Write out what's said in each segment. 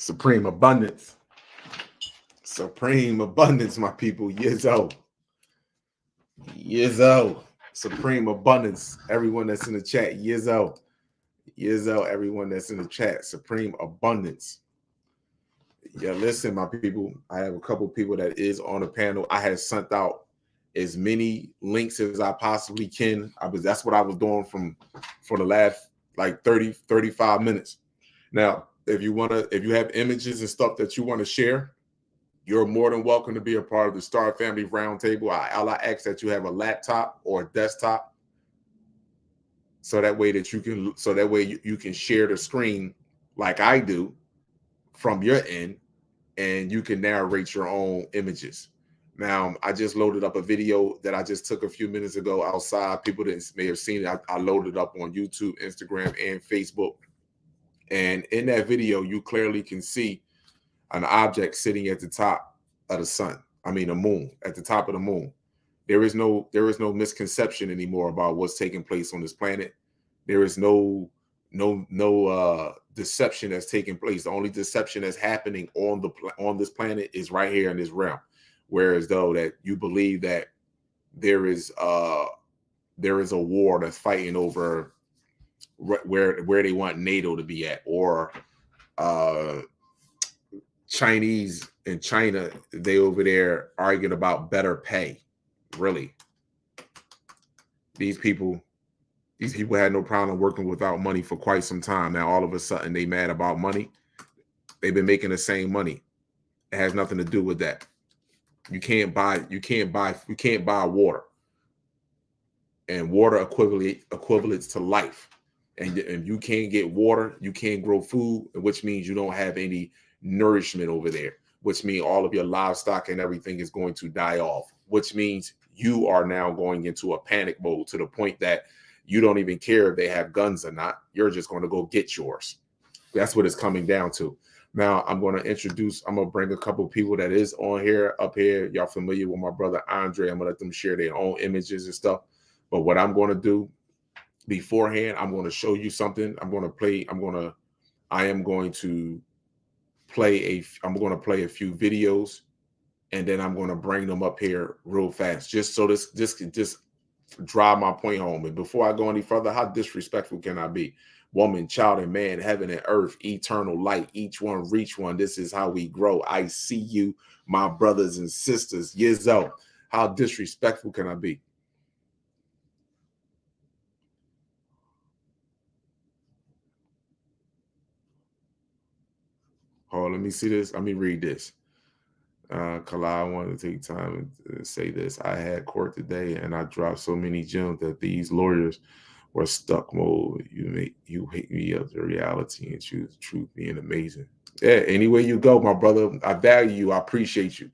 Supreme abundance. Supreme abundance, my people. Yizzo. Yizzo. Supreme abundance. Everyone that's in the chat. Yizzo. Yizzo. Everyone that's in the chat. Supreme abundance. Yeah, listen, my people. I have a couple people that is on the panel. I had sent out as many links as I possibly can. That's what I was doing for the last like 35 minutes. Now, if you have images and stuff that you want to share, you're more than welcome to be a part of the Star Family Roundtable. I'll ask that you have a laptop or a desktop, so that way you can share the screen like I do from your end, and you can narrate your own images. Now, I just loaded up a video that I just took a few minutes ago outside. People may have seen it. I loaded up on YouTube, Instagram, and Facebook. And in that video, you clearly can see an object sitting at the top of the sun. I mean, the moon, at the top of the moon. There is no misconception anymore about what's taking place on this planet. There is no deception that's taking place. The only deception that's happening on this planet is right here in this realm. Whereas though that you believe that there is a war that's fighting over where they want NATO to be at, or Chinese in China, they over there arguing about better pay. Really, these people had no problem working without money for quite some time. Now all of a sudden they mad about money. They've been making the same money. It has nothing to do with that. You can't buy water, and water equivalents to life. And you can't get water, you can't grow food, which means you don't have any nourishment over there, which means all of your livestock and everything is going to die off, which means you are now going into a panic mode to the point that you don't even care if they have guns or not. You're just going to go get yours. That's what it's coming down to. Now, I'm going to bring a couple people that is on here, up here. Y'all familiar with my brother Andre. I'm going to let them share their own images and stuff. But what I'm going to do beforehand, I'm going to show you something. I'm going to play a few videos, and then I'm going to bring them up here real fast, just so this can just drive my point home. And before I go any further, how disrespectful can I be? Woman, child, and man, heaven and earth, eternal light, each one reach one. This is how we grow. I see you, my brothers and sisters. Yizzo, how disrespectful can I be? Oh, let me see this. Let me read this. Kala, I wanted to take time and say this. I had court today, and I dropped so many gems that these lawyers were stuck mode. You hate me up the reality and choose the truth, being amazing. Yeah, anywhere you go, my brother, I value you. I appreciate you.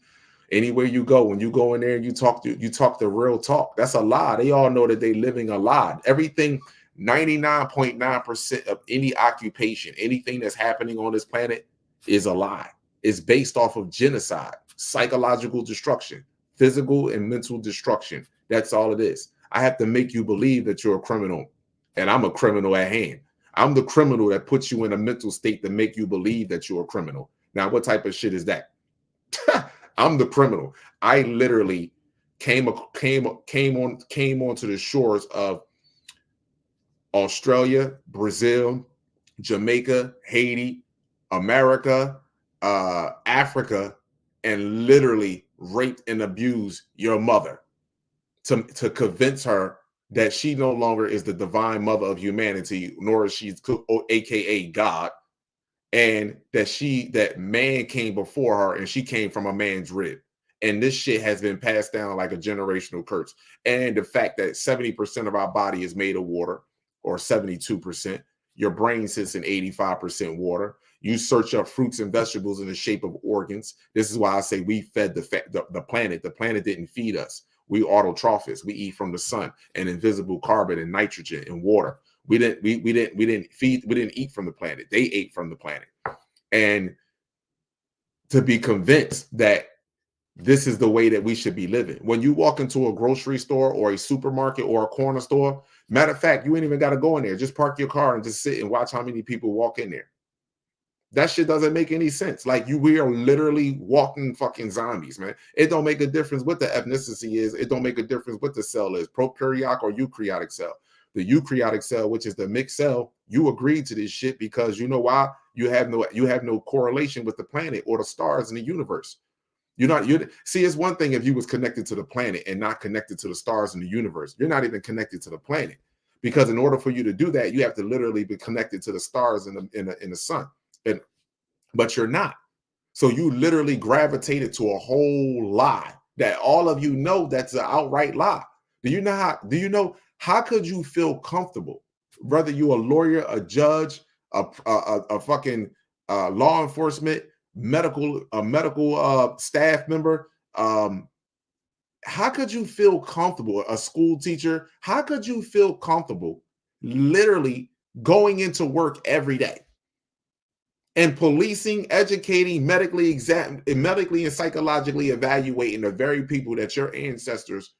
Anywhere you go, when you go in there and you talk the real talk. That's a lie. They all know that they living a lie. Everything, 99.9% of any occupation, anything that's happening on this planet is a lie. It's based off of genocide, psychological destruction, physical and mental destruction. That's all it is. I have to make you believe that you're a criminal, and I'm a criminal at hand. I'm the criminal that puts you in a mental state to make you believe that you're a criminal. Now, what type of shit is that? I'm the criminal. I literally came onto the shores of Australia, Brazil, Jamaica, Haiti, America, Africa, and literally raped and abused your mother to convince her that she no longer is the divine mother of humanity, nor is she aka God, and that man came before her and she came from a man's rib. And this shit has been passed down like a generational curse. And the fact that 70% of our body is made of water, or 72%, your brain sits in 85% water. You search up fruits and vegetables in the shape of organs. This is why I say we fed the planet. The planet didn't feed us. We autotrophists. We eat from the sun and invisible carbon and nitrogen and water. We didn't eat from the planet. They ate from the planet. And to be convinced that this is the way that we should be living. When you walk into a grocery store or a supermarket or a corner store, matter of fact, you ain't even got to go in there. Just park your car and just sit and watch how many people walk in there. That shit doesn't make any sense. Like we are literally walking fucking zombies, man. It don't make a difference what the ethnicity is. It don't make a difference what the cell is, prokaryotic or eukaryotic cell. The eukaryotic cell, which is the mixed cell, you agreed to this shit because you know why? You have no correlation with the planet or the stars in the universe. You see, it's one thing if you was connected to the planet and not connected to the stars in the universe. You're not even connected to the planet because in order for you to do that, you have to literally be connected to the stars in the sun. But you're not. So you literally gravitated to a whole lie that all of you know that's an outright lie. Do you know how could you feel comfortable, whether you're a lawyer, a judge, a fucking law enforcement, medical staff member? How could you feel comfortable, a school teacher? How could you feel comfortable literally going into work every day and policing, educating, medically and psychologically evaluating the very people that your ancestors,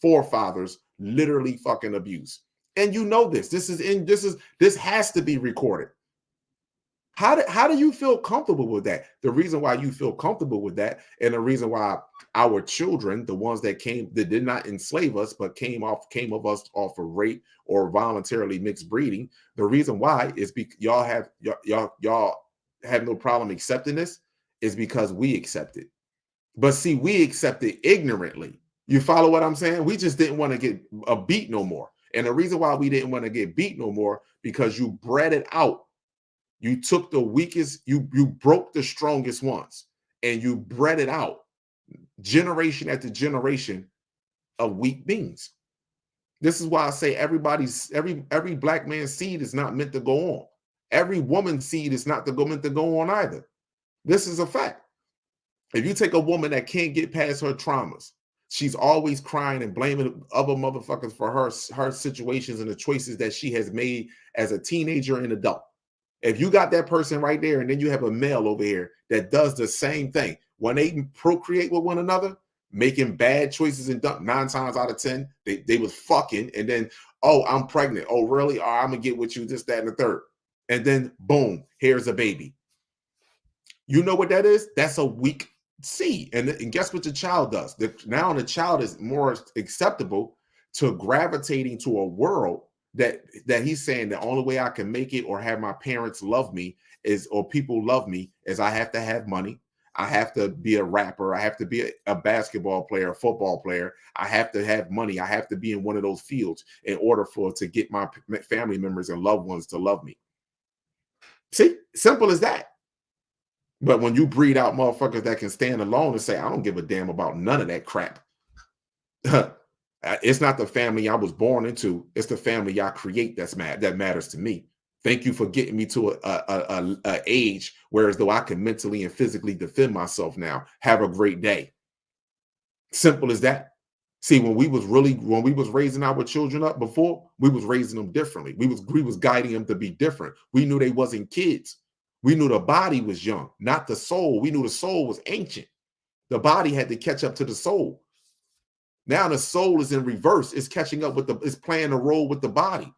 forefathers, literally fucking abuse? And you know this. This has to be recorded. How do you feel comfortable with that? The reason why you feel comfortable with that, and the reason why our children, the ones that did not enslave us, but came of us off of rape or voluntarily mixed breeding, the reason why is because y'all have no problem accepting this is because we accept it. But see, we accept it ignorantly. You follow what I'm saying? We just didn't want to get a beat no more. And the reason why we didn't want to get beat no more, because you bred it out. You took the weakest, you broke the strongest ones, and you bred it out, generation after generation of weak beings. This is why I say every black man's seed is not meant to go on. Every woman's seed is not meant to go on either. This is a fact. If you take a woman that can't get past her traumas, she's always crying and blaming other motherfuckers for her situations and the choices that she has made as a teenager and adult. If you got that person right there, and then you have a male over here that does the same thing, when they procreate with one another, making bad choices and 9 times out of 10, they was fucking, and then, oh, I'm pregnant. Oh, really? Oh, I'm gonna get with you, this, that, and the third. And then boom, here's a baby. You know what that is? That's a weak seed. And guess what the child does? Now the child is more acceptable to gravitating to a world that he's saying the only way I can make it or have my parents love me or people love me is I have to have money. I have to be a rapper. I have to be a basketball player, a football player. I have to have money. I have to be in one of those fields in order to get my family members and loved ones to love me. See, simple as that. But when you breed out motherfuckers that can stand alone and say, I don't give a damn about none of that crap. It's not the family I was born into. It's the family I create that matters to me. Thank you for getting me to a age where as though I can mentally and physically defend myself now. Have a great day. Simple as that. See, when we was raising our children up before, we was raising them differently. We was guiding them to be different. We knew they wasn't kids. We knew the body was young, not the soul. We knew the soul was ancient. The body had to catch up to the soul. Now the soul is in reverse. It's catching up it's playing a role with the body.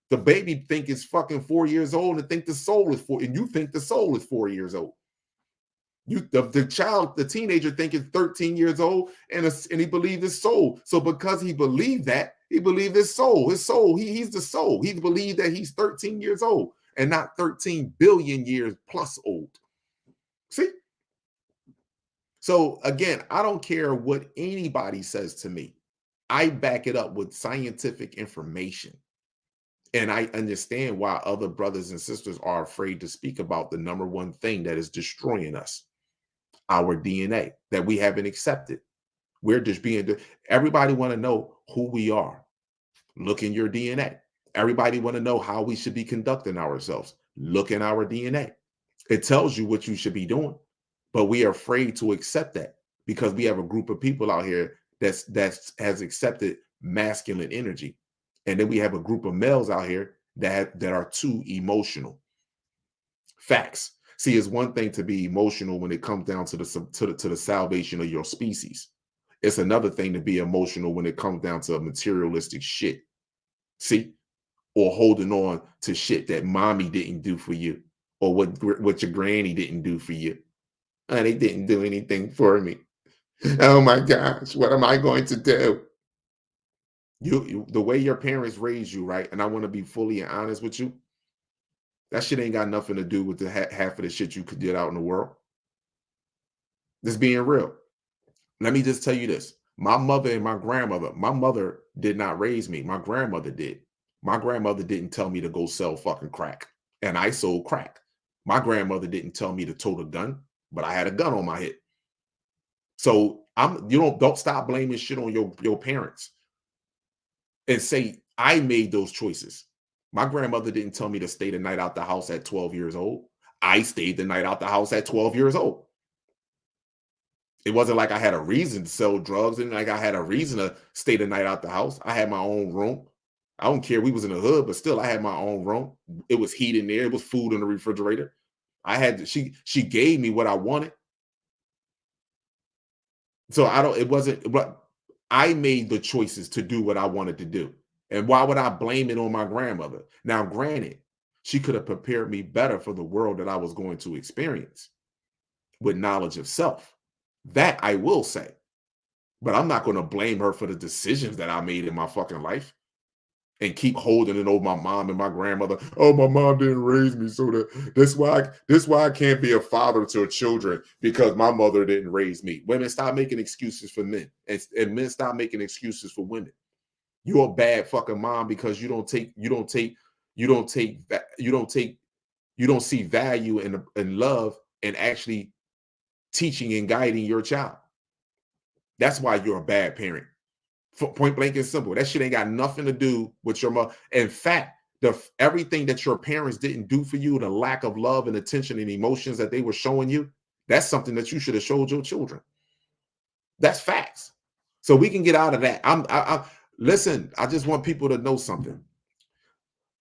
The baby think it's fucking 4 years old and think the soul is 4, and you think the soul is 4 years old. The teenager thinking 13 years old and he believed his soul. So because he believed that, he believed his soul. He's the soul. He believed that he's 13 years old and not 13 billion years plus old. See? So again, I don't care what anybody says to me. I back it up with scientific information. And I understand why other brothers and sisters are afraid to speak about the number one thing that is destroying us, our DNA, that we haven't accepted. We're just everybody want to know who we are. Look in your DNA. Everybody want to know how we should be conducting ourselves. Look in our DNA. It tells you what you should be doing. But we are afraid to accept that because we have a group of people out here that has accepted masculine energy. And then we have a group of males out here that are too emotional. Facts. See, it's one thing to be emotional when it comes down to the salvation of your species. It's another thing to be emotional when it comes down to materialistic shit. See? Or holding on to shit that mommy didn't do for you. or what your granny didn't do for you. Oh, they didn't do anything for me. Oh my gosh, what am I going to do? The way your parents raised you, right? And I want to be fully honest with you. That shit ain't got nothing to do with the half of the shit you could get out in the world. Just being real. Let me just tell you this. My mother and my grandmother, my mother did not raise me. My grandmother did. My grandmother didn't tell me to go sell fucking crack. And I sold crack. My grandmother didn't tell me to tote a gun, but I had a gun on my head. So don't stop blaming shit on your parents and say I made those choices. My grandmother didn't tell me to stay the night out the house at 12 years old. I stayed the night out the house at 12 years old. It wasn't like I had a reason to sell drugs and like I had a reason to stay the night out the house. I had my own room. I don't care. We was in the hood, but still I had my own room. It was heat in there. It was food in the refrigerator. She gave me what I wanted. So I made the choices to do what I wanted to do. And why would I blame it on my grandmother? Now, granted, she could have prepared me better for the world that I was going to experience with knowledge of self. That I will say. But I'm not going to blame her for the decisions that I made in my fucking life and keep holding it over my mom and my grandmother. Oh, my mom didn't raise me, so that's why I can't be a father to children, because my mother didn't raise me. Women, stop making excuses for men, and men, stop making excuses for women. You're a bad fucking mom because you don't see value in love and actually teaching and guiding your child. That's why you're a bad parent. Point blank and simple. That shit ain't got nothing to do with your mother. In fact, everything that your parents didn't do for you, the lack of love and attention and emotions that they were showing you, that's something that you should have showed your children. That's facts. So we can get out of that. Listen, I just want people to know something.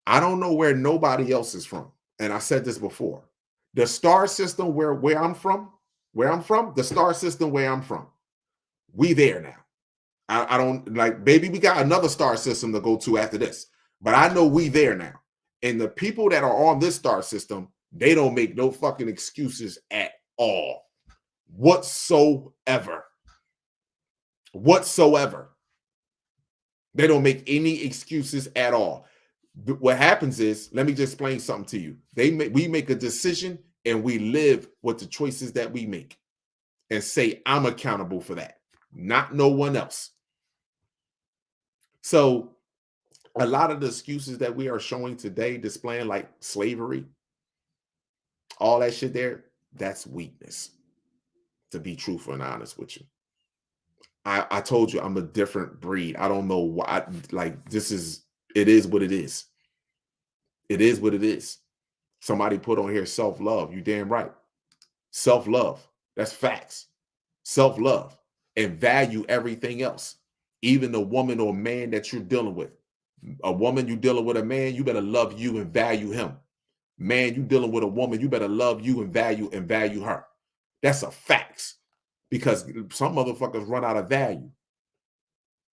I don't know where nobody else is from. And I said this before. The star system where I'm from, the star system where I'm from, we there now. I don't like, baby, we got another star system to go to after this, but I know we there now. And the people that are on this star system, they don't make no fucking excuses at all. Whatsoever. They don't make any excuses at all. What happens is, let me just explain something to you. We make a decision and we live with the choices that we make and say, I'm accountable for that, not no one else. So a lot of the excuses that we are showing today, displaying like slavery, all that shit there, that's weakness, to be truthful and honest with you. I told you I'm a different breed. I don't know why. It is what it is. It is what it is. Somebody put on here self-love. You damn right. Self-love. That's facts. Self-love and value everything else. Even the woman or man that you're dealing with. A woman, you dealing with a man, you better love you and value him. Man, you dealing with a woman, you better love you and value her. That's a facts. Because some motherfuckers run out of value.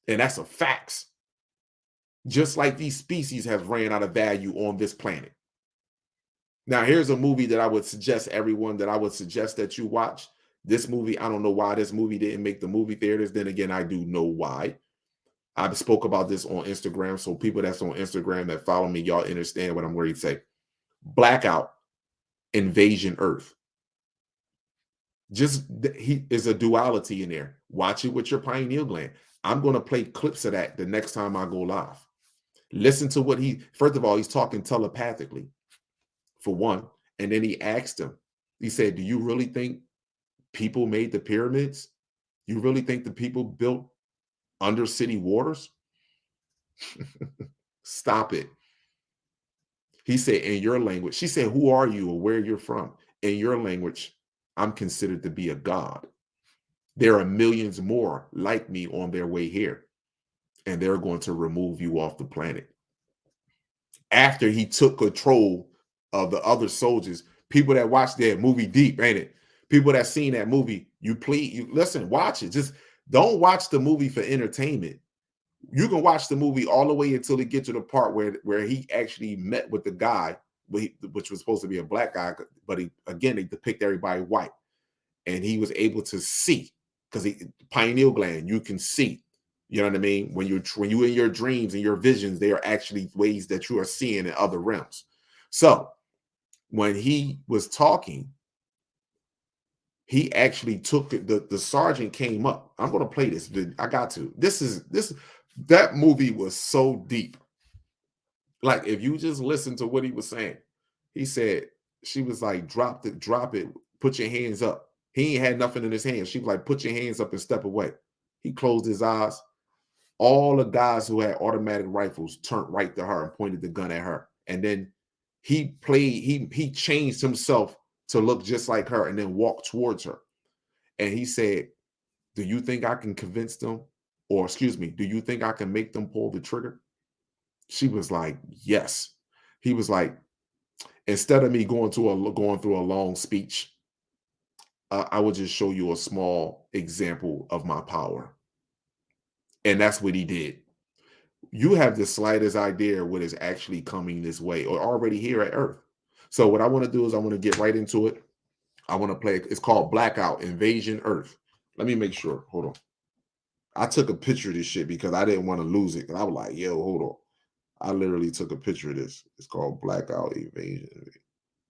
And that's a facts. Just like these species have ran out of value on this planet. Now, here's a movie that I would suggest that you watch. This movie, I don't know why this movie didn't make the movie theaters. Then again, I do know why. I spoke about this on Instagram. So people that's on Instagram that follow me, y'all understand what I'm ready to say. Blackout, Invasion Earth. He is a duality in there. Watch it with your pineal gland. I'm going to play clips of that the next time I go live. Listen to first of all, he's talking telepathically, for one. And then he asked him, he said, do you really think people made the pyramids? You really think the people built under city waters? Stop it. He said, in your language, she said, who are you or where you're from? In your language, I'm considered to be a god. There are millions more like me on their way here, and they're going to remove you off the planet. After he took control of the other soldiers, people that watched that movie deep, ain't it? People that seen that movie, you listen, watch it. Just don't watch the movie for entertainment. You can watch the movie all the way until it gets to the part where he actually met with the guy which was supposed to be a black guy, but they depict everybody white, and he was able to see because pineal gland, you can see. You know what I mean? When you in your dreams and your visions, they are actually ways that you are seeing in other realms. So when he was talking, he actually took the sergeant came up. I'm going to play this. I got to. That movie was so deep. Like, if you just listen to what he was saying, he said, she was like, drop it, put your hands up. He ain't had nothing in his hands. She was like, put your hands up and step away. He closed his eyes. All the guys who had automatic rifles turned right to her and pointed the gun at her. And then he changed himself to look just like her and then walked towards her. And he said, do you think I can convince them? Or excuse me, do you think I can make them pull the trigger? She was like, yes. He was like, instead of me going through a long speech, I would just show you a small example of my power. And that's what he did. You have the slightest idea what is actually coming this way or already here at Earth. So what I want to do is I want to get right into it. I want to play. It's called Blackout Invasion Earth. Let me make sure. Hold on. I took a picture of this shit because I didn't want to lose it. And I was like, yo, hold on. I literally took a picture of this. It's called Blackout Invasion.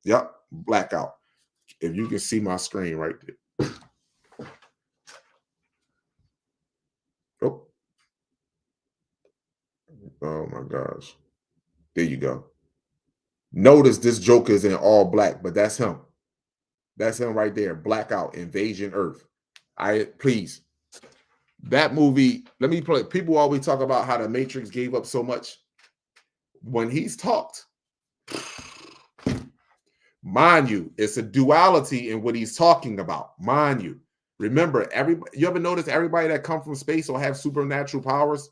Yep, Blackout. If you can see my screen right there. Oh my gosh. There you go. Notice this Joker is in all black, but that's him. That's him right there. Blackout Invasion Earth. Please. That movie, let me play. People always talk about how the Matrix gave up so much. When he's talked, mind you, it's a duality in what he's talking about. Mind you. Remember, you ever notice everybody that come from space or have supernatural powers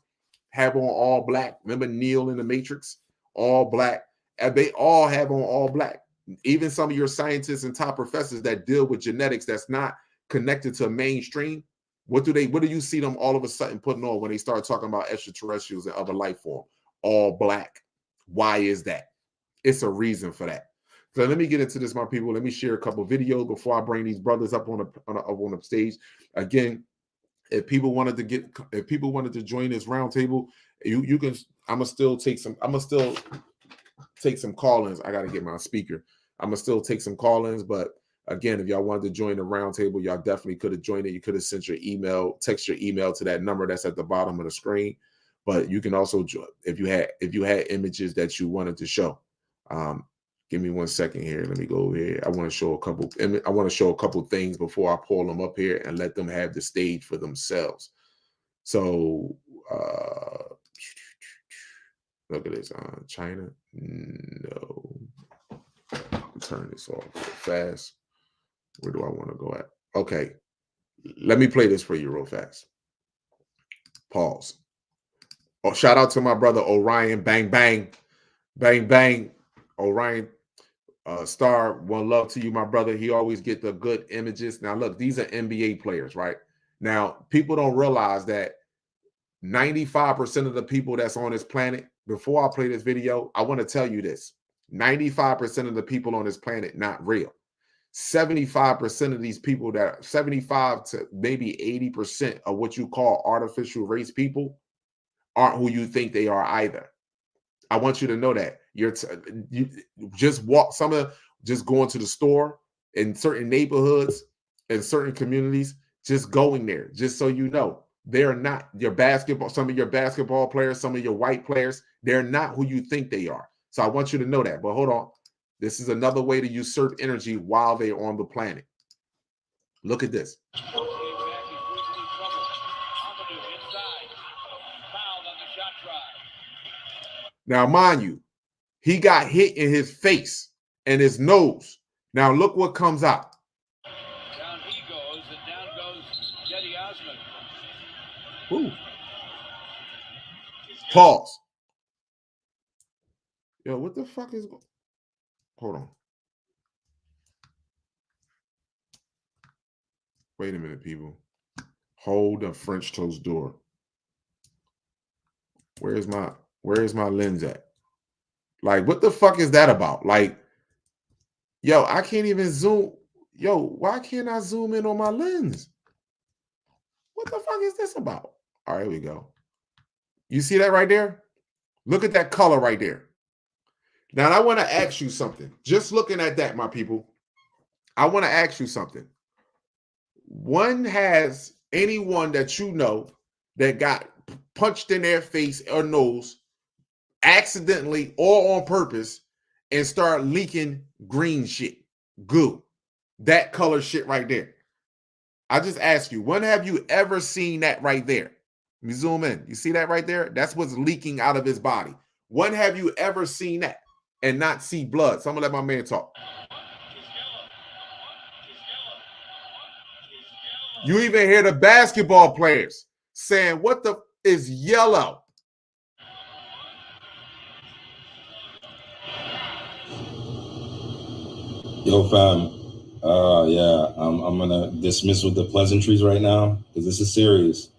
have on all black? Remember Neo in the Matrix? All black. And they all have on all black. Even some of your scientists and top professors that deal with genetics that's not connected to mainstream, what do you see them all of a sudden putting on when they start talking about extraterrestrials and other life form? All black. Why is that? It's a reason for that. So let me get into this, my people. Let me share a couple videos before I bring these brothers up on the stage. Again, if people wanted to join this roundtable, you can. I'm gonna still take some call-ins. I gotta get my speaker. I'm gonna still take some call-ins, but again, if y'all wanted to join the roundtable, y'all definitely could have joined it. You could have sent your email, text your email to that number that's at the bottom of the screen. But you can also join if you had images that you wanted to show. Give me 1 second here. Let me go over here. I want to show a couple things before I pull them up here and let them have the stage for themselves. So look at this. China. No. Turn this off fast. Where do I want to go at? Okay. Let me play this for you real fast. Pause. Oh, shout out to my brother Orion. Bang, bang. Bang, bang. Orion. Star, one love to you, my brother. He always get the good images. Now, look, these are NBA players, right? Now, people don't realize that 95% of the people that's on this planet, before I play this video, I want to tell you this. 95% of the people on this planet, not real. 75% of these people 75 to maybe 80% of what you call artificial race people aren't who you think they are either. I want you to know that. You just going to the store in certain neighborhoods, in certain communities, just going there, just so you know. They're not some of your basketball players, some of your white players, they're not who you think they are. So I want you to know that. But hold on. This is another way to usurp energy while they're on the planet. Look at this. Now, mind you, he got hit in his face and his nose. Now, look what comes out. Down he goes, and down goes Cedi Osman. Ooh. Pause. Yo, what the fuck is going on? Hold on. Wait a minute, people. Hold the French toast door. Where's my lens at? Like, what the fuck is that about? Like, Yo, I can't even zoom. Yo, why can't I zoom in on my lens? What the fuck is this about? All right, here we go. You see that right there? Look at that color right there. Now, I want to ask you something. Just looking at that, my people, I want to ask you something. One has anyone that you know that got punched in their face or nose accidentally or on purpose and start leaking green shit, goo, that color shit right there? I just ask you, when have you ever seen that right there? Let me zoom in. You see that right there? That's what's leaking out of his body. When have you ever seen that and not see blood? So I'm gonna let my man talk. You even hear the basketball players saying, "What the is yellow?" Yo, fam. Yeah, I'm gonna dismiss with the pleasantries right now because this is serious.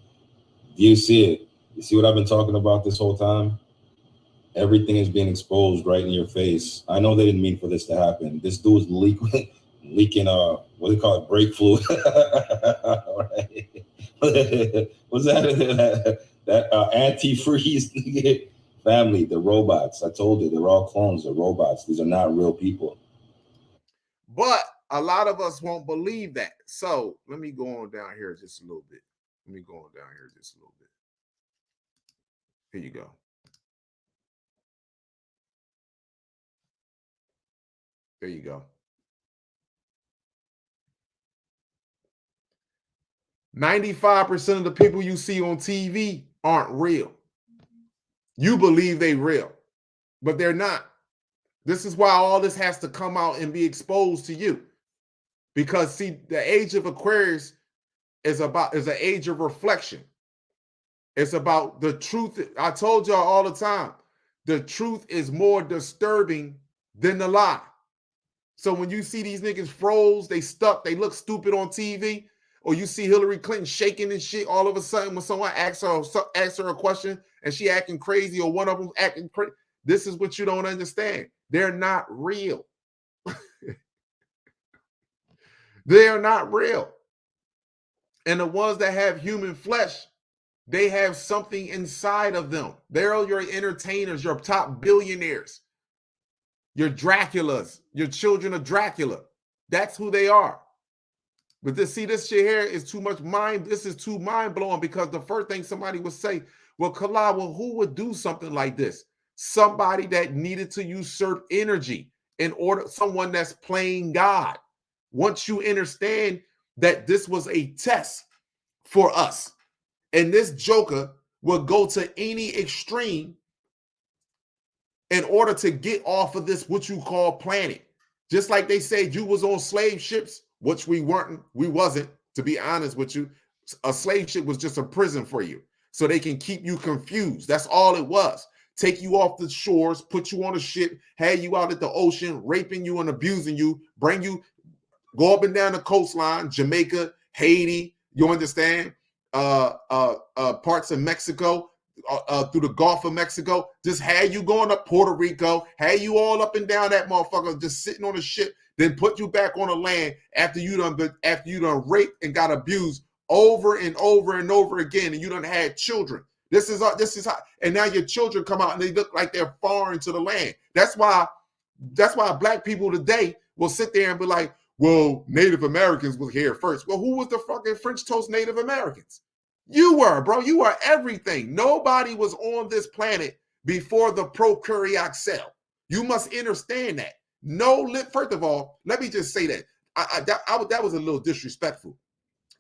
Do you see it? You see what I've been talking about this whole time? Everything is being exposed right in your face. I know they didn't mean for this to happen. This dude's leaking what do you call it, brake fluid. What's that? That antifreeze family, the robots. I told you they're all clones. They're robots. These are not real people. But a lot of us won't believe that. So let me go on down here just a little bit. Let me go on down here just a little bit. Here you go. There you go. 95% of the people you see on TV aren't real. You believe they real, but they're not. This is why all this has to come out and be exposed to you. Because see, the age of Aquarius is an age of reflection. It's about the truth. I told y'all all the time, the truth is more disturbing than the lie. So when you see these niggas froze, they stuck, they look stupid on TV, or you see Hillary Clinton shaking and shit all of a sudden when someone asks her a question and she acting crazy, or one of them acting crazy, this is what you don't understand. They're not real. They are not real. And the ones that have human flesh, they have something inside of them. They're your entertainers, your top billionaires, your Draculas, your children of Dracula. That's who they are. But this shit here is too much this is too mind-blowing, because the first thing somebody would say, well, Kala, who would do something like this? Somebody that needed to usurp energy in order, someone that's playing God. Once you understand that this was a test for us, and this joker will go to any extreme in order to get off of this, what you call planet. Just like they said you was on slave ships, which we wasn't, to be honest with you. A slave ship was just a prison for you, so they can keep you confused. That's all it was. Take you off the shores, put you on a ship, have you out at the ocean, raping you and abusing you, bring you, go up and down the coastline, Jamaica, Haiti, you understand? Parts of Mexico, through the Gulf of Mexico, just had you going up Puerto Rico, had you all up and down that motherfucker, just sitting on a ship, then put you back on the land after you done raped and got abused over and over and over again, and you done had children. This is how, and now your children come out and they look like they're foreign to the land. That's why black people today will sit there and be like, well, Native Americans was here first. Well, who was the fucking French toast Native Americans? You were, bro. You were everything. Nobody was on this planet before the prokaryotic cell. You must understand that. First of all, let me just say that. That was a little disrespectful.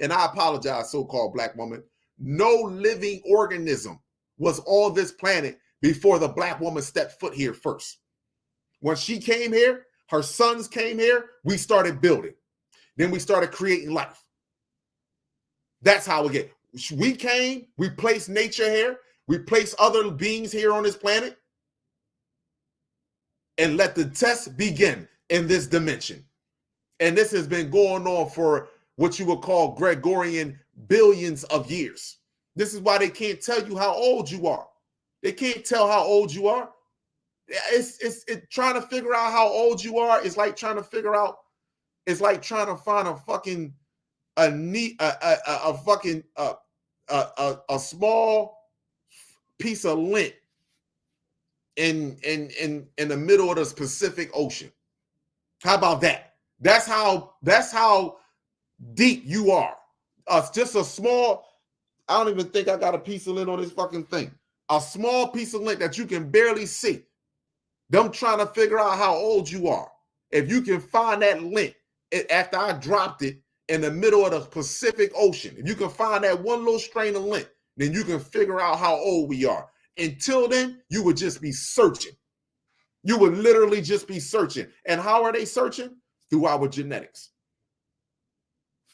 And I apologize, so-called black woman. No living organism was on this planet before the black woman stepped foot here first. When she came here, her sons came here, we started building. Then we started creating life. That's how we get. We came, we placed nature here, we placed other beings here on this planet, and let the test begin in this dimension. And this has been going on for what you would call Gregorian billions of years. This is why they can't tell you how old you are. They can't tell how old you are. It's trying to figure out how old you are. It's like trying to figure out. It's like trying to find a fucking a small piece of lint in the middle of the Pacific Ocean. How about that? That's how deep you are. Just a small. I don't even think I got a piece of lint on this fucking thing. A small piece of lint that you can barely see. Them trying to figure out how old you are. If you can find that lint after I dropped it in the middle of the Pacific Ocean, if you can find that one little strain of lint, then you can figure out how old we are. Until then, you would just be searching. You would literally just be searching. And how are they searching? Through our genetics.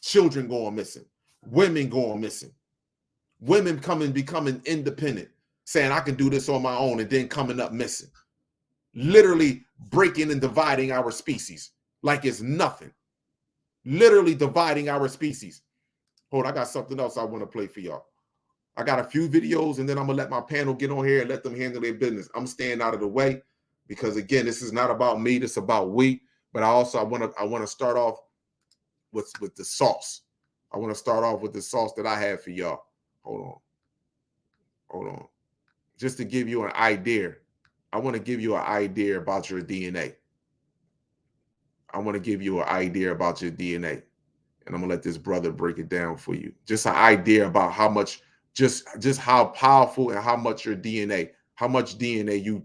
Children going missing. Women going missing. Women becoming independent, saying I can do this on my own, and then coming up missing. Literally breaking and dividing our species like it's nothing. Literally dividing our species. Hold on, I got something else I want to play for y'all. I got a few videos, and then I'm going to let my panel get on here and let them handle their business. I'm staying out of the way because, again, this is not about me. This is about we. But I want to start off with the sauce. I want to start off with the sauce that I have for y'all. Hold on. Just to give you an idea, I want to give you an idea about your DNA. I want to give you an idea about your DNA. And I'm going to let this brother break it down for you. Just an idea about how much, just how powerful and how much your DNA, how much DNA you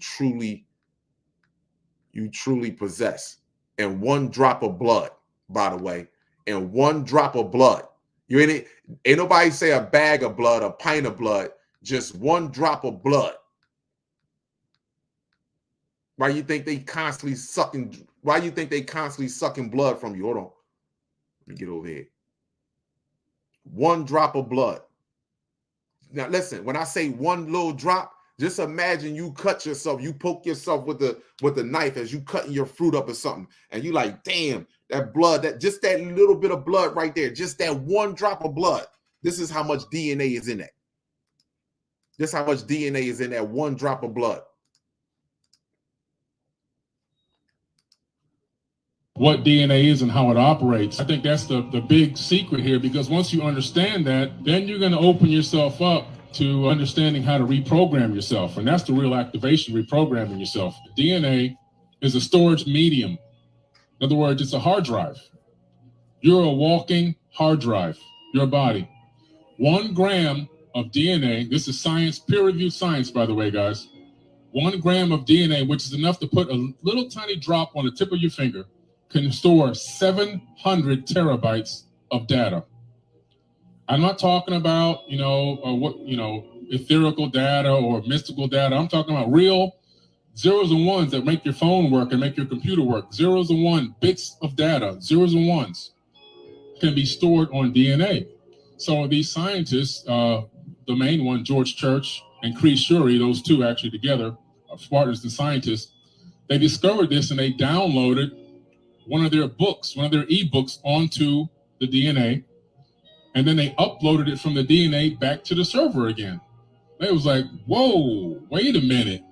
truly possess. And one drop of blood, by the way, and one drop of blood. You ain't nobody say a bag of blood, a pint of blood, just one drop of blood. Why you think they constantly sucking? Why you think they constantly sucking blood from you? Hold on. Let me get over here. One drop of blood. Now listen, when I say one little drop, just imagine you cut yourself, you poke yourself with the knife as you cutting your fruit up or something, and you like, damn, that blood, that just that little bit of blood right there, just that one drop of blood. This is how much DNA is in that. This is how much DNA is in that one drop of blood. What DNA is and how it operates. I think that's the big secret here, because once you understand that, then you're going to open yourself up to understanding how to reprogram yourself. And that's the real activation, reprogramming yourself. DNA is a storage medium. In other words, it's a hard drive. You're a walking hard drive, your body. 1 gram of DNA, this is science, peer-reviewed science, by the way, guys. 1 gram of DNA, which is enough to put a little tiny drop on the tip of your finger, can store 700 terabytes of data. I'm not talking about, etherical data or mystical data. I'm talking about real zeros and ones that make your phone work and make your computer work. Zeros and one bits of data, zeros and ones can be stored on DNA. So these scientists, the main one, George Church and Chris Shuri, those two actually together, partners and scientists, they discovered this and they downloaded one of their ebooks onto the DNA, and then they uploaded it from the DNA back to the server again. They was like, whoa, wait a minute.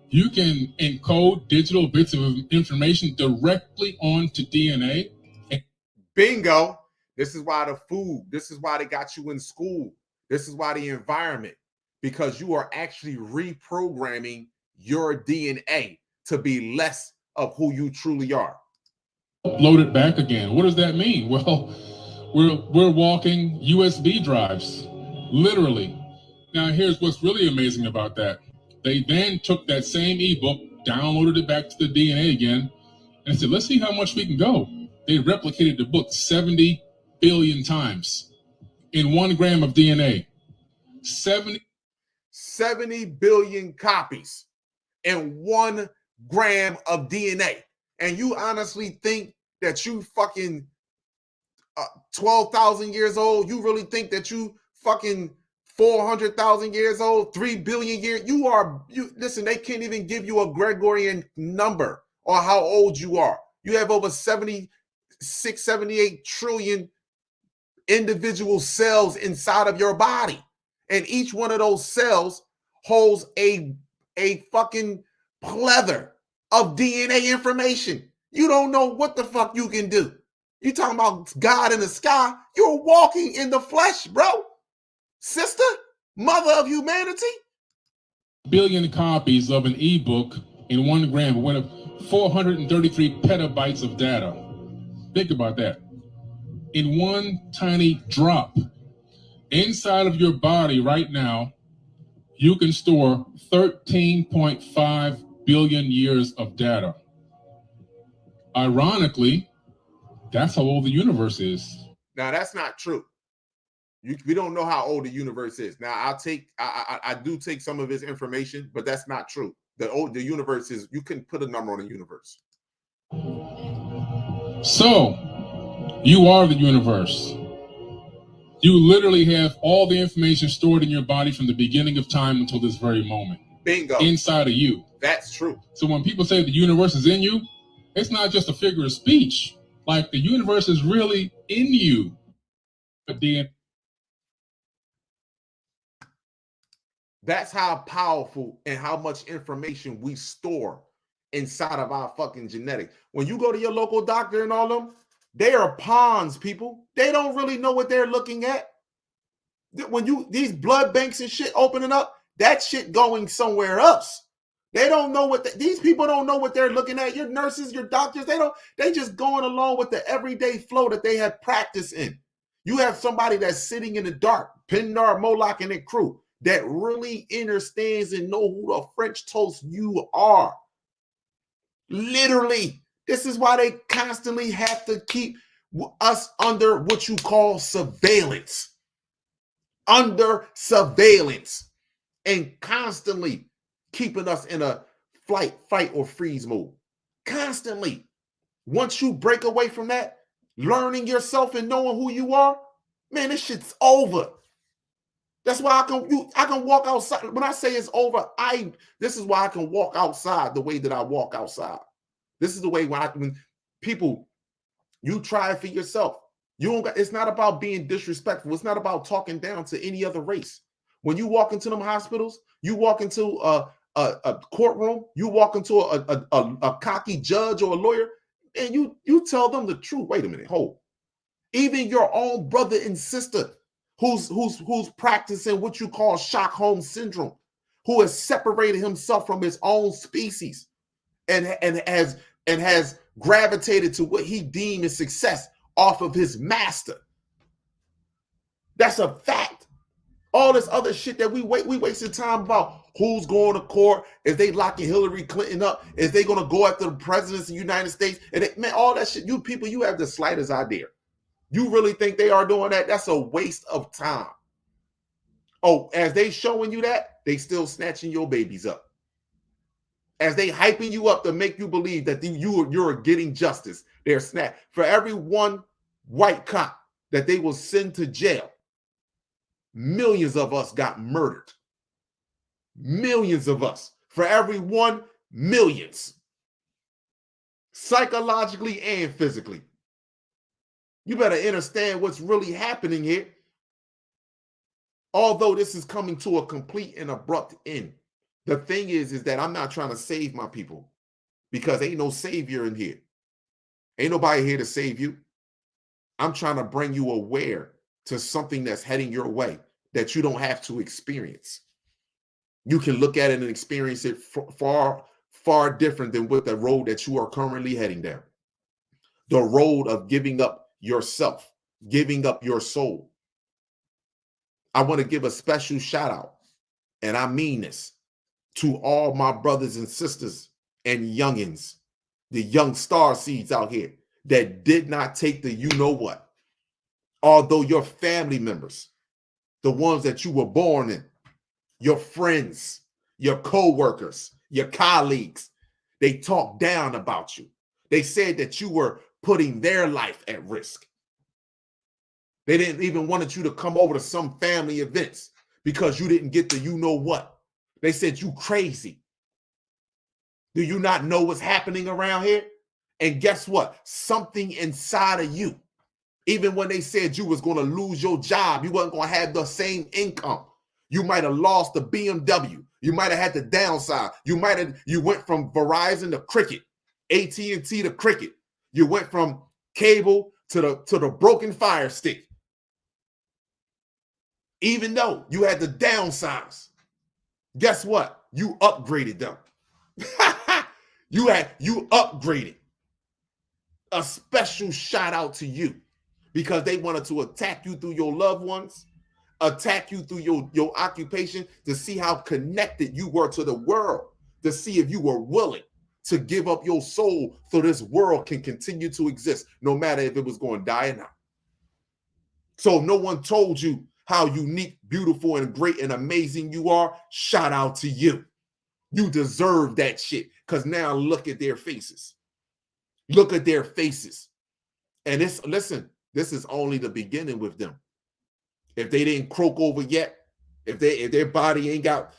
You can encode digital bits of information directly onto DNA. Bingo. This is why the food, this is why they got you in school. This is why the environment, because you are actually reprogramming your DNA to be less of who you truly are. Upload it back again. What does that mean? Well, we're walking USB drives, literally. Now, here's what's really amazing about that. They then took that same ebook, downloaded it back to the DNA again, and said, let's see how much we can go. They replicated the book 70 billion times in 1 gram of DNA. 70 billion copies in 1 gram of DNA. And you honestly think that you fucking 12,000 years old? You really think that you fucking 400,000 years old, 3 billion years? Listen, they can't even give you a Gregorian number on how old you are. You have over 76, 78 trillion individual cells inside of your body. And each one of those cells holds a fucking plethora of DNA information. You don't know what the fuck you can do. You talking about God in the sky? You're walking in the flesh, bro. Sister, mother of humanity. Billion copies of an ebook in 1 gram, with 433 petabytes of data. Think about that. In one tiny drop inside of your body right now, you can store 13.5 billion years of data. Ironically, that's how old the universe is. Now, that's not true. We don't know how old the universe is. Now, I do take some of his information, but that's not true. The universe is, you can put a number on the universe. So, you are the universe. You literally have all the information stored in your body from the beginning of time until this very moment. Bingo. Inside of you. That's true. So when people say the universe is in you, it's not just a figure of speech. Like, the universe is really in you. But then, that's how powerful and how much information we store inside of our fucking genetics. When you go to your local doctor and all them, they are pawns, people. They don't really know what they're looking at. When these blood banks and shit opening up, that shit going somewhere else. They don't know what these people don't know what they're looking at. Your nurses, your doctors, they just going along with the everyday flow that they have practice in. You have somebody that's sitting in the dark, Pindar, Moloch, and their crew, that really understands and know who the French toast you are. Literally. This is why they constantly have to keep us under what you call surveillance. Under surveillance. And constantly keeping us in a flight, fight, or freeze mode. Constantly. Once you break away from that, learning yourself and knowing who you are, man, this shit's over. That's why I can walk outside. When I say it's over, this is why I can walk outside the way that I walk outside. This is the way when people, you try it for yourself. It's not about being disrespectful. It's not about talking down to any other race. When you walk into them hospitals, you walk into a courtroom, you walk into a cocky judge or a lawyer, and you tell them the truth. Wait a minute, hold. Even your own brother and sister who's practicing what you call Stockholm syndrome, who has separated himself from his own species and has gravitated to what he deemed as success off of his master. That's a fact. All this other shit that we wasted time about who's going to court, if they locking Hillary Clinton up, if they going to go after the presidents of the United States, and man, all that shit, you people, you have the slightest idea. You really think they are doing that? That's a waste of time. Oh, as they showing you that, they still snatching your babies up. As they hyping you up to make you believe that you're getting justice, they're snatched. For every one white cop that they will send to jail, millions of us got murdered. Millions of us. For every one, millions. Psychologically and physically. You better understand what's really happening here. Although this is coming to a complete and abrupt end. The thing is that I'm not trying to save my people because ain't no savior in here. Ain't nobody here to save you. I'm trying to bring you aware to something that's heading your way that you don't have to experience. You can look at it and experience it far, far different than what the road that you are currently heading down. The road of giving up yourself, giving up your soul. I want to give a special shout out, and I mean this, to all my brothers and sisters and youngins, the young star seeds out here that did not take the you know what. Although your family members, the ones that you were born in, your friends, your co-workers, your colleagues, they talked down about you. They said that you were putting their life at risk. They didn't even want you to come over to some family events because you didn't get the you know what. They said you crazy. Do you not know what's happening around here? And guess what? Something inside of you, even when they said you was going to lose your job, you wasn't going to have the same income. You might have lost the BMW. You might have had to downsize. You went from Verizon to Cricket, AT&T to Cricket. You went from cable to the broken Fire Stick. Even though you had to downsize, guess what? You upgraded them. You upgraded. A special shout out to you because they wanted to attack you through your loved ones, attack you through your occupation to see how connected you were to the world, to see if you were willing to give up your soul so this world can continue to exist, no matter if it was going to die or not. So no one told you how unique, beautiful, and great and amazing you are. Shout out to you. You deserve that shit because now look at their faces. Look at their faces. And listen, this is only the beginning with them. If they didn't croak over yet, if their body ain't got,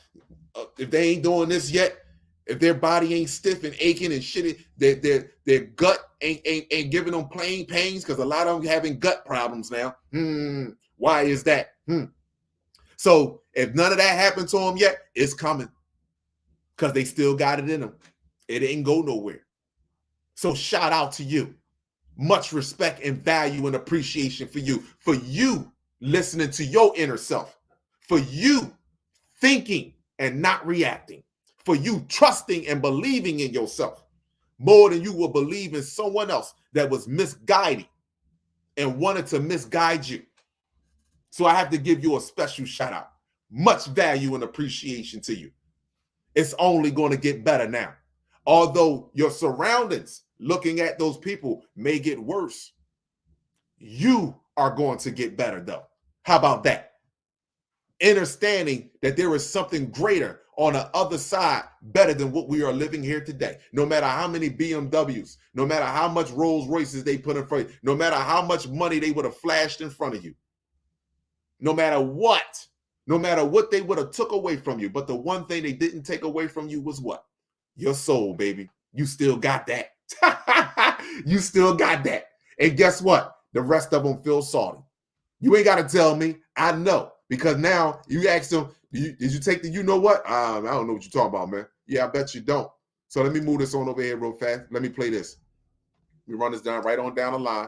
if they ain't doing this yet, if their body ain't stiff and aching and shitty, their gut ain't giving them plain pains because a lot of them having gut problems now. Why is that? So if none of that happened to them yet, it's coming because they still got it in them. It ain't go nowhere. So shout out to you. Much respect and value and appreciation for you listening to your inner self, for you thinking and not reacting, for you trusting and believing in yourself more than you will believe in someone else that was misguided and wanted to misguide you. So I have to give you a special shout out. Much value and appreciation to you. It's only going to get better now. Although your surroundings, looking at those people, may get worse, you are going to get better though. How about that? Understanding that there is something greater on the other side, better than what we are living here today. No matter how many BMWs, no matter how much Rolls Royces they put in front of you, no matter how much money they would have flashed in front of you, no matter what they would have took away from you. But the one thing they didn't take away from you was what? Your soul, baby. You still got that. You still got that. And guess what? The rest of them feel salty. You ain't got to tell me. I know. Because now you ask them, did you take the you know what? I don't know what you're talking about, man. Yeah, I bet you don't. So let me move this on over here real fast. Let me play this. Let me run this down right on down the line.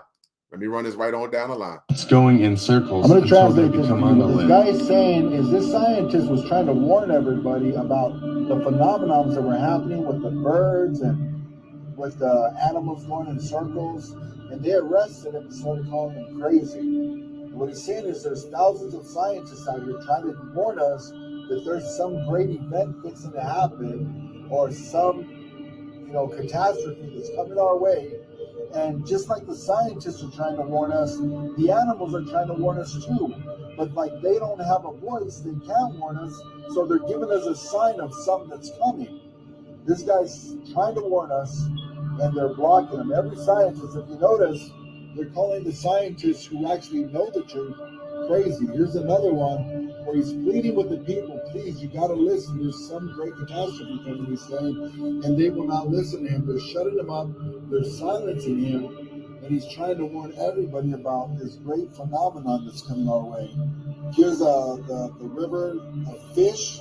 It's going in circles. I'm going to translate this. This guy is saying is this scientist was trying to warn everybody about the phenomenons that were happening with the birds and with the animals going in circles, and they arrested him and started calling him crazy. And what he's saying is there's thousands of scientists out here trying to warn us that there's some great event fixing to happen or some catastrophe that's coming our way. And just like the scientists are trying to warn us, the animals are trying to warn us too. But like they don't have a voice, they can't warn us, so they're giving us a sign of something that's coming. This guy's trying to warn us, and they're blocking him. Every scientist, if you notice, they're calling the scientists who actually know the truth crazy. Here's another one where he's pleading with the people, please, you got to listen. There's some great catastrophe coming, he's saying, and they will not listen to him. They're shutting him up. They're silencing him, and he's trying to warn everybody about this great phenomenon that's coming our way. Here's the river of fish.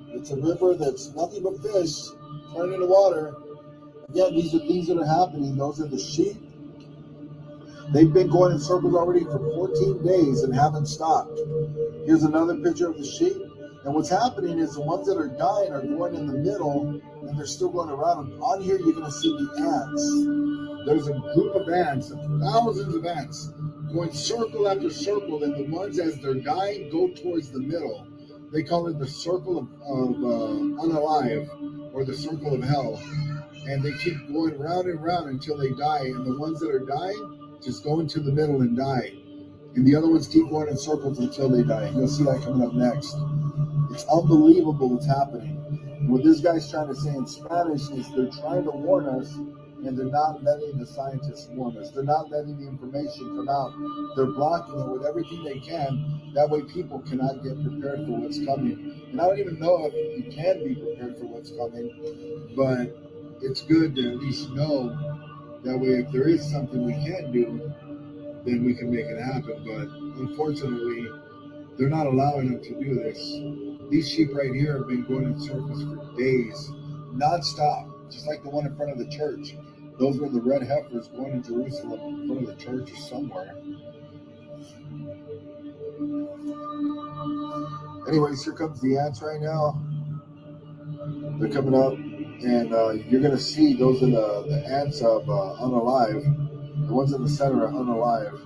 It's a river that's nothing but fish turning into water. Again, these are things that are happening. Those are the sheep. They've been going in circles already for 14 days and haven't stopped. Here's another picture of the sheep. And what's happening is the ones that are dying are going in the middle, and they're still going around. And on here, you're going to see the ants. There's a group of ants, thousands of ants, going circle after circle. And the ones, as they're dying, go towards the middle. They call it the circle of unalive, or the circle of hell. And they keep going round and round until they die. And the ones that are dying just go into the middle and die. And the other ones keep going in circles until they die. You'll see that coming up next. It's unbelievable what's happening. And what this guy's trying to say in Spanish is they're trying to warn us, and they're not letting the scientists warn us. They're not letting the information come out. They're blocking it with everything they can. That way people cannot get prepared for what's coming. And I don't even know if you can be prepared for what's coming, but it's good to at least know. That way, if there is something we can do, then we can make it happen. But unfortunately, They're not allowing them to do this. These sheep right here have been going in circles for days, nonstop, just like the one in front of the church. Those were the red heifers going to Jerusalem in front of the church or somewhere. Anyways, here comes the ants right now. They're coming up, and you're going to see those are the ants of unalive. The ones in the center are unalive.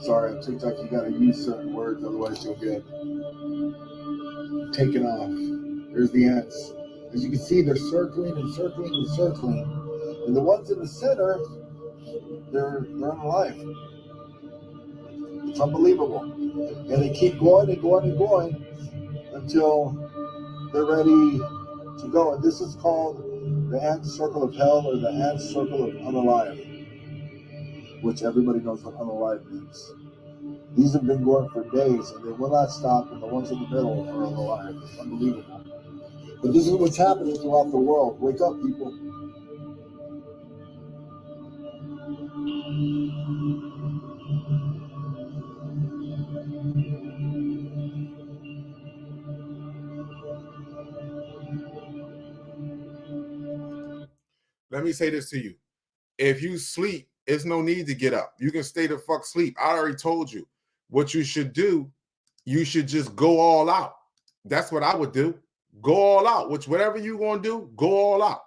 Sorry, on TikTok you got to use certain words, otherwise you'll get taken off. There's the ants. As you can see, they're circling and circling and circling. And the ones in the center, they're unalive. It's unbelievable. And they keep going and going and going until they're ready to go. And this is called the ant circle of hell, or the ant circle of unalive, which everybody knows what unalive means. These have been going for days, and they will not stop, and the ones in the middle are unalive. It's unbelievable. But this is what's happening throughout the world. Wake up, people. Let me say this to you. If you sleep, it's no need to get up. You can stay the fuck sleep. I already told you what you should do. You should just go all out. That's what I would do. Go all out. Whatever you're going to do, go all out.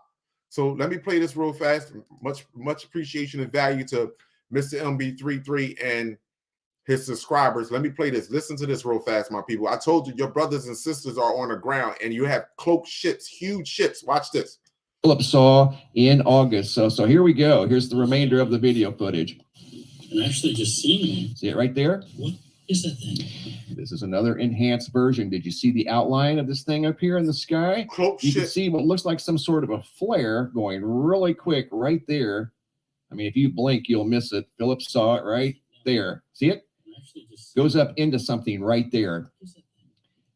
So let me play this real fast. Much appreciation and value to Mr. MB33 and his subscribers. Let me play this. Listen to this real fast, my people. I told you your brothers and sisters are on the ground, and you have cloaked ships, huge ships. Watch this. Philip saw in August. So here we go. Here's the remainder of the video footage. I'm actually just seeing it. See it right there? What is that thing? This is another enhanced version. Did you see the outline of this thing up here in the sky? Cloak You ship. can see what looks like some sort of a flare going really quick right there. I mean, if you blink, you'll miss it. Philip saw it right there. See it? I'm actually just Goes up into something right there. What is that thing?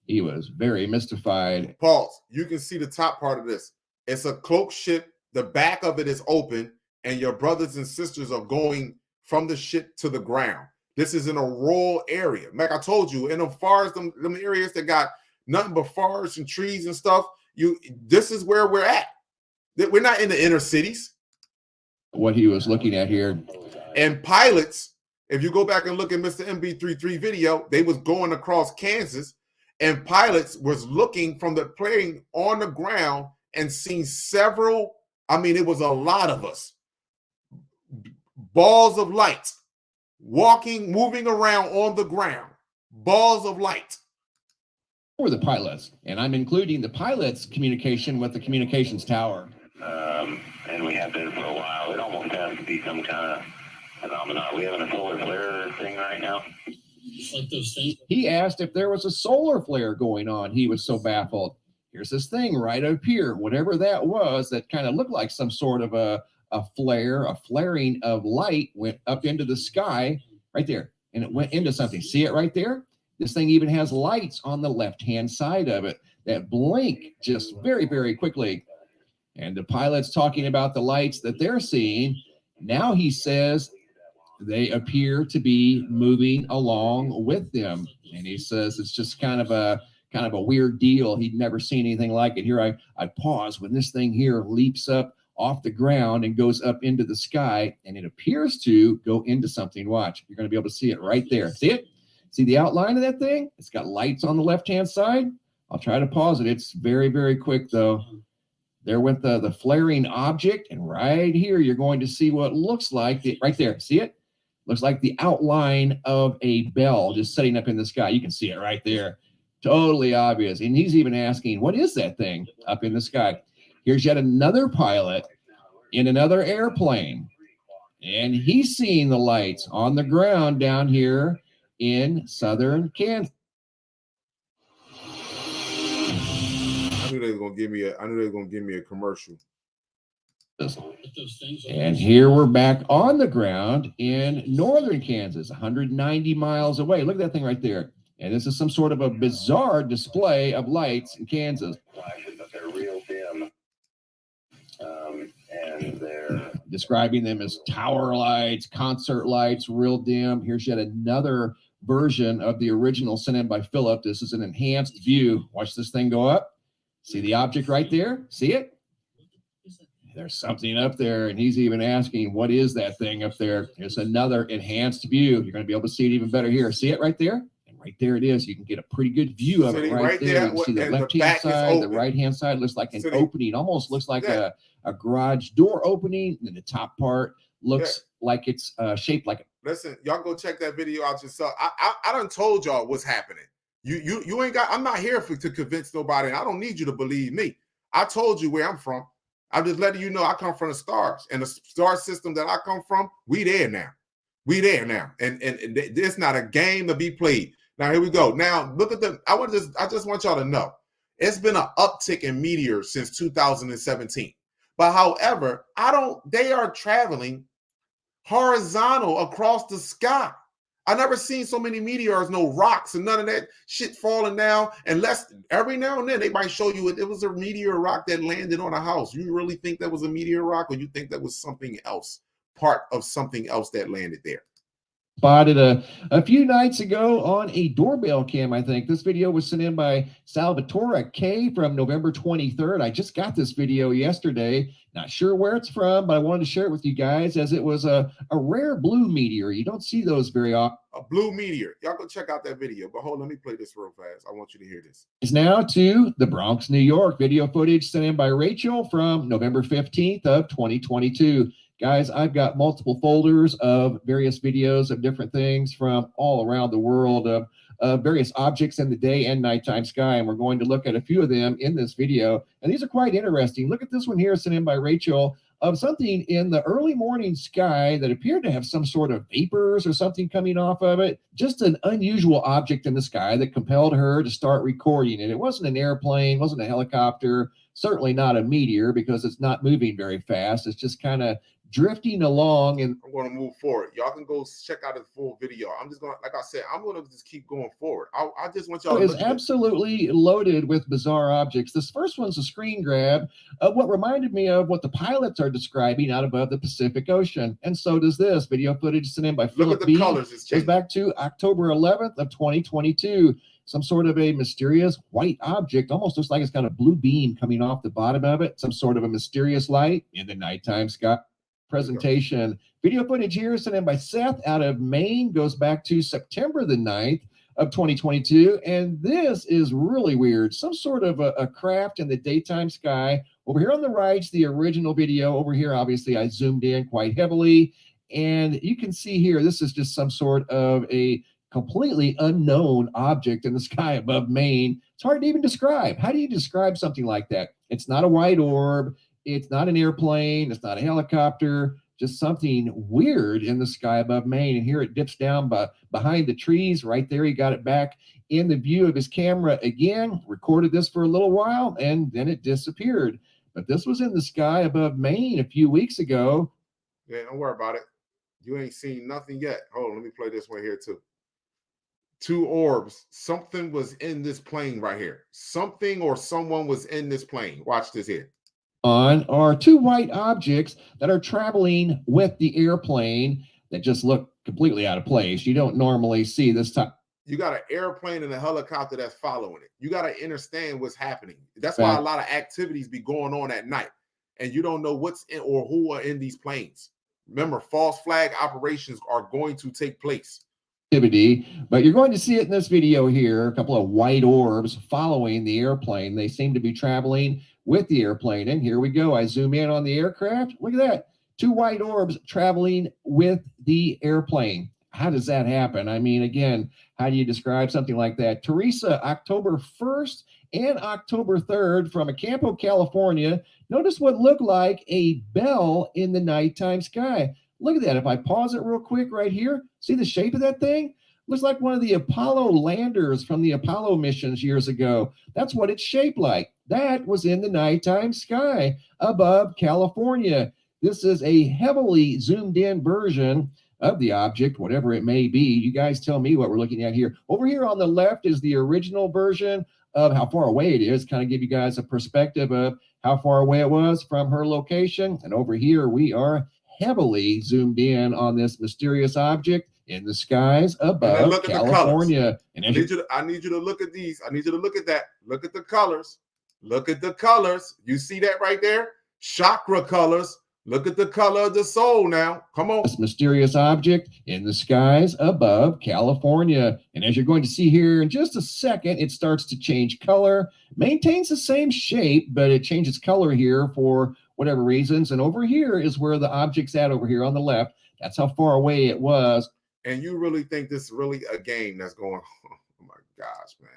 He was very mystified. Pause. You can see the top part of this. It's a cloak ship. The back of it is open, and your brothers and sisters are going from the ship to the ground. This is in a rural area. Like I told you, in the forest, them areas that got nothing but forests and trees and stuff, this is where we're at. We're not in the inner cities. What he was looking at here. And pilots, if you go back and look at Mr. MB33 video, they was going across Kansas, and pilots was looking from the plane on the ground and seen several, I mean, it was a lot of us, balls of light, walking, moving around on the ground, balls of light. For the pilots, and I'm including the pilots' communication with the communications tower. And we have been for a while. It almost has to be some kind of phenomenon. Are we having a solar flare thing right now? It's like those things. He asked if there was a solar flare going on. He was so baffled. Here's this thing right up here, whatever that was, that kind of looked like some sort of a flare, a flaring of light went up into the sky right there, and it went into something. See it right there? This thing even has lights on the left-hand side of it that blink just very, very quickly. And the pilot's talking about the lights that they're seeing. Now he says they appear to be moving along with them. And he says it's just kind of a weird deal. He'd never seen anything like it. Here I pause when this thing here leaps up off the ground and goes up into the sky, and it appears to go into something. Watch. You're going to be able to see it right there. See it? See the outline of that thing? It's got lights on the left-hand side. I'll try to pause it. It's very, very quick, though. There went the flaring object, and right here you're going to see what looks like, right there. See it? Looks like the outline of a bell just setting up in the sky. You can see it right there. Totally obvious. And he's even asking, what is that thing up in the sky? Here's yet another pilot in another airplane, and he's seeing the lights on the ground down here in southern Kansas. I knew they were gonna give me a commercial. And here we're back on the ground in northern Kansas, 190 miles away. Look at that thing right there. And this is some sort of a bizarre display of lights in Kansas. Flashes, but they're real dim. And they're Describing them as tower lights, concert lights, real dim. Here's yet another version of the original sent in by Philip. This is an enhanced view. Watch this thing go up. See the object right there? See it? There's something up there, and he's even asking, what is that thing up there? It's another enhanced view. You're going to be able to see it even better here. See it right there? And right there it is. You can get a pretty good view of it right there. You can see the left-hand side, the right-hand side looks like an opening. Almost looks like a garage door opening. And the top part looks like it's shaped like a... Listen, y'all go check that video out yourself. I done told y'all what's happening. You ain't got... I'm not here to convince nobody, and I don't need you to believe me. I told you where I'm from. I'm just letting you know I come from the stars, and the star system that I come from, we there now. We there now, and it's not a game to be played. Now here we go. Now look at the. I just want y'all to know, it's been an uptick in meteors since 2017. But however, they are traveling horizontal across the sky. I never seen so many meteors, no rocks and none of that shit falling down. Unless every now and then they might show you it was a meteor rock that landed on a house. You really think that was a meteor rock, or you think that was something else, part of something else that landed there? Spotted a few nights ago on a doorbell cam, I think. This video was sent in by Salvatore K from November 23rd. I just got this video yesterday. Not sure where it's from, but I wanted to share it with you guys as it was a rare blue meteor. You don't see those very often. A blue meteor. Y'all go check out that video. But hold on, let me play this real fast. I want you to hear this. It's now to the Bronx, New York. Video footage sent in by Rachel from November 15th of 2022. Guys, I've got multiple folders of various videos of different things from all around the world of various objects in the day and nighttime sky, and we're going to look at a few of them in this video. And these are quite interesting. Look at this one here sent in by Rachel of something in the early morning sky that appeared to have some sort of vapors or something coming off of it. Just an unusual object in the sky that compelled her to start recording it. It wasn't an airplane, wasn't a helicopter, certainly not a meteor because it's not moving very fast. It's just kind of drifting along. And I'm going to move forward. Y'all can go check out the full video. I'm just going to, like I said, I'm going to just keep going forward. I just want y'all to is absolutely loaded with bizarre objects. This first one's a screen grab of what reminded me of what the pilots are describing out above the Pacific Ocean. And so does this video footage sent in by Philip B. Colors is goes back to October 11th of 2022. Some sort of a mysterious white object, almost looks like it's got a blue beam coming off the bottom of it. Some sort of a mysterious light in the nighttime sky. Presentation. Video footage here sent in by Seth out of Maine, goes back to September the 9th of 2022. And this is really weird. Some sort of a craft in the daytime sky. Over here on the right, the original video. Over here, obviously, I zoomed in quite heavily. And you can see here, this is just some sort of a completely unknown object in the sky above Maine. It's hard to even describe. How do you describe something like that? It's not a white orb. It's not an airplane. It's not a helicopter. Just something weird in the sky above Maine. And here it dips down behind the trees. Right there, he got it back in the view of his camera again. Recorded this for a little while, and then it disappeared. But this was in the sky above Maine a few weeks ago. Yeah, don't worry about it. You ain't seen nothing yet. Hold on, let me play this one here too. Two orbs. Something was in this plane right here. Something or someone was in this plane. Watch this here. On are two white objects that are traveling with the airplane that just look completely out of place. You don't normally see this type. You got an airplane and a helicopter that's following it. You got to understand what's happening. That's why a lot of activities be going on at night, and you don't know what's in or who are in these planes. Remember, false flag operations are going to take place. But you're going to see it in this video here, a couple of white orbs following the airplane. They seem to be traveling with the airplane. And here we go. I zoom in on the aircraft. Look at that. Two white orbs traveling with the airplane. How does that happen? I mean, again, how do you describe something like that? Teresa, October 1st and October 3rd from Acampo, California. Notice what looked like a bell in the nighttime sky. Look at that. If I pause it real quick right here, see the shape of that thing? Looks like one of the Apollo landers from the Apollo missions years ago. That's what it's shaped like. That was in the nighttime sky above California. This is a heavily zoomed in version of the object, whatever it may be. You guys tell me what we're looking at here. Over here on the left is the original version of how far away it is, kind of give you guys a perspective of how far away it was from her location. And over here we are heavily zoomed in on this mysterious object in the skies above look at the California. And as I need you to look at these. I need you to look at that. Look at the colors. Look at the colors. You see that right there? Chakra colors. Look at the color of the soul now. Come on. this mysterious object in the skies above California. And as you're going to see here in just a second, it starts to change color, maintains the same shape, but it changes color here for whatever reasons. And over here is where the object's at, over here on the left. That's how far away it was. And you really think this is really a game that's going on? Oh my gosh, man.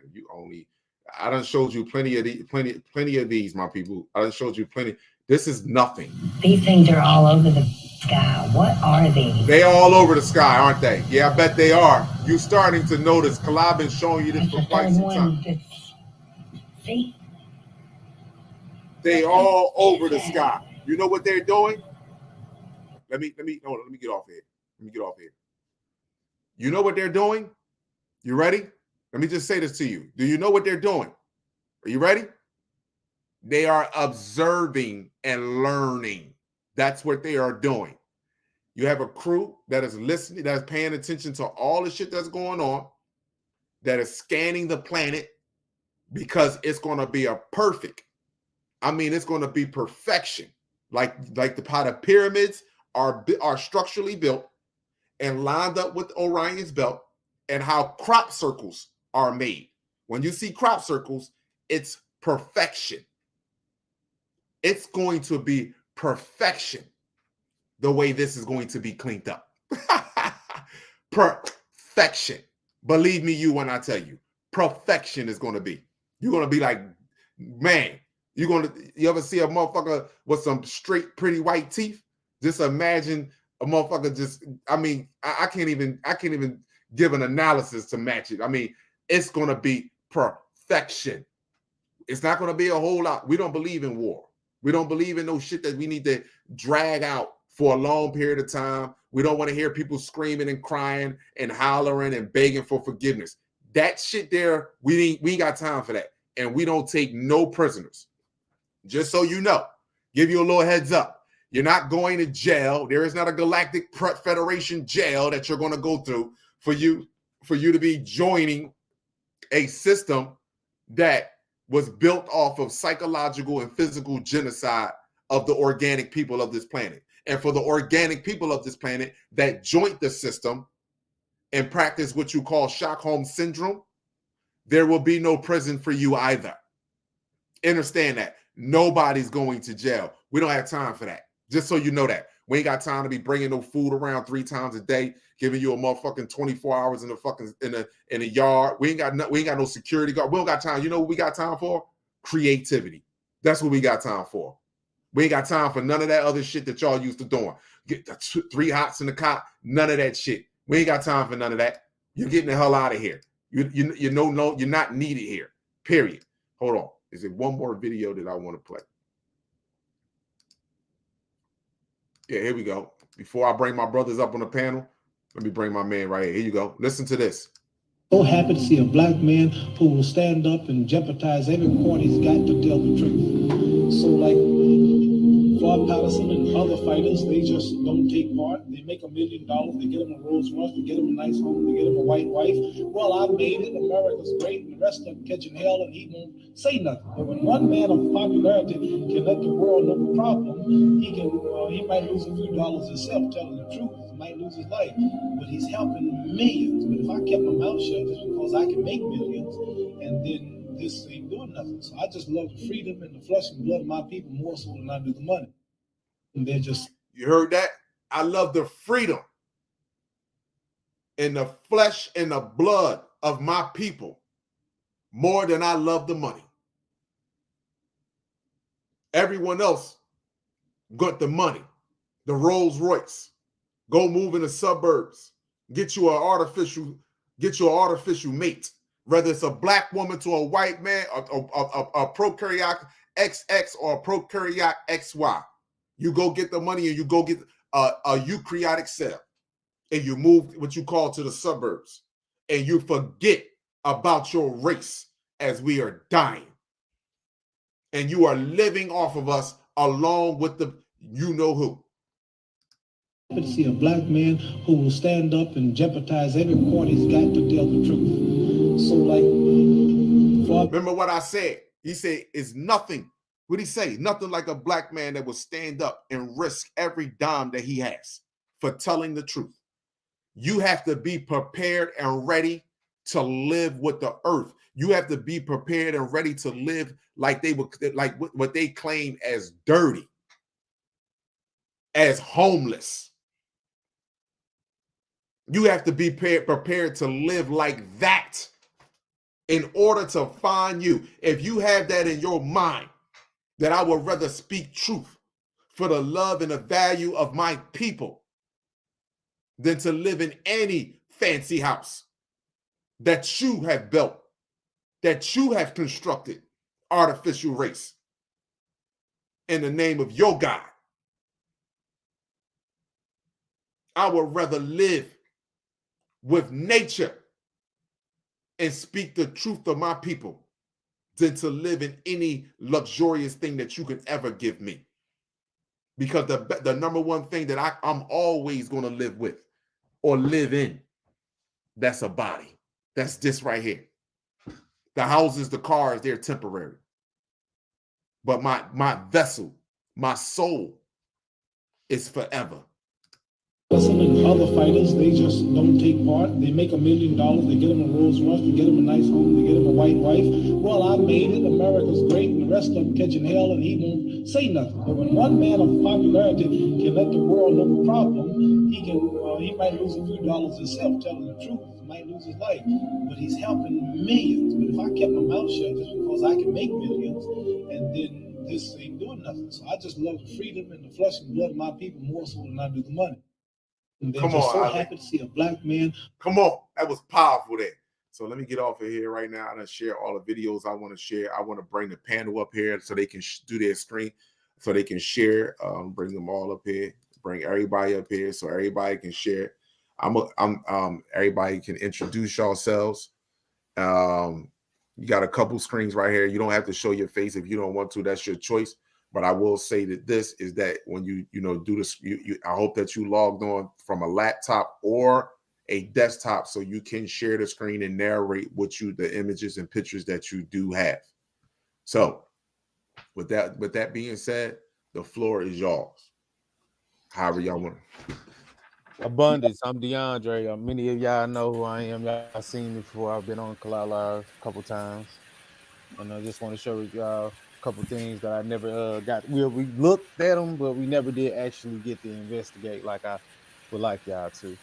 I done showed you plenty of these, my people. I done showed you plenty. This is nothing. These things are all over the sky. What are these? They all over the sky, aren't they? Yeah, I bet they are. You starting to notice. Kalab been showing you this for quite some time. See? They all over the sky. You know what they're doing? Let me get off here. Let me get off here. You know what they're doing? You ready? Let me just say this to you. Do you know what they're doing? Are you ready? They are observing and learning. That's what they are doing. You have a crew that is listening, that is paying attention to all the shit that's going on, that is scanning the planet, because it's going to be it's going to be perfection. Like how the pyramids are structurally built and lined up with Orion's belt, and how crop circles are made. When you see crop circles, it's perfection. It's going to be perfection the way this is going to be cleaned up. Perfection. Believe me, when I tell you, perfection is going to be. You're going to be like, man, you ever see a motherfucker with some straight, pretty white teeth? Just imagine a motherfucker I can't even give an analysis to match it. I mean, it's going to be perfection. It's not going to be a whole lot. We don't believe in war. We don't believe in no shit that we need to drag out for a long period of time. We don't want to hear people screaming and crying and hollering and begging for forgiveness. That shit there, we ain't got time for that. And we don't take no prisoners. Just so you know, give you a little heads up. You're not going to jail. There is not a Galactic Federation jail that you're going to go through for you to be joining a system that was built off of psychological and physical genocide of the organic people of this planet. And for the organic people of this planet that joined the system and practice what you call Stockholm Syndrome, there will be no prison for you either. Understand that. Nobody's going to jail. We don't have time for that. Just so you know that. We ain't got time to be bringing no food around 3 times a day, giving you a motherfucking 24 hours in the yard. We ain't got no security guard. We don't got time. You know what we got time for? Creativity. That's what we got time for. We ain't got time for none of that other shit that y'all used to doing. Get the 3 hots in the cot. None of that shit. We ain't got time for none of that. You're getting the hell out of here. You know, you're not needed here. Period. Hold on. Is there one more video that I want to play? Yeah, here we go. Before I bring my brothers up on the panel, let me bring my man right here. Here you go. Listen to this. So happy to see a black man who will stand up and jeopardize every point he's got to tell the truth. So like Floyd Patterson and other fighters, they just don't take part. They make $1 million. They get them a Rolls Royce. They get them a nice home. They get them a white wife. Well, I made it. America's great. And the rest of them catching hell, and he won't say nothing. But when one man of popularity can let the world know the problem, he might lose a few dollars himself telling the truth. He might lose his life. But he's helping millions. But if I kept my mouth shut, it's because I can make millions. And then this ain't doing nothing. So I just love the freedom and the flesh and blood of my people more so than I do the money. And they're just... You heard that? I love the freedom and the flesh and the blood of my people more than I love the money. Everyone else got the money, the Rolls Royce. Go move in the suburbs. Get you an artificial mate. Whether it's a black woman to a white man, a prokaryote XX or a prokaryote XY. You go get the money and you go get a eukaryotic cell. And you move what you call to the suburbs. And you forget about your race as we are dying. And you are living off of us along with the you know who. To see a black man who will stand up and jeopardize every court he's got to tell the truth. So, like, remember what I said? He said, "It's nothing." What did he say? Nothing like a black man that will stand up and risk every dime that he has for telling the truth. You have to be prepared and ready to live with the earth. You have to be prepared and ready to live like they would, like what they claim as dirty, as homeless. You have to be prepared to live like that in order to find you. If you have that in your mind, that I would rather speak truth for the love and the value of my people than to live in any fancy house that you have built, that you have constructed artificial race in the name of your God. I would rather live with nature and speak the truth of my people than to live in any luxurious thing that you can ever give me. Because the number one thing that I'm always going to live with or live in, that's a body. That's this right here. The houses, the cars, they're temporary. But my vessel, my soul is forever. And other fighters, they just don't take part. They make $1 million, they get them a Rolls Royce, they get them a nice home, they get them a white wife. Well, I made it, America's great, and the rest of them catching hell, and he won't say nothing. But when one man of popularity can let the world know the problem, he might lose a few dollars himself, telling the truth. He might lose his life, but he's helping millions. But if I kept my mouth shut just because I can make millions, and then this ain't doing nothing. So I just love the freedom and the flesh and blood of my people more so than I do the money. And Come just on, so Ali. happy to see a black man. Come on, that was powerful there. So let me get off of here right now. I'm gonna share all the videos I want to share. I want to bring the panel up here so they can do their screen, so they can share. Bring them all up here. Bring everybody up here so everybody can share. Everybody can introduce yourselves. You got a couple screens right here. You don't have to show your face if you don't want to. That's your choice. But I will say that this is that when you do this, I hope that you logged on from a laptop or a desktop so you can share the screen and narrate the images and pictures that you do have. So with that being said, the floor is yours. However y'all want. Abundance. I'm DeAndre. Many of y'all know who I am. Y'all seen me before. I've been on Kalal Live a couple times, and I just want to show y'all a couple things that I never got. We looked at them, but we never did actually get to investigate like I would like y'all to.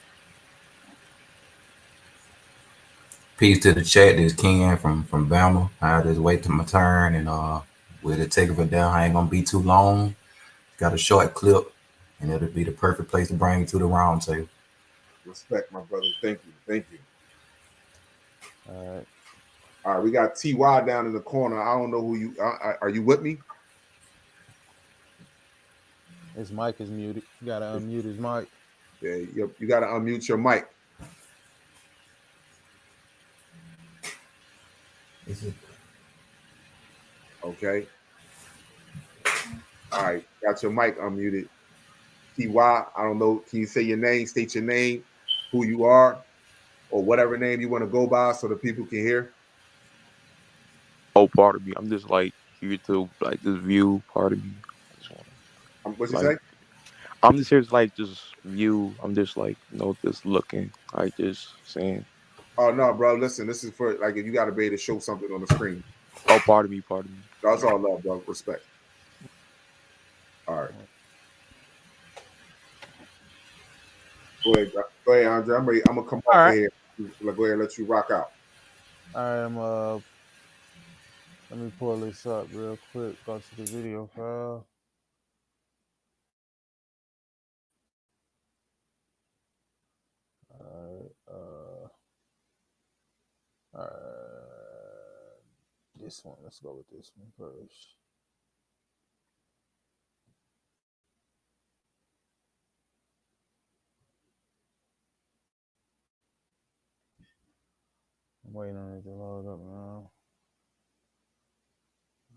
Peace to the chat. This Ken from Bama. I just wait till my turn, and we'll take it down. I ain't gonna be too long. Got a short clip, and it'll be the perfect place to bring you to the round table. Respect, my brother. Thank you. Thank you. All right. All right, we got TY down in the corner. I don't know who you are. You with me? His mic is muted. You gotta unmute his mic. Yeah, you gotta unmute your mic. Okay. All right, got your mic unmuted. TY, I don't know. Can you say your name, state your name, who you are, or whatever name you want to go by so the people can hear? Oh, part of me. I'm just like here to like this view part of me. I just wanna, What you like, say? I'm just here to like just view. I'm just like just looking, like just saying. Oh no, bro. Listen, this is for like if you got to be able to show something on the screen. Oh, part of me. That's all love, bro. Respect. All right. Go ahead, Andre. I'm ready. I'm gonna come off here. Go ahead, let you rock out. I am. Let me pull this up real quick. Go to the video file. All right. This one. Let's go with this one first. I'm waiting on it to load up now.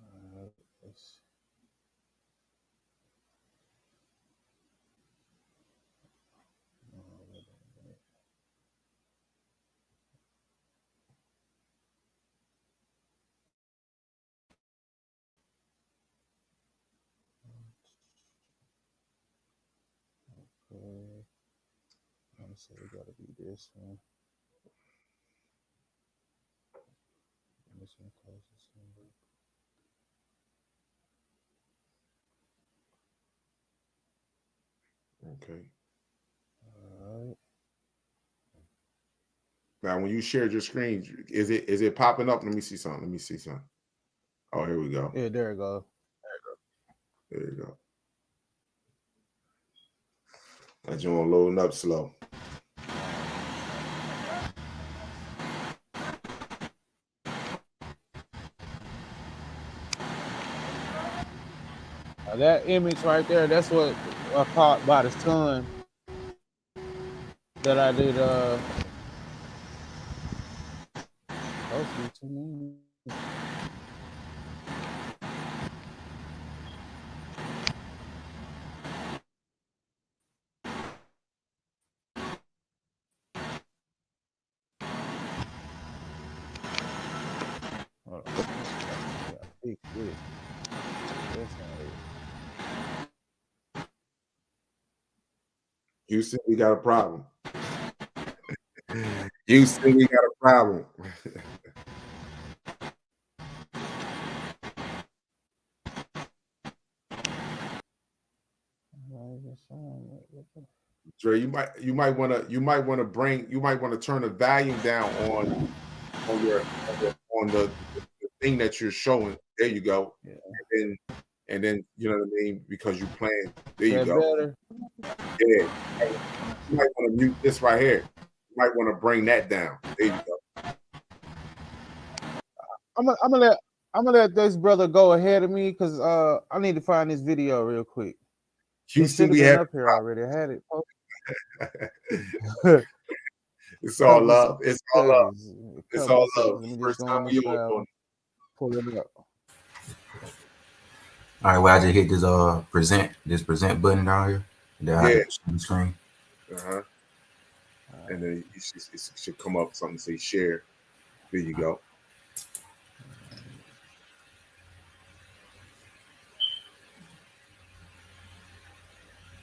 All right. So it gotta be this one. This one closest number. Okay. All right. Now, when you shared your screen, is it popping up? Let me see something. Let me see something. Oh, here we go. Yeah, there it goes. There you go. That joint loading up slow. That image right there, that's what I caught by the sun that I did hopefully 2 minutes. Hold on. Yeah, fix this. That's not it. Houston, we got a problem. Houston, we got a problem. Dre, you might want to turn the volume down on the thing that you're showing. There you go. Yeah. And then you know what I mean, because you playing. There you That go. better? Yeah. You might want to mute this right here. You might want to bring that down. There you go. I'm gonna let this brother go ahead of me because I need to find this video real quick. Houston, it should have been up here already. I had it. It's all love. It's all love. It's all love. Let me First just go time on we this all doing pull it up. All right, well, I just hit this present button down here. Then I hit the screen. And then it should come up something say share. There you go.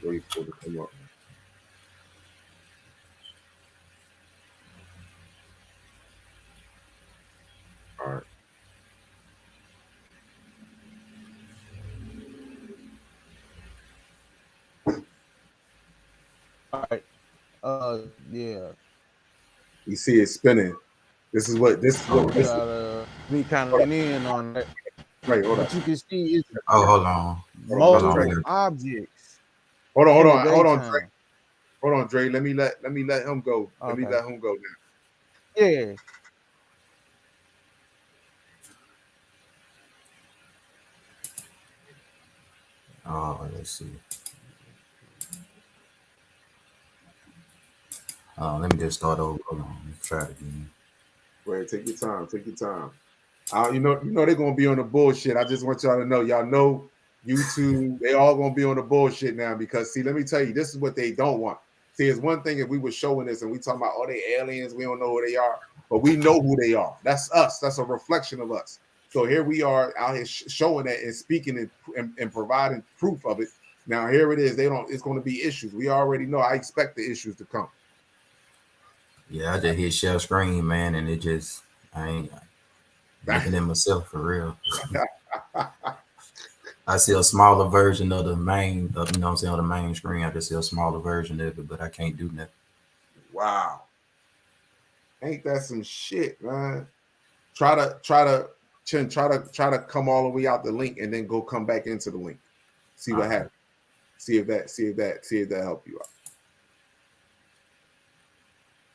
Wait for it to come up. All right. All right. Yeah. You see it spinning. This is what gotta be kind of in on that. Right, hold on. What you can see is hold on. multiple objects. Hold on, Dre. Hold on, Dre. Let me let him go. Let me let him go now. Yeah. Let's see. Let me just start over. Hold on. Let's try it again. Go ahead, take your time. Take your time. You know they're gonna be on the bullshit. I just want y'all to know. Y'all know YouTube. They all gonna be on the bullshit now because see, let me tell you, this is what they don't want. See, it's one thing if we were showing this and we talking about they aliens, we don't know who they are, but we know who they are. That's us. That's a reflection of us. So here we are out here showing that and speaking and providing proof of it. Now here it is. It's going to be issues. We already know. I expect the issues to come. Yeah, I just hit share screen, man, and I ain't looking at myself for real. I see a smaller version of the main, you know what I'm saying, on the main screen. I just see a smaller version of it, but I can't do nothing. Wow. Ain't that some shit, man? Try to come all the way out the link and then come back into the link. See what happens. See if that help you out.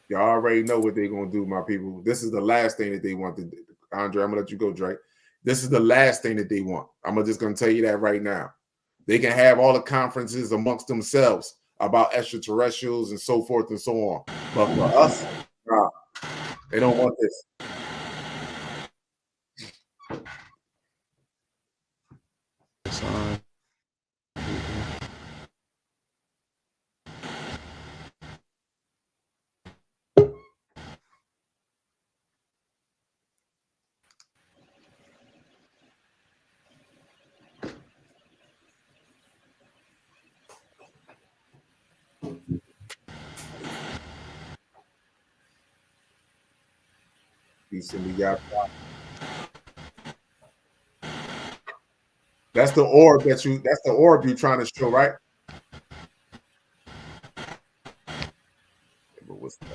Y'all already know what they're gonna do, my people. This is the last thing that they want to do. Andre, I'm gonna let you go, Drake. This is the last thing that they want. I'm just gonna tell you that right now. They can have all the conferences amongst themselves about extraterrestrials and so forth and so on. But for us, nah, they don't want this. Houston, we got. That's the orb that's the orb you're trying to show, right? But what's that?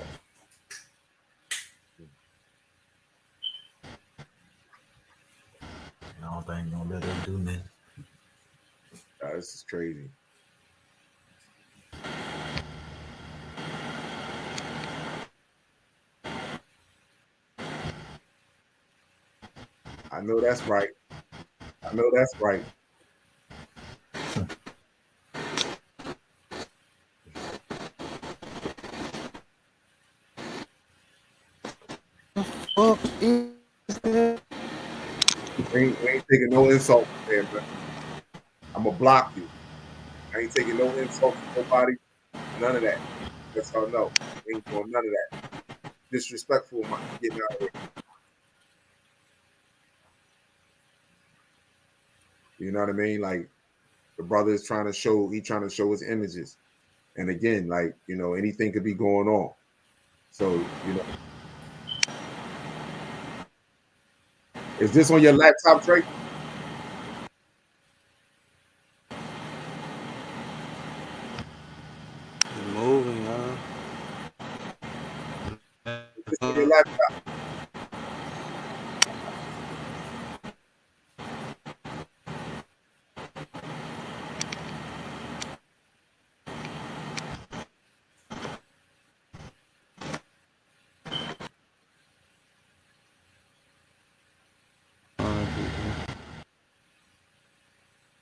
I don't think you're gonna let them do nothing. This is crazy. I know that's right. I know that's right. Fuck is that? We ain't taking no insults, man, but I'm gonna block you. I ain't taking no insults from nobody. None of that. That's all I know. We ain't doing none of that. Disrespectful, man. Getting out of here. You know what I mean? Like the brother is trying to show his images. And again, like, you know, anything could be going on. So, you know. Is this on your laptop, Trey? It's moving, huh? Is this on your laptop?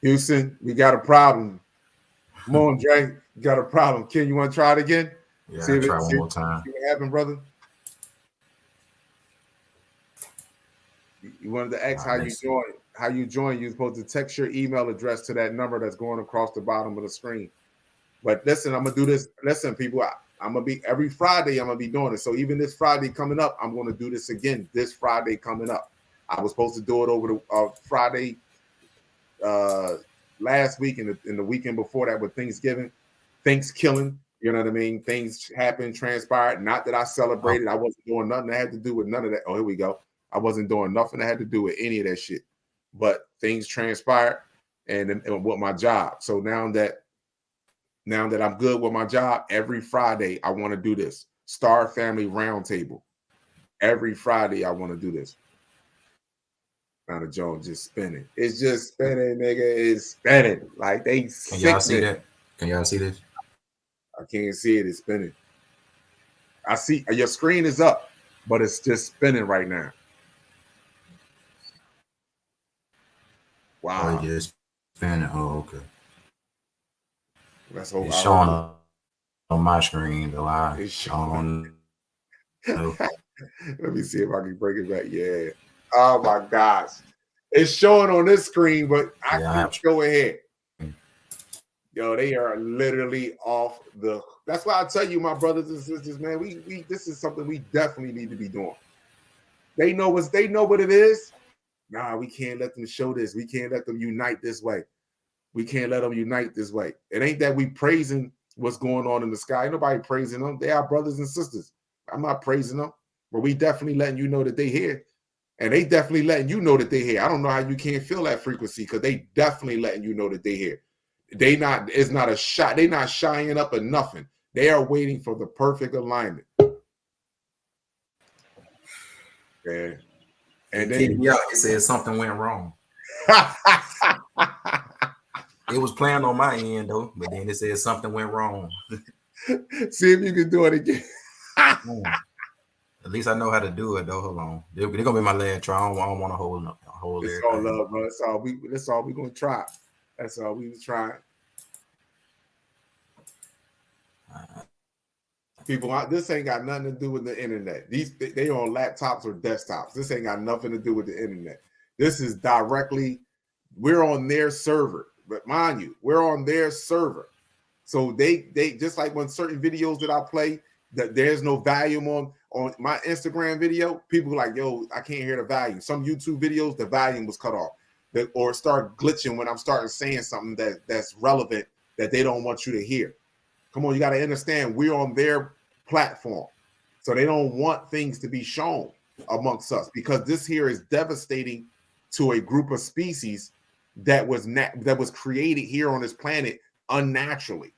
Houston, we got a problem. Come on, Dre. You got a problem. Ken, you want to try it again? Yeah, I'll try one more time. See what happened, brother? You wanted to ask how you join. How you join, you're supposed to text your email address to that number that's going across the bottom of the screen. But listen, I'm going to do this. Listen, people, I'm going to be every Friday, I'm going to be doing it. So even this Friday coming up, I'm going to do this again this Friday coming up. I was supposed to do it over the Friday last week and the weekend before that with Thanksgiving, Thanksgiving, you know what I mean? Things happened, transpired. Not that I celebrated. I wasn't doing nothing that had to do with none of that. Oh, here we go. I wasn't doing nothing that had to do with any of that shit. But things transpired and with my job. So now that I'm good with my job, every Friday I want to do this. Star Family Roundtable. Every Friday I want to do this. Now the Jones just spinning. It's just spinning, nigga. It's spinning. Like they Can y'all see that? Can y'all see this? I can't see it. It's spinning. I see your screen is up, but it's just spinning right now. Wow. Oh, yeah, it's spinning. Oh, okay. Let's hope it's showing on my screen, though. It's showing. Let me see if I can break it back. Yeah. Oh my gosh. It's showing on this screen, but I can't go ahead. Yo, they are literally off the. That's why I tell you, my brothers and sisters, man, we this is something we definitely need to be doing. They know what it is. Nah, we can't let them show this. We can't let them unite this way. We can't let them unite this way. It ain't that we praising what's going on in the sky. Ain't nobody praising them. They are brothers and sisters. I'm not praising them, but we definitely letting you know that they here. And they definitely letting you know that they here. I don't know how you can't feel that frequency because they definitely letting you know that they here. It's not a shot. They not shying up or nothing. They are waiting for the perfect alignment. Yeah. And then it said something went wrong. It was planned on my end though, but then it said something went wrong. See if you can do it again. At least I know how to do it though. Hold on, they're gonna be my last try. I don't want to hold it's everything. All love, bro. That's all we gonna try. That's all we was trying. People, this ain't got nothing to do with the internet. They on laptops or desktops. This ain't got nothing to do with the internet. This is directly, we're on their server. But mind you, we're on their server. So they just like when certain videos that I play, that there's no volume on my Instagram video, people are like, yo, I can't hear the volume. Some YouTube videos, the volume was cut off. Or start glitching when I'm starting saying something that's relevant that they don't want you to hear. Come on, you got to understand, we're on their platform. So they don't want things to be shown. amongst us, because this here is devastating to a group of species that was created here on this planet unnaturally.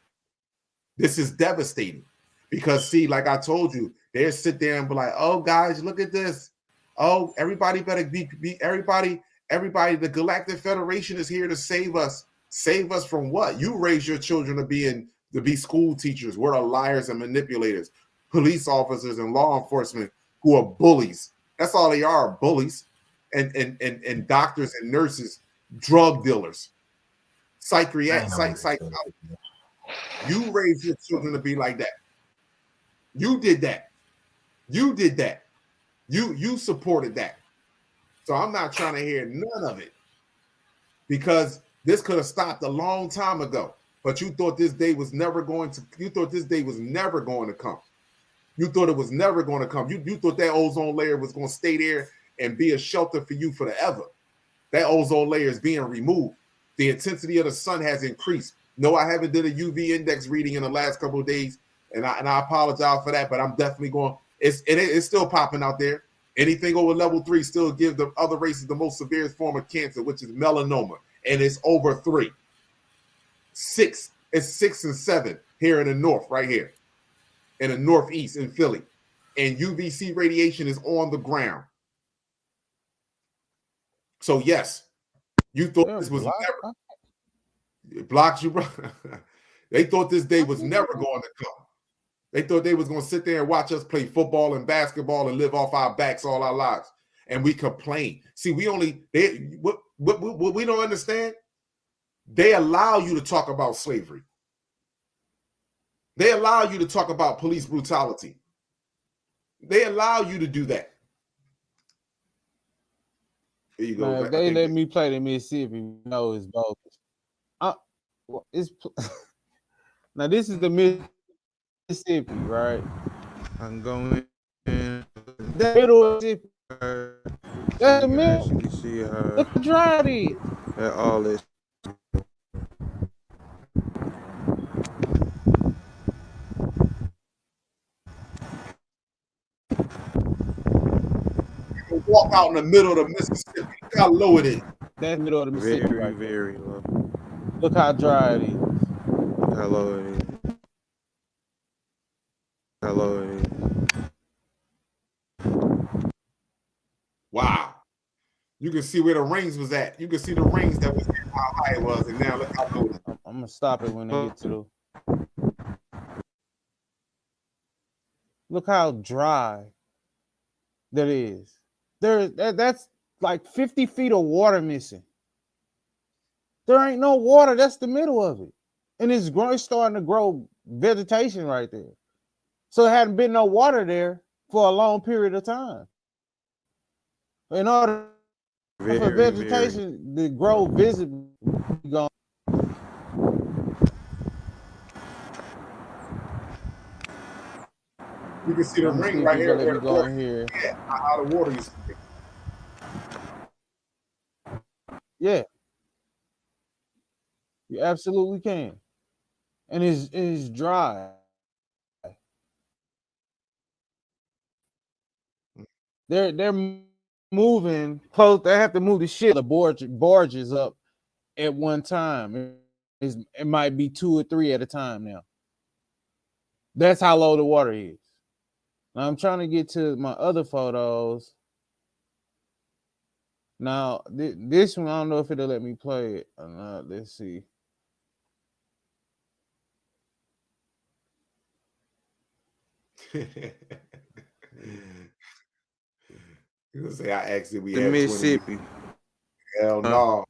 This is devastating because, see, like I told you, they'll sit there and be like, "Oh, guys, look at this. Oh, everybody better be everybody. The Galactic Federation is here to save us. Save us from what? You raise your children to be school teachers. We're the liars and manipulators, police officers and law enforcement who are bullies. That's all they are, bullies, and doctors and nurses, drug dealers, psychologists. You raise your children to be like that. You did that. You did that. You supported that. So I'm not trying to hear none of it, because this could have stopped a long time ago. But you thought this day was never going to. You thought this day was never going to come. You thought it was never going to come. You thought that ozone layer was going to stay there and be a shelter for you forever. That ozone layer is being removed. The intensity of the sun has increased. No, I haven't did a UV index reading in the last couple of days, and I apologize for that. But I'm definitely going. It's still popping out there. Anything over level 3 still gives the other races the most severe form of cancer, which is melanoma, and it's over 3. 6. It's 6 and 7 here in the north, right here, in the northeast in Philly, and UVC radiation is on the ground. So yes, you thought this was never. It blocks you, bro. They thought this day was never going to come. They thought they was going to sit there and watch us play football and basketball and live off our backs all our lives. And we complain. See, what we don't understand, they allow you to talk about slavery. They allow you to talk about police brutality. They allow you to do that. Here you go. Man, if they let me play the Mississippi, no, it's both. Now this is the Mississippi, right? I'm going in the middle of Mississippi. That's the middle. You see look how dry it is. That all this. You walk out in the middle of the Mississippi. Look how low it is. That's the middle of the Mississippi. Very, right very low. Look how dry it is. Look how low it is. How low it is. Wow. You can see where the rings was at. You can see the rings that was how high it was, and now look how low it is. I'm gonna stop it when they get to the. Look how dry that is. That's like 50 feet of water missing. There ain't no water. That's the middle of it, and it's starting to grow vegetation right there. So it hadn't been no water there for a long period of time. In order for vegetation to grow visibly, gone. You can see the ring right here. Let me go in here. Yeah, how the water is. Yeah, you absolutely can, and it's dry. They're moving close. They have to move the shit. The barges up at one time. It might be 2 or 3 at a time now. That's how low the water is. Now I'm trying to get to my other photos. Now this one, I don't know if it'll let me play it or not. Let's see. You gonna say I asked if we The had Mississippi. 20. Hell no.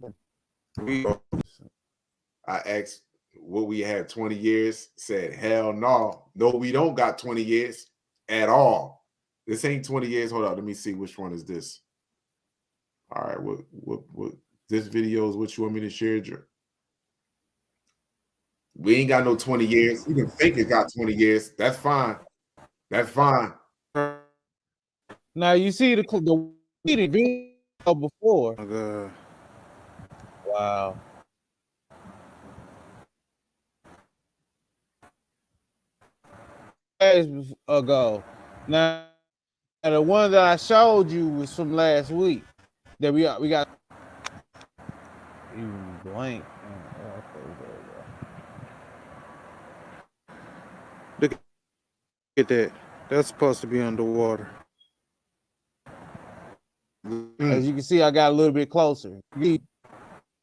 I asked what we had 20 years. Said hell no. No, we don't got 20 years at all. This ain't 20 years. Hold on, let me see which one is this. All right, what this video is what you want me to share, Drew? We ain't got no 20 years. You can think it got 20 years. That's fine. That's fine. Now you see the video before. Oh, God. Wow. Days ago. Now And the one that I showed you was from last week. That we got you blank. Look at that. That's supposed to be underwater. As you can see, I got a little bit closer. The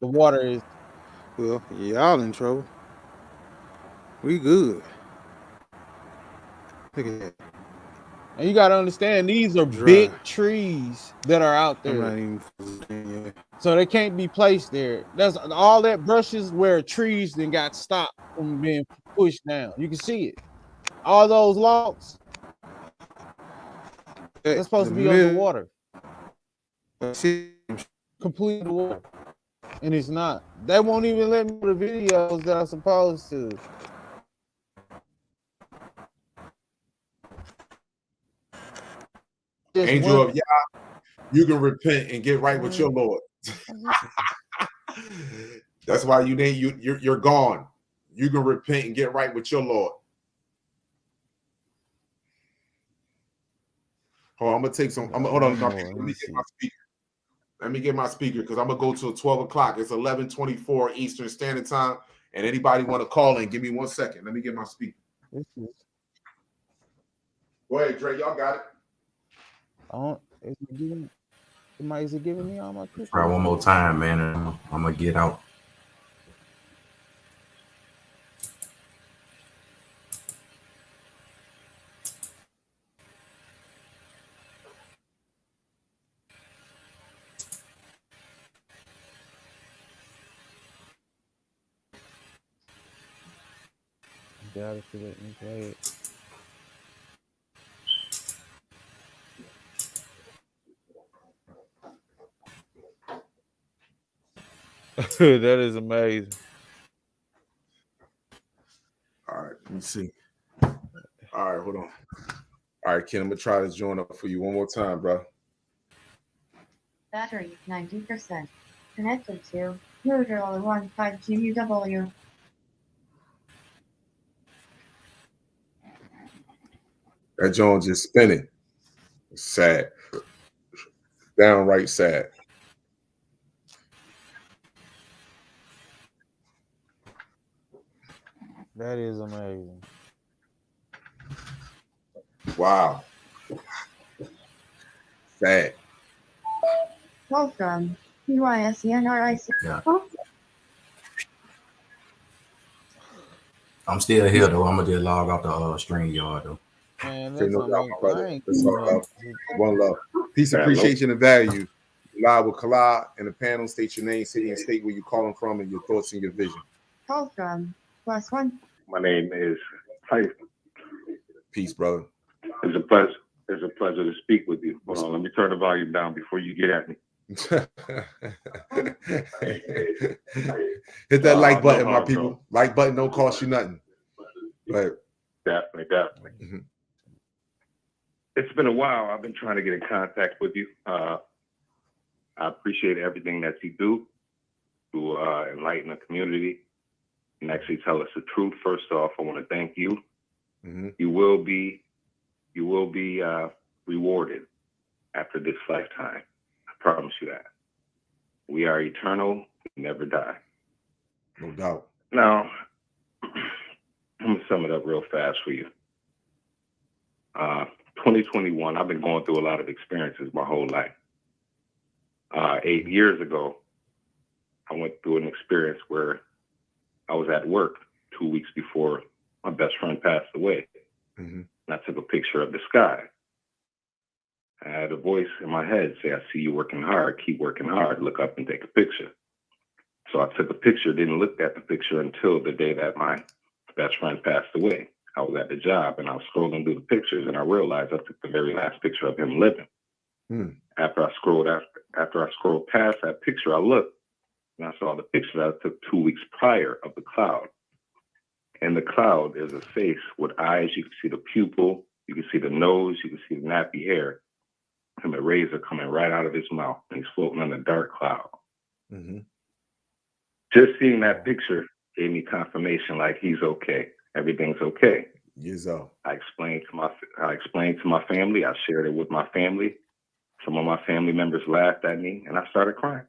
water is. Well, y'all in trouble. We good. Look at that. And you got to understand, these are Dry. big trees that are out I'm there. not even yet. So they can't be placed there. That's all that brushes where trees then got stopped from being pushed down. You can see it. All those logs, they're supposed to be underwater. Completely underwater. And it's not. They won't even let me do the videos that I'm supposed to. Just Angel one- of Yah, you can repent and get right with your Lord. That's why you're gone. You can repent and get right with your Lord. Hold on, I'm gonna take some. Hold on. Let me get my speaker. Let me get my speaker because I'm gonna go till 12 o'clock. It's 11:24 Eastern Standard Time. And anybody want to call in? Give me 1 second. Let me get my speaker. Go ahead, Dre. Y'all got it. Is it giving me all my pictures? Try one more time, man. And I'm gonna get out. Got it to let me play it. That is amazing. All right, let me see. All right, hold on. All right, Ken, I'm gonna try to join up for you one more time, bro. Battery 90%. Connected to Motorola 15 GUW. That Jones just spinning. It's sad. Downright sad. That is amazing. Wow. Sad. Call from PYSENRIC. Yeah. I'm still here though. I'm gonna just log off the StreamYard though. Man, Say that's no doubt, my brother. I That's all love. One love. Peace, appreciation, and value. Live with Kala and the panel. State your name, city, and state where you're calling from, and your thoughts and your vision. Call from +1. My name is Tyson. Peace, brother. It's a pleasure. It's a pleasure to speak with you. Hold on, let me turn the volume down before you get at me. Hit that like button, no my harm, people. bro. Like button don't cost you nothing. Right. Definitely. Mm-hmm. It's been a while. I've been trying to get in contact with you. I appreciate everything that you do to enlighten the community and actually tell us the truth. First off, I want to thank you. Mm-hmm. You will be rewarded after this lifetime. I promise you that. We are eternal. We never die. No doubt. Now, I'm gonna sum it up real fast for you. 2021, I've been going through a lot of experiences my whole life. 8 years ago, I went through an experience where I was at work 2 weeks before my best friend passed away. Mm-hmm. And I took a picture of the sky. I had a voice in my head say, I see you working hard, keep working hard, look up and take a picture. So I took a picture, didn't look at the picture until the day that my best friend passed away. I was at the job and I was scrolling through the pictures and I realized I took the very last picture of him living. After I scrolled past that picture, I looked and I saw the picture that I took 2 weeks prior of the cloud. And the cloud is a face with eyes. You can see the pupil, you can see the nose, you can see the nappy hair, and the rays are coming right out of his mouth. And he's floating on a dark cloud. Mm-hmm. Just seeing that picture gave me confirmation like he's okay. Everything's okay. Years old. I explained to my family. I shared it with my family. Some of my family members laughed at me, and I started crying.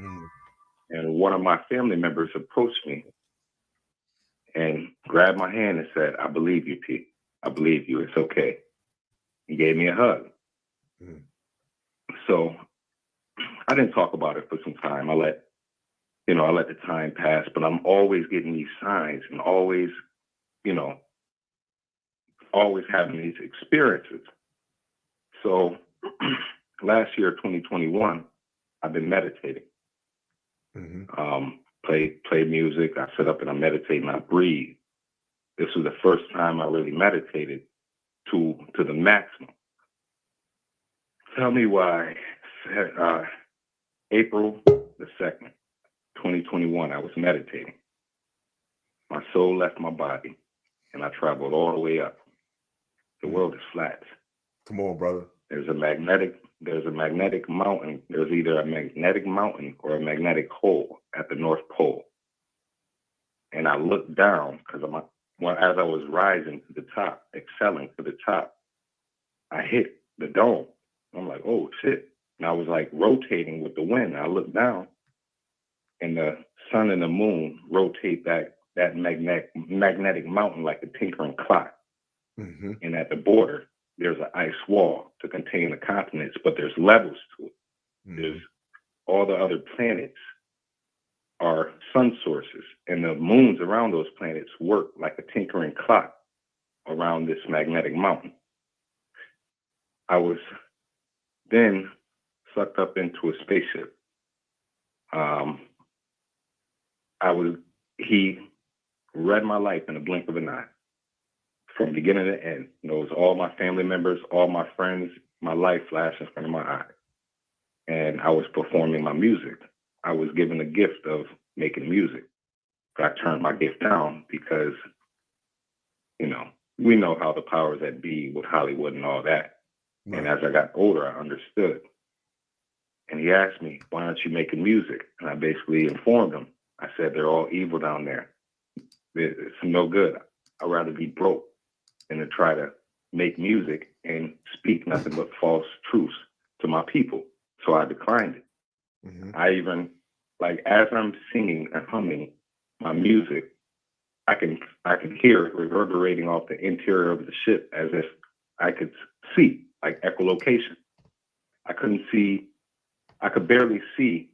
Mm. And one of my family members approached me and grabbed my hand and said, "I believe you, P. I believe you. It's okay." He gave me a hug. Mm. So I didn't talk about it for some time. I let the time pass, but I'm always getting these signs and always having these experiences. So last year, 2021, I've been meditating. Mm-hmm. Play music. I sit up and I meditate and I breathe. This was the first time I really meditated to the maximum. Tell me why. April the 2nd, 2021, I was meditating. My soul left my body and I traveled all the way up. The world is flat. Come on, brother. There's a magnetic mountain. There's either a magnetic mountain or a magnetic hole at the North Pole. And I looked down because as I was rising to the top, excelling to the top, I hit the dome. I'm like, oh shit. And I was like rotating with the wind. I looked down and the sun and the moon rotate that magnetic mountain like a tinkering clock. Mm-hmm. And at the border, there's an ice wall to contain the continents, but there's levels to it. Mm-hmm. There's all the other planets are sun sources, and the moons around those planets work like a tinkering clock around this magnetic mountain. I was then sucked up into a spaceship. He read my life in a blink of an eye. From beginning to end, it was all my family members, all my friends, my life flashed in front of my eye. And I was performing my music. I was given a gift of making music. But I turned my gift down because, we know how the powers that be with Hollywood and all that. Right. And as I got older, I understood. And he asked me, why aren't you making music? And I basically informed him. I said, they're all evil down there. It's no good. I'd rather be broke than to try to make music and speak nothing but false truths to my people. So I declined it. Mm-hmm. I even, as I'm singing and humming my music, I can hear it reverberating off the interior of the ship as if I could see, like echolocation. I couldn't see, I could barely see.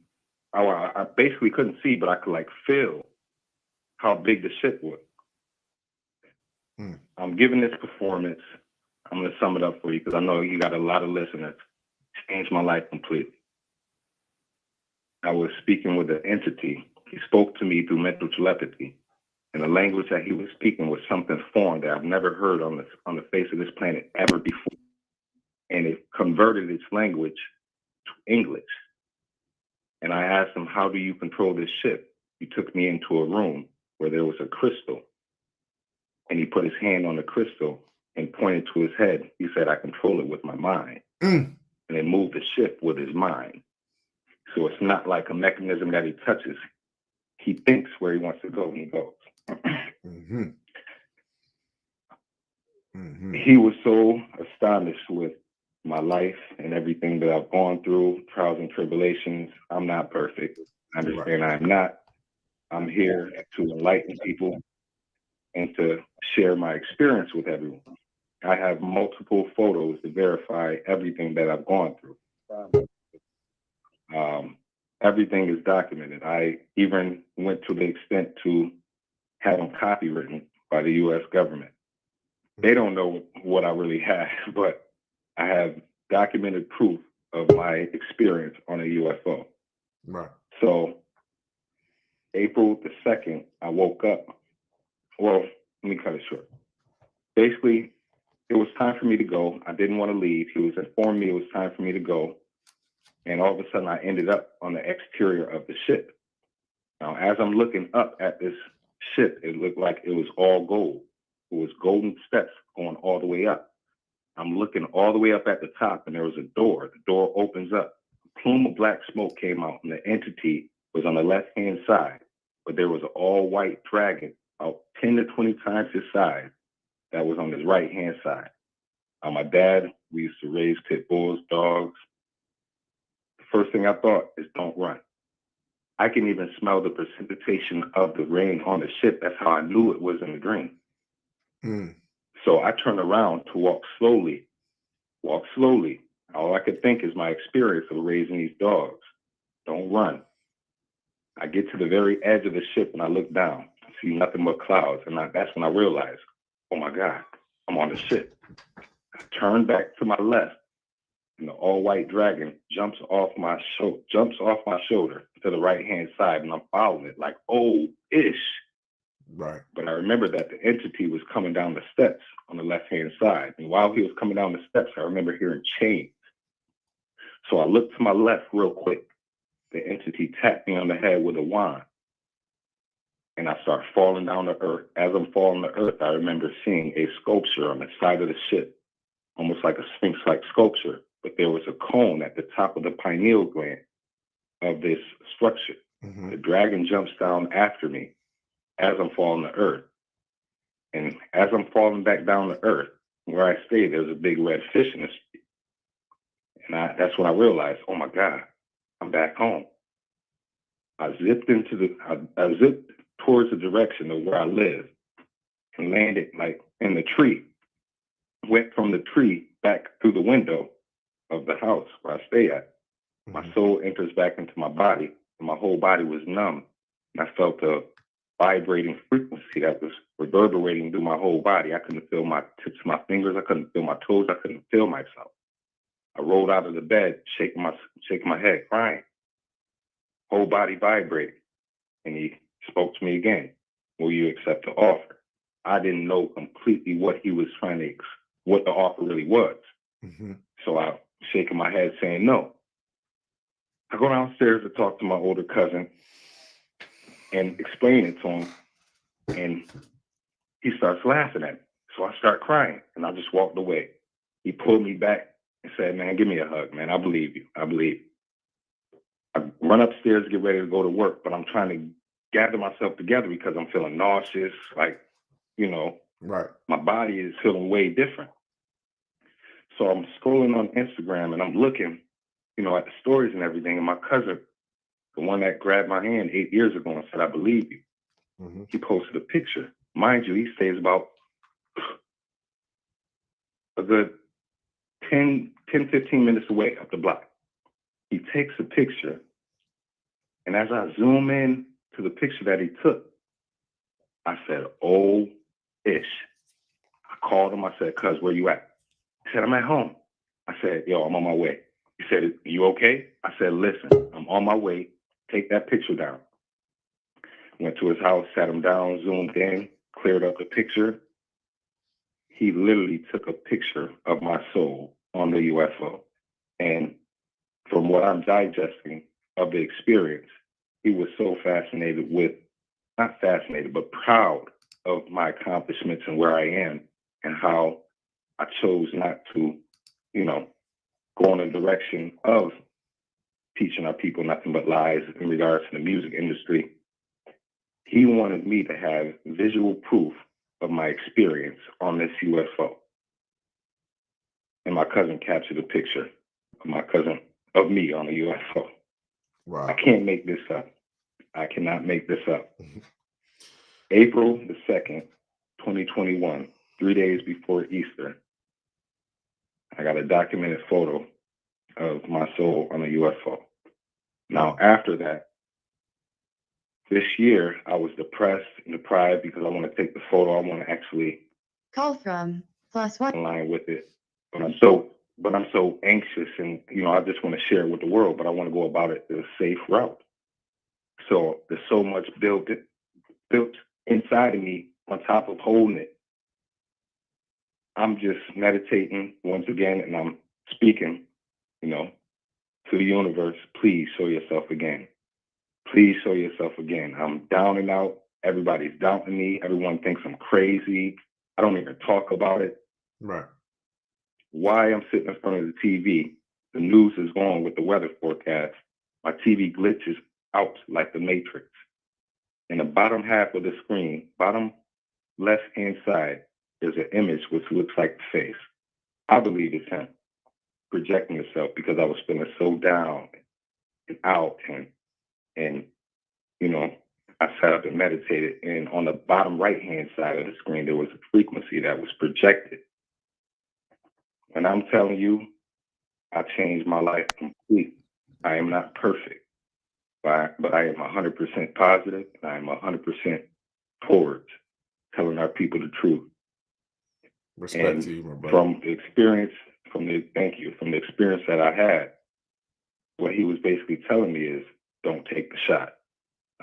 I basically couldn't see, but I could feel how big the ship was. I'm giving this performance. I'm going to sum it up for you because I know you got a lot of listeners. Changed my life completely. I was speaking with an entity. He spoke to me through mental telepathy. And the language that he was speaking was something foreign that I've never heard on the face of this planet ever before. And it converted its language to English. And I asked him, how do you control this ship? He took me into a room where there was a crystal. And he put his hand on the crystal and pointed to his head. He said, I control it with my mind. And then moved the ship with his mind. So it's not like a mechanism that he touches. He thinks where he wants to go and he goes. Mm-hmm. Mm-hmm. He was so astonished with my life and everything that I've gone through, trials and tribulations. I'm not perfect. I understand I'm not. I'm here to enlighten people and to share my experience with everyone. I have multiple photos to verify everything that I've gone through. Everything is documented. I even went to the extent to have them copywritten by the U.S. government. They don't know what I really have, but I have documented proof of my experience on a UFO. Right. So April the 2nd, I woke up. Well, let me cut it short. Basically, it was time for me to go. I didn't want to leave. He was informing me it was time for me to go. And all of a sudden, I ended up on the exterior of the ship. Now, as I'm looking up at this ship, it looked like it was all gold. It was golden steps going all the way up. I'm looking all the way up at the top, and there was a door. The door opens up. A plume of black smoke came out, and the entity was on the left-hand side. But there was an all-white dragon, about 10 to 20 times his size, that was on his right hand side. My dad, we used to raise pit bulls, dogs. The first thing I thought is don't run. I can even smell the precipitation of the rain on the ship. That's how I knew it was in the dream. Mm. So I turned around to walk slowly. Walk slowly. All I could think is my experience of raising these dogs. Don't run. I get to the very edge of the ship and I look down. I see nothing but clouds. And that's when I realized, oh my God, I'm on the ship. I turn back to my left and the all-white dragon jumps off my shoulder to the right-hand side, and I'm following it like, oh-ish. Right. But I remember that the entity was coming down the steps on the left-hand side. And while he was coming down the steps, I remember hearing chains. So I looked to my left real quick. The entity tapped me on the head with a wand. And I start falling down to earth. As I'm falling to earth, I remember seeing a sculpture on the side of the ship, almost like a sphinx-like sculpture. But there was a cone at the top of the pineal gland of this structure. Mm-hmm. The dragon jumps down after me as I'm falling to earth. And as I'm falling back down to earth, where I stay, there's a big red fish in the street. And that's when I realized, oh my God, I'm back home. I zipped towards the direction of where I live and landed like in the tree. Went from the tree back through the window of the house where I stay at. My soul enters back into my body, and my whole body was numb. And I felt a vibrating frequency that was reverberating through my whole body. I couldn't feel my tips of my fingers. I couldn't feel my toes. I couldn't feel myself. I rolled out of the bed, shaking my head, crying. Whole body vibrating. And he spoke to me again. Will you accept the offer? I didn't know completely what he was what the offer really was. Mm-hmm. So I shaking my head saying no. I go downstairs to talk to my older cousin and explain it to him. And he starts laughing at me. So I start crying and I just walked away. He pulled me back and said, man, give me a hug, man. I believe you. I believe you. I run upstairs to get ready to go to work, but I'm trying to gather myself together because I'm feeling nauseous. Like, right. My body is feeling way different. So I'm scrolling on Instagram and I'm looking, at the stories and everything. And my cousin, the one that grabbed my hand 8 years ago and said, I believe you. Mm-hmm. He posted a picture. Mind you, he stays about a good 10, 15 minutes away up the block. He takes a picture. And as I zoom in to the picture that he took, I said, oh-ish. I called him. I said, cuz, where you at? He said, I'm at home. I said, yo, I'm on my way. He said, you okay? I said, listen, I'm on my way. Take that picture down. Went to his house, sat him down, zoomed in, cleared up the picture. He literally took a picture of my soul on the UFO. And from what I'm digesting of the experience, he was so fascinated with, not fascinated, but proud of my accomplishments and where I am and how I chose not to, go in the direction of teaching our people nothing but lies in regards to the music industry. He wanted me to have visual proof of my experience on this UFO. And my cousin captured a picture of me on a UFO. Wow. I can't make this up. I cannot make this up. April the 2nd, 2021, 3 days before Easter, I got a documented photo of my soul on a UFO. Now, after that, this year, I was depressed and deprived because I want to take the photo. I want to actually Call from +1 in line with it. But I'm so anxious and, I just want to share it with the world, but I want to go about it in a safe route. So there's so much built inside of me on top of holding it. I'm just meditating once again and I'm speaking, to the universe. Please show yourself again. Please show yourself again. I'm down and out. Everybody's doubting me. Everyone thinks I'm crazy. I don't even talk about it. Right. Why I'm sitting in front of the TV, the news is going with the weather forecast. My TV glitches out like the Matrix. In the bottom half of the screen, bottom left-hand side, there's an image which looks like the face. I believe it's him projecting himself because I was feeling so down and out, and you know, I sat up and meditated, and on the bottom right-hand side of the screen, there was a frequency that was projected. And I'm telling you, I changed my life completely. I am not perfect, but I am 100% positive, and I am 100% towards telling our people the truth. Respect And to you, my brother. from the experience, from the experience that I had, what he was basically telling me is, don't take the shot.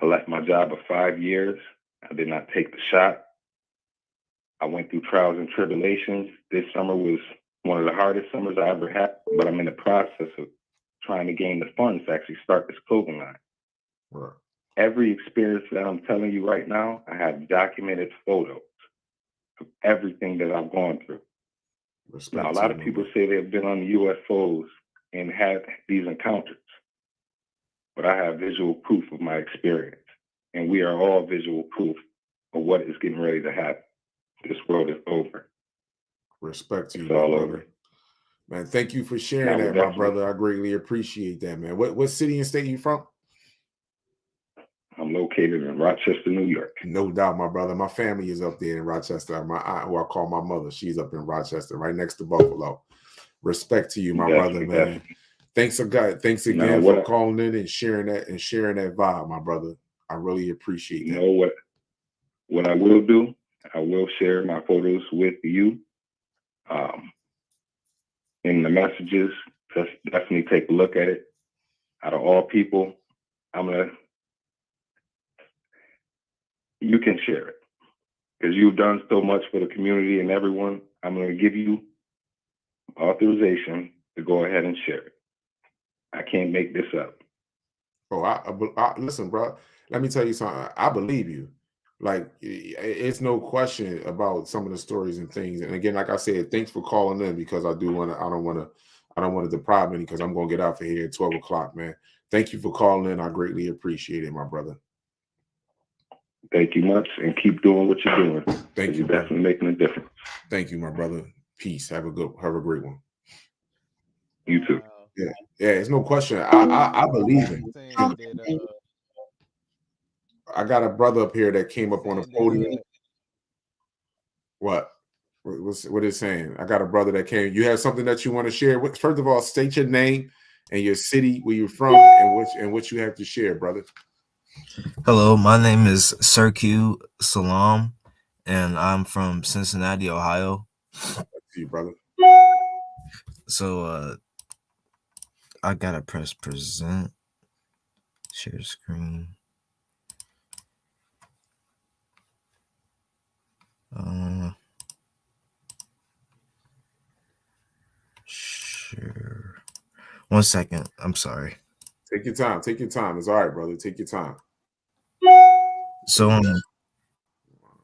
I left my job of 5 years. I did not take the shot. I went through trials and tribulations. This summer was one of the hardest summers I ever had, but I'm in the process of trying to gain the funds to actually start this clothing line. Right. Every experience that I'm telling you right now, I have documented photos of everything that I've gone through. Respect Now, a to lot you, of my people brother. say they've been on UFOs and had these encounters, but I have visual proof of my experience, and we are all visual proof of what is getting ready to happen. This world is over. Respect to you, It's my all brother. over. Man, thank you for Now, sharing we're that, my definitely, brother. I greatly appreciate that, man. What city and state you from? I'm located in Rochester, New York. No doubt, my brother. My family is up there in Rochester. My aunt, who I call my mother, she's up in Rochester, right next to Buffalo. Respect to you, my brother, Definitely, man. definitely. Thanks Thanks Now, again for calling in and sharing that vibe, my brother. I really appreciate you that. know what I will do? I will share my photos with you in the messages. Just definitely take a look at it. Out of all people, you can share it because you've done so much for the community and everyone. I'm going to give you authorization to go ahead and share it. I can't make this up. Oh, listen, bro. Let me tell you something. I believe you. Like, it's no question about some of the stories and things. And again, like I said, thanks for calling in because I don't want to deprive any because I'm gonna get out for here at 12 o'clock, man. Thank you for calling in. I greatly appreciate it, my brother. Thank you much, and keep doing what you're doing. Thank you, You're brother. definitely making a difference. Thank you, my brother. Peace. Have a great one. You too. Yeah, it's no question. I believe him. I got a brother up here that came up on the podium. What is saying? I got a brother that came. You have something that you want to share? First of all, state your name and your city where you're from and what you have to share, brother. Hello, my name is Sir Q Salam, and I'm from Cincinnati, Ohio. See you, brother. So I gotta press present, share screen. Sure. 1 second. I'm sorry. Take your time. Take your time. It's all right, brother. Take your time. So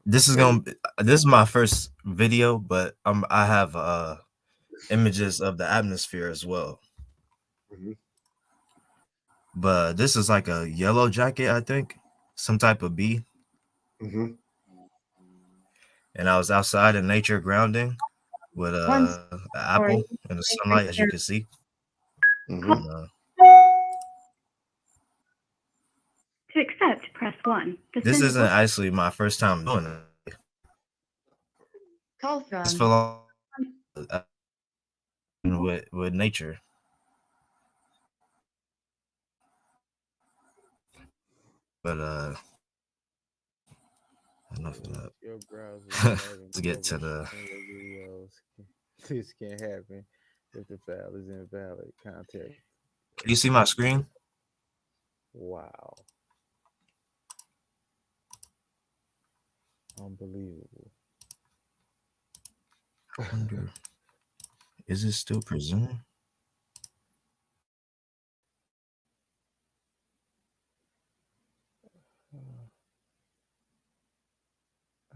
this is my first video, but I have images of the atmosphere as well. Mm-hmm. But this is like a yellow jacket, I think, some type of bee. Mm-hmm. And I was outside in nature grounding with an apple in the sunlight, as you can see. Mm-hmm. To accept, press 1. This isn't actually my first time doing it. Call from. It's full on with nature. But enough of that. Your browser Let's get to the videos. This can't happen if the file is invalid contact. Can you see my screen? Wow. Unbelievable. I wonder, is it still presenting?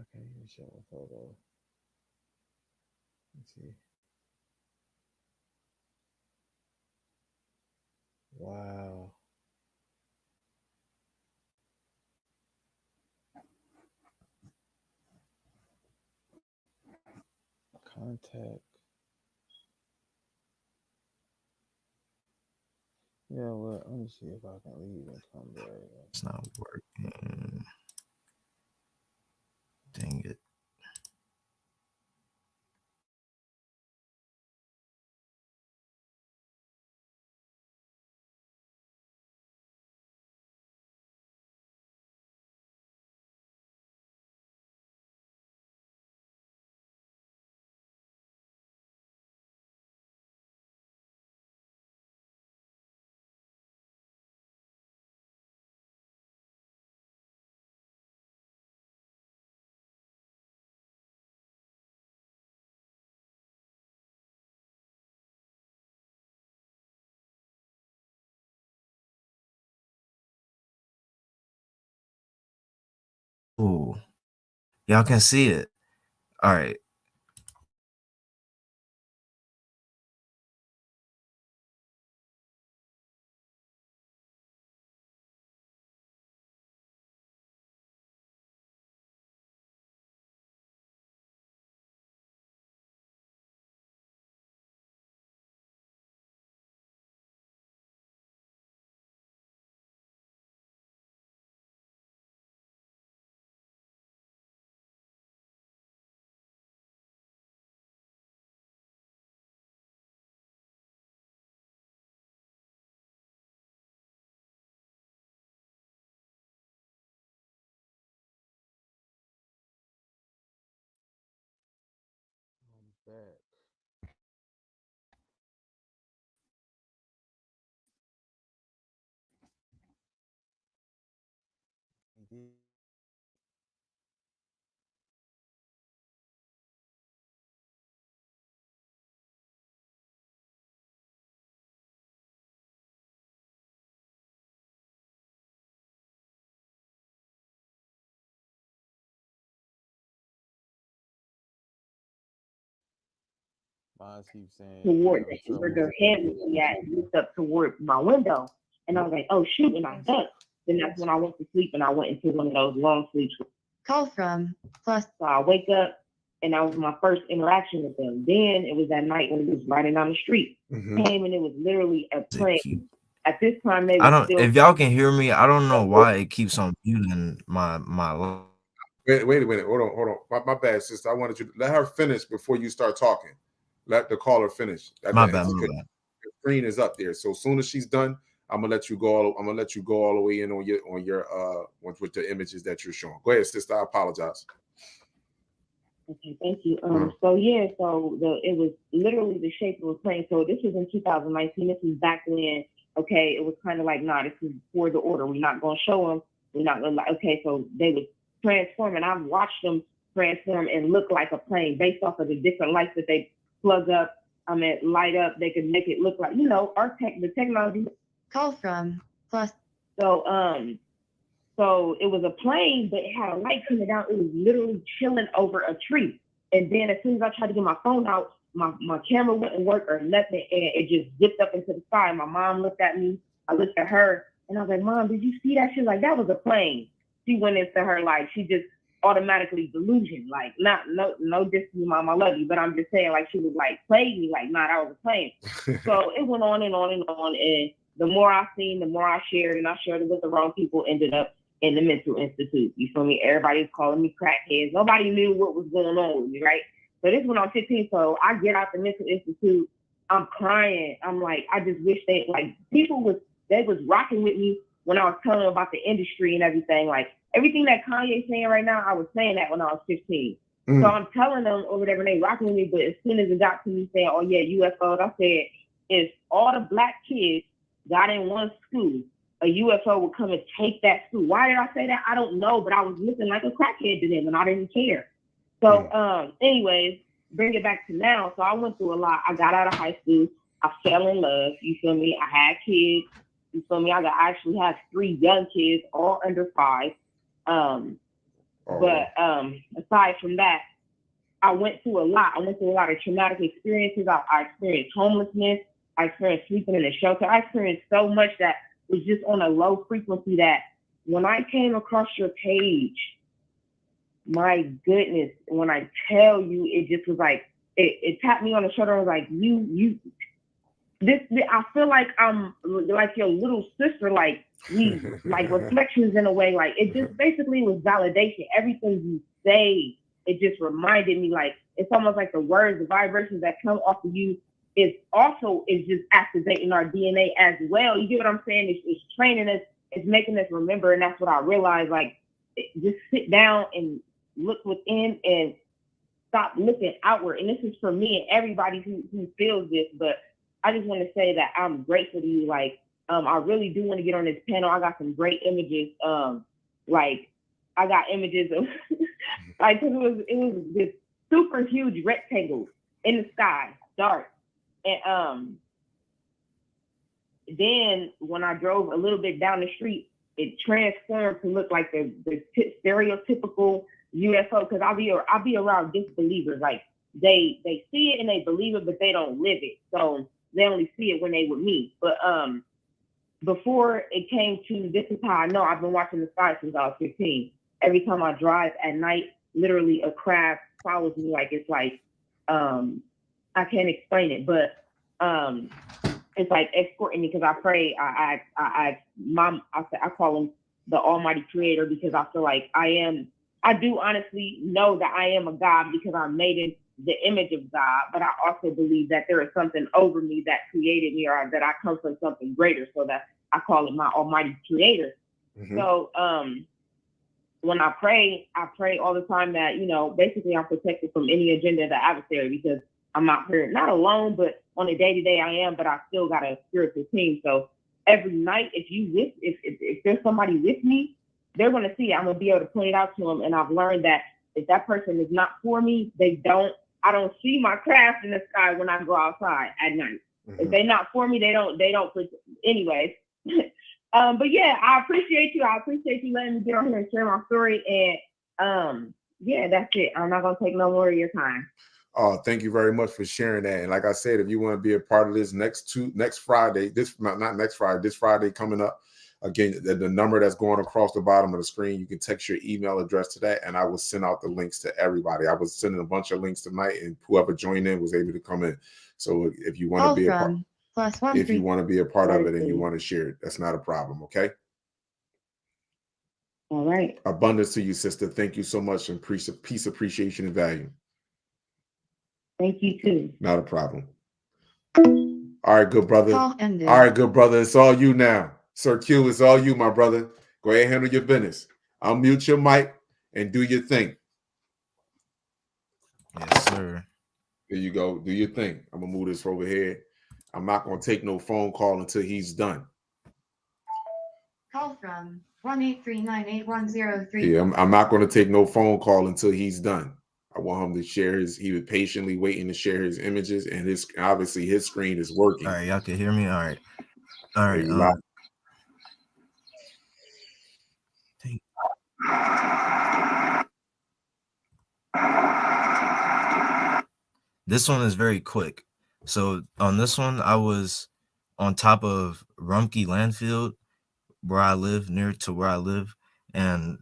Okay, you show a photo. Let's see. Wow. Contact. Yeah, well, let me see if I can leave and come back. It's not working. Dang it. Ooh, y'all can see it. All right. Back. Mine keep saying toward having where trouble. their head was at, looked up toward my window. And I was like, oh shoot, and I ducked. Then that's when I went to sleep and I went into one of those long sleeps. Call from plus. So I wake up and that was my first interaction with them. Then it was that night when it was riding down the street. Came and it was literally a plane. At this time, they I were don't. still. If y'all can hear me, I don't know why it keeps on muting my. Wait a minute. Hold on. My bad, sister. I wanted you to let her finish before you start talking. Let the caller finish. My bad. Your screen is up there. So as soon as she's done, I'm gonna let you go. I'm gonna let you go all the way in on your with the images that you're showing. Go ahead, sister. I apologize. Okay, thank you. So it was literally the shape of a plane. So this was in 2019. This was back when. Okay, it was kind of like, nah, this is for the order. We're not gonna show them. We're not gonna like. Okay, so they would transform, and I've watched them transform and look like a plane based off of the different lights that they plug up. Light up. They could make it look like, the technology. Call from plus. So it was a plane, but it had a light coming down. It was literally chilling over a tree. And then as soon as I tried to get my phone out, my camera wouldn't work or nothing, and it just zipped up into the sky. My mom looked at me. I looked at her, and I was like, Mom, did you see that? She was like, that was a plane. She went into her, like, she just automatically delusion, like, no diss to you, Mom, I love you, but I'm just saying, like, she was like played me, like, nah, that was a plane. So it went on and on and on, and the more I seen, the more I shared, and I shared it with the wrong people, ended up in the mental institute. You feel me? Everybody was calling me crackheads. Nobody knew what was going on with me, right? So this went on 15. So I get out the mental institute, I'm crying. I'm like, I just wish they was rocking with me when I was telling them about the industry and everything. Like, everything that Kanye's saying right now, I was saying that when I was 15. So I'm telling them or whatever, they rocking with me. But as soon as it got to me saying, oh yeah, UFOs, I said, if all the black kids got in one school, a UFO would come and take that school. Why did I say that? I don't know, but I was looking like a crackhead to them and I didn't care. So anyways, bring it back to now. So I went through a lot. I got out of high school. I fell in love. You feel me? I had kids. You feel me? I actually have 3 young kids, all under 5. But aside from that, I went through a lot. I went through a lot of traumatic experiences. I experienced homelessness. I experienced sleeping in a shelter. I experienced so much that was just on a low frequency that when I came across your page, my goodness, when I tell you, it just was like, it tapped me on the shoulder. I was like, this I feel like I'm like your little sister, like we like reflections in a way. Like it just basically was validation. Everything you say, it just reminded me, like it's almost like the words, the vibrations that come off of you is just activating our DNA as well. You get what I'm saying? It's training us, it's making us remember, and that's what I realized. Like just sit down and look within and stop looking outward. And this is for me and everybody who feels this, but I just want to say that I'm grateful to you. Like, I really do want to get on this panel. I got some great images. Like I got images of like, cause it was this super huge rectangle in the sky, dark. And then when I drove a little bit down the street, it transformed to look like the stereotypical UFO. Cause I'll be around disbelievers. Like they see it and they believe it, but they don't live it. So they only see it when they with me. But before it came to, this is how I know I've been watching the sky since I was 15. Every time I drive at night, literally a craft follows me. Like it's like I can't explain it, but it's like escorting me because I pray. I call him the Almighty Creator because I feel like I do honestly know that I am a God because I'm made in the image of God, but I also believe that there is something over me that created me, or that I come from something greater, so that I call it my Almighty Creator. Mm-hmm. So when I pray all the time that, basically I'm protected from any agenda of the adversary, because I'm out here not alone, but on a day-to-day I am, but I still got a spiritual team. So every night, if there's somebody with me, they're going to see it. I'm going to be able to point it out to them. And I've learned that if that person is not for me, I don't see my craft in the sky when I go outside at night. Mm-hmm. If they're not for me, they don't, anyways. But yeah, I appreciate you. I appreciate you letting me get on here and share my story. And yeah, that's it. I'm not going to take no more of your time. Oh, thank you very much for sharing that. And like I said, if you want to be a part of this next Friday, this Friday coming up, again, the number that's going across the bottom of the screen, you can text your email address to that, and I will send out the links to everybody. I was sending a bunch of links tonight, and whoever joined in was able to come in. So if you want to be a part, if you want to be a part of it and you want to share it, that's not a problem. Okay. All right. Abundance to you, sister. Thank you so much, and peace, appreciation, and value. Thank you too. Not a problem. All right, good brother. All right, good brother. It's all you now. Sir Q, it's all you, my brother. Go ahead and handle your business. Unmute your mic and do your thing. Yes, sir. There you go. Do your thing. I'm going to move this over here. I'm not going to take no phone call until he's done. Call from 1-839-810-3. Yeah, I'm not going to take no phone call until he's done. I want him to share he was patiently waiting to share his images, and obviously his screen is working. All right, y'all can hear me? All right. This one is very quick. So on this one, I was on top of Rumpke Landfill, where I live, near to where I live, and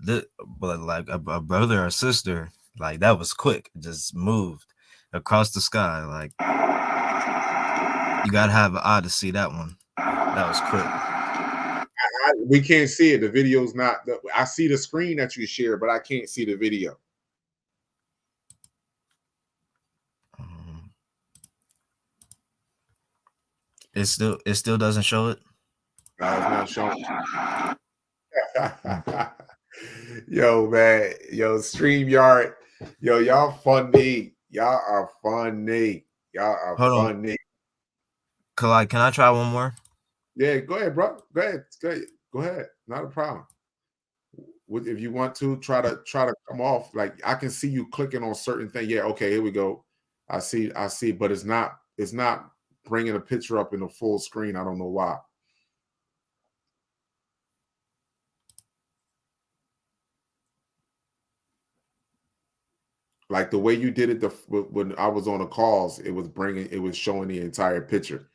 but like a brother or sister, like that was quick, just moved across the sky. Like you gotta have an eye to see that one. That was quick. We can't see it. The video's not. I see the screen that you share, but I can't see the video. It still doesn't show it. No, it's not showing. Yo, man. Yo, StreamYard. Yo, y'all funny. Y'all are funny. Y'all are funny. Kalai, can I try one more? Yeah, go ahead, bro. Go ahead. Not a problem. If you want to try to come off, like I can see you clicking on certain things. Yeah, okay, here we go. I see, but it's not bringing a picture up in a full screen. I don't know why. Like the way you did it when I was on the calls, it was showing the entire picture.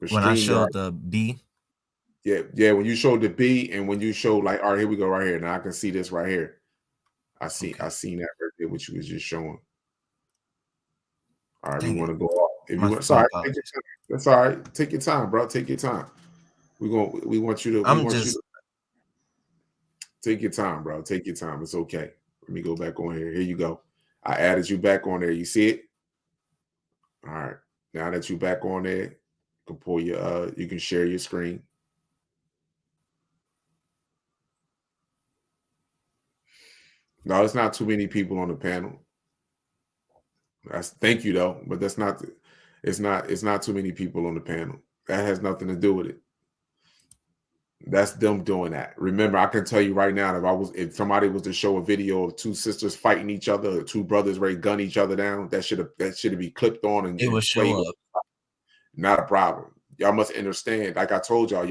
When I showed the B. Yeah, when you showed the B and when you showed like, all right, here we go right here. Now I can see this right here. I seen that right there, which you was just showing. All right, Dang we want it. to go off. If My you want, sorry, phone take your time. That's all right. Take your time, bro. Take your time. We want you to. I'm just Take your time, bro. Take your time. It's okay. Let me go back on here. Here you go. I added you back on there. You see it? All right. Now that you're back on there, you can pull your you can share your screen. No, it's not too many people on the panel. Thank you though, but it's not too many people on the panel. That has nothing to do with it. That's them doing that. Remember, I can tell you right now, if somebody was to show a video of two sisters fighting each other, or two brothers ready to gun each other down, that should be clipped on and it will show up. Not a problem. Y'all must understand. Like I told y'all,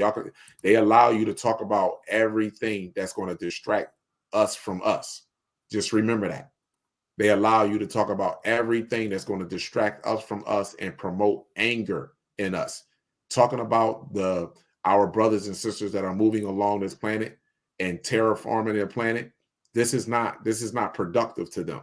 they allow you to talk about everything that's going to distract us from us. Just remember that. They allow you to talk about everything that's going to distract us from us and promote anger in us. Talking about our brothers and sisters that are moving along this planet and terraforming their planet. This is not productive to them.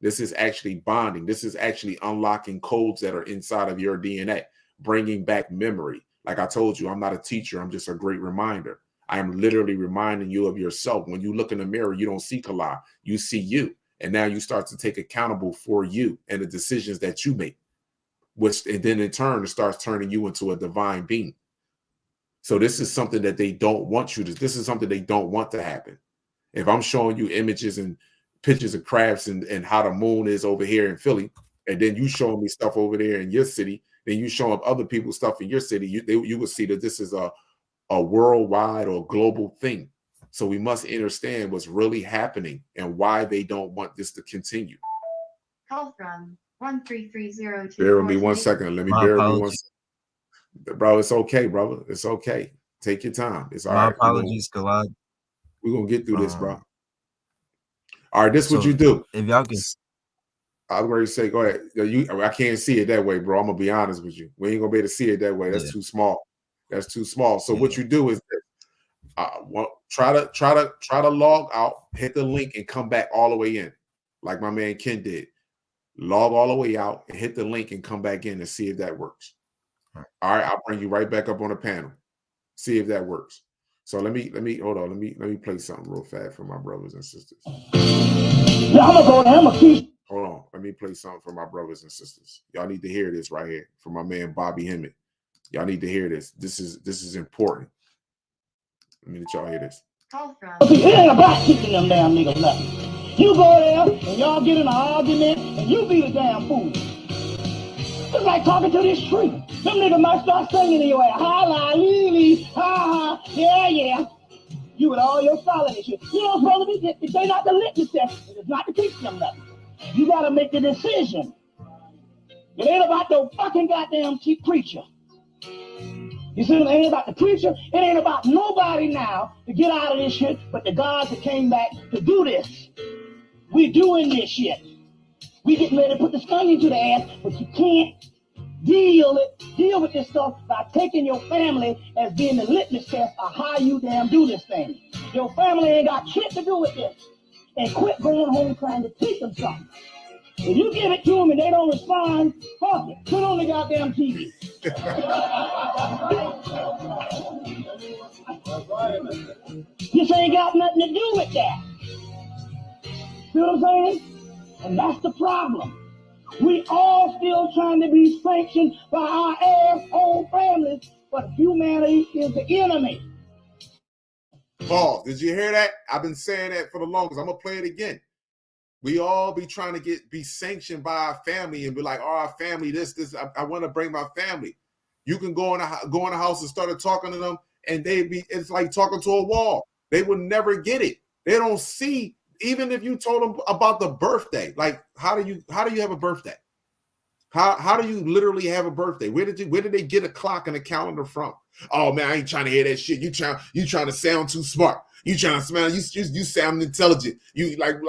This is actually bonding. This is actually unlocking codes that are inside of your DNA, bringing back memory. Like I told you, I'm not a teacher. I'm just a great reminder. I am literally reminding you of yourself. When you look in the mirror, you don't see Kala, you see you. And now you start to take accountable for you and the decisions that you make, and then in turn, it starts turning you into a divine being. So this is something that they don't want this is something they don't want to happen. If I'm showing you images and pictures of crabs and how the moon is over here in Philly, and then you showing me stuff over there in your city, then you showing other people stuff in your city, you will see that this is a worldwide or global thing. So we must understand what's really happening and why they don't want this to continue. Call from 1330. Bear with me 1 second. Let me bear with me 1 second. Bro, it's okay, brother. It's okay. Take your time. It's all right. My apologies, Kalad. We're going to get through this, bro. All right, this is what you do. If y'all can... I was ready to say, go ahead. I can't see it that way, bro. I'm going to be honest with you. We ain't going to be able to see it that way. That's too small. That's too small. So what you do is try to log out, hit the link, and come back all the way in, like my man Ken did. Log all the way out and hit the link and come back in and see if that works. All right, I'll bring you right back up on the panel. See if that works. So let me hold on. Let me play something real fast for my brothers and sisters. Hold on. Let me play something for my brothers and sisters. Y'all need to hear this right here from my man Bobby Hemmett. Y'all need to hear this. This is important. Let me let y'all hear this. Call from. It ain't about kicking them damn niggas nothing. You go there and y'all get in an argument and you be the damn fool. It's like talking to this tree. Them niggas might start singing in your ass. Ha la lee lee, ha ha, yeah yeah. You with all your solid and shit. You don't supposed to be. If they not the litmus test, it's not to teach them nothing. You gotta make the decision. It ain't about the fucking goddamn cheap preacher. You see, it ain't about the preacher. It ain't about nobody now to get out of this shit, but the gods that came back to do this. We doing this shit. We getting ready to put the skunk into the ass, but you can't deal with this stuff by taking your family as being the litmus test of how you damn do this thing. Your family ain't got shit to do with this. And quit going home trying to teach them something. If you give it to them and they don't respond, fuck it. Put on the goddamn TV. This ain't got nothing to do with that. See what I'm saying? And that's the problem. We all still trying to be sanctioned by our asshole families, but humanity is the enemy. Paul, did you hear that? I've been saying that for the longest. I'm gonna play it again. We all be trying to be sanctioned by our family and be like, oh, our family, this. I want to bring my family. You can go in the house and start talking to them, and it's like talking to a wall. They will never get it. They don't see, even if you told them about the birthday. Like, how do you have a birthday? How do you literally have a birthday? Where did they get a clock and a calendar from? Oh man, I ain't trying to hear that shit. You trying to sound too smart. You trying to smell, you sound intelligent. You like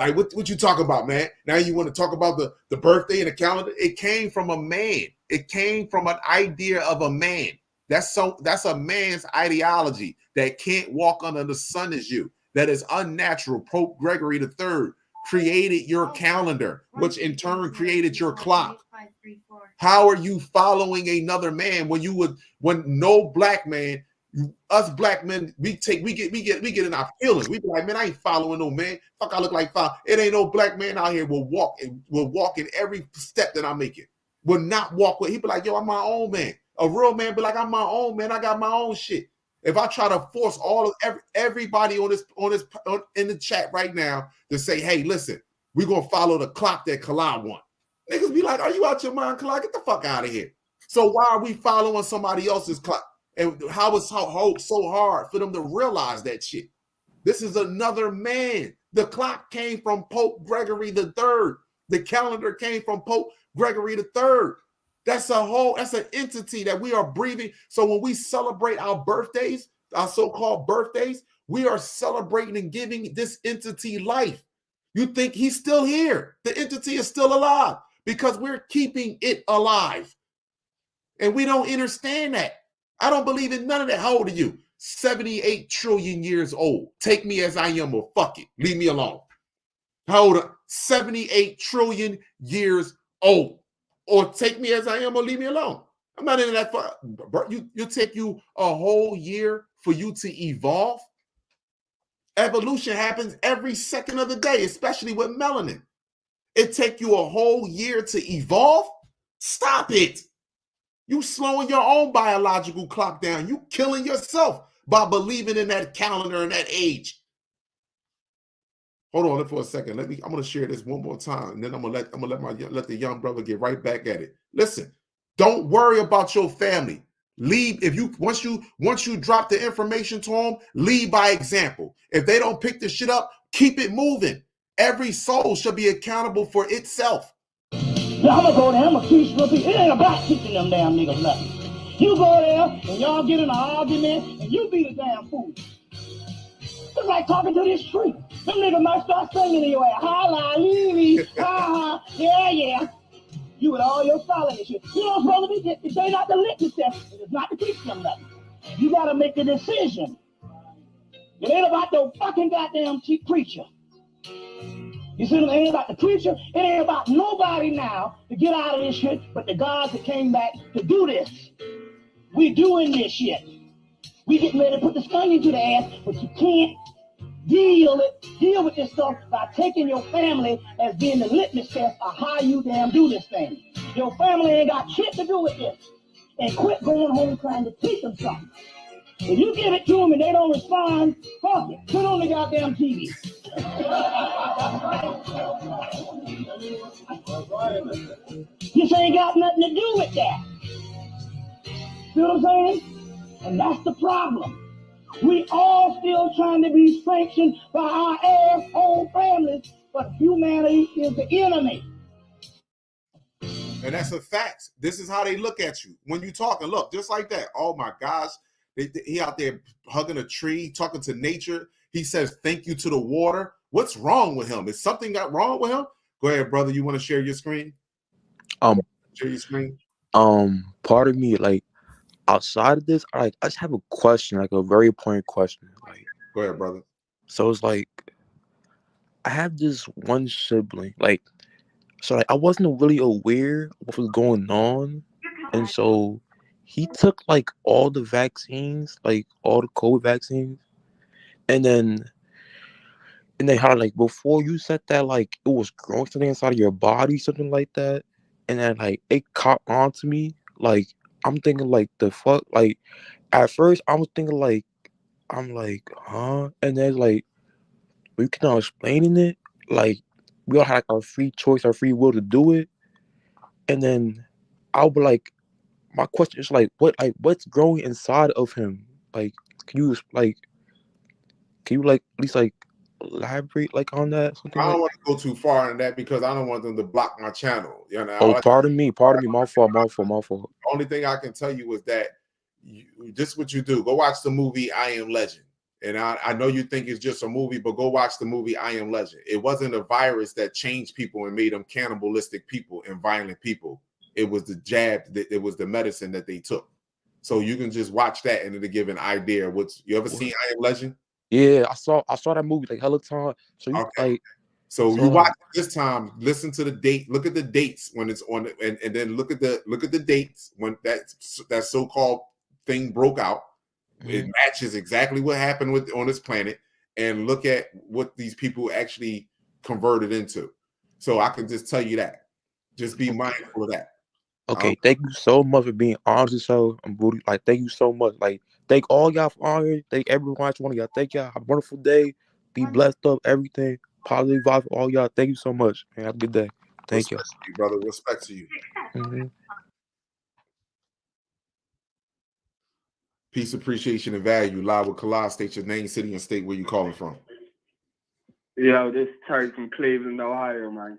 what you talk about, man? Now you want to talk about the birthday and the calendar? It came from a man. It came from an idea of a man. That's a man's ideology that can't walk under the sun as you. That is unnatural. Pope Gregory III created your calendar, which in turn created your clock. How are you following another man when no black man, us black men, we get in our feelings. We be like, man, I ain't following no man. Fuck, I look like it ain't no black man out here will walk in every step that I'm making. Will not walk with. He be like, yo, I'm my own man. A real man be like, I'm my own man. I got my own shit. If I try to force everybody in the chat right now to say, hey, listen, we're gonna follow the clock that Kalai want. Niggas be like, are you out your mind, Kalai? Get the fuck out of here. So why are we following somebody else's clock? And how it's so hard for them to realize that shit? This is another man. The clock came from Pope Gregory III. The calendar came from Pope Gregory III. That's an entity that we are breathing. So when we celebrate our birthdays, our so-called birthdays, we are celebrating and giving this entity life. You think he's still here? The entity is still alive because we're keeping it alive. And we don't understand that. I don't believe in none of that. How old are you? 78 trillion years old. Take me as I am or fuck it. Leave me alone. How old are 78 trillion years old? Or take me as I am or leave me alone. I'm not into that. You take you a whole year for you to evolve. Evolution happens every second of the day, especially with melanin. It take you a whole year to evolve? Stop it. You slowing your own biological clock down. You killing yourself by believing in that calendar and that age. Hold on for a second. I'm going to share this one more time, and then I'm going to let the young brother get right back at it. Listen, don't worry about your family. Lead once you drop the information to them, lead by example. If they don't pick the shit up, keep it moving. Every soul should be accountable for itself. Yeah, I'm gonna go there, I'm gonna teach little people. It ain't about teaching them damn niggas nothing. You go there and y'all get in an argument and you be the damn fool. It's like talking to this tree. Them niggas might start singing in your ass. Holla, leave, ha, yeah. You with all your solid and shit. You know what's supposed to be? They not the litmus test. It's not to teach them nothing. You gotta make the decision. It ain't about no fucking goddamn preacher. You see, it ain't about the preacher. It ain't about nobody now to get out of this shit, but the gods that came back to do this. We doing this shit. We getting ready to put the stung into the ass, but you can't deal with this stuff by taking your family as being the litmus test of how you damn do this thing. Your family ain't got shit to do with this. And quit going home trying to teach them something. If you give it to them and they don't respond, fuck it. Put on the goddamn TV. This ain't got nothing to do with that. See what I'm saying? And that's the problem. We all still trying to be sanctioned by our asshole families, but humanity is the enemy. And that's a fact. This is how they look at you. When you talk and look, just like that. Oh my gosh. He out there hugging a tree, talking to nature. He says, thank you to the water. What's wrong with him? Is something got wrong with him? Go ahead, brother. You want to share your screen? Share your screen. Part of me, like, outside of this, I just have a question, like a very important question. Like, go ahead, brother. So it's like, I have this one sibling, so I wasn't really aware of what was going on, and so he took like all the vaccines, like all the COVID vaccines, and then how like before you said that like it was growing something inside of your body, something like that, and then like it caught on to me. Like I'm thinking like the fuck, like at first I was thinking like I'm like huh, and then like we keep on explaining it, like we all had like, our free choice, our free will to do it, and then I'll be like, my question is like what's growing inside of him? Like can you at least like elaborate like on that? Something I don't like want to go too far in that because I don't want them to block my channel. You know. Oh, pardon me, my fault. The only thing I can tell you is that just what you do. Go watch the movie I Am Legend. And I know you think it's just a movie, but go watch the movie I Am Legend. It wasn't a virus that changed people and made them cannibalistic people and violent people. It was the jab, it was the medicine that they took. So you can just watch that and it'll give an idea. You ever seen I Am Legend? Yeah, I saw that movie like hella time. So you So So you watch this time, listen to the date, look at the dates when it's on, and then look at the dates when that so-called thing broke out. It matches exactly what happened on this planet, and look at what these people actually converted into. So I can just tell you that. Just be mindful of that. okay, thank you so much for being honest with so and booty. Like, thank you so much. Like, thank all y'all for on here. Thank everyone, each one of y'all. Thank y'all. Have a wonderful day. Be blessed up. Everything positive vibes for all y'all. Thank you so much. Man, have a good day. Thank you. Respect to you, brother. Respect to you. Peace, appreciation, and value. Live with Kala. State your name, city, and state where you calling from. Yo, this Terry from Cleveland, Ohio, man.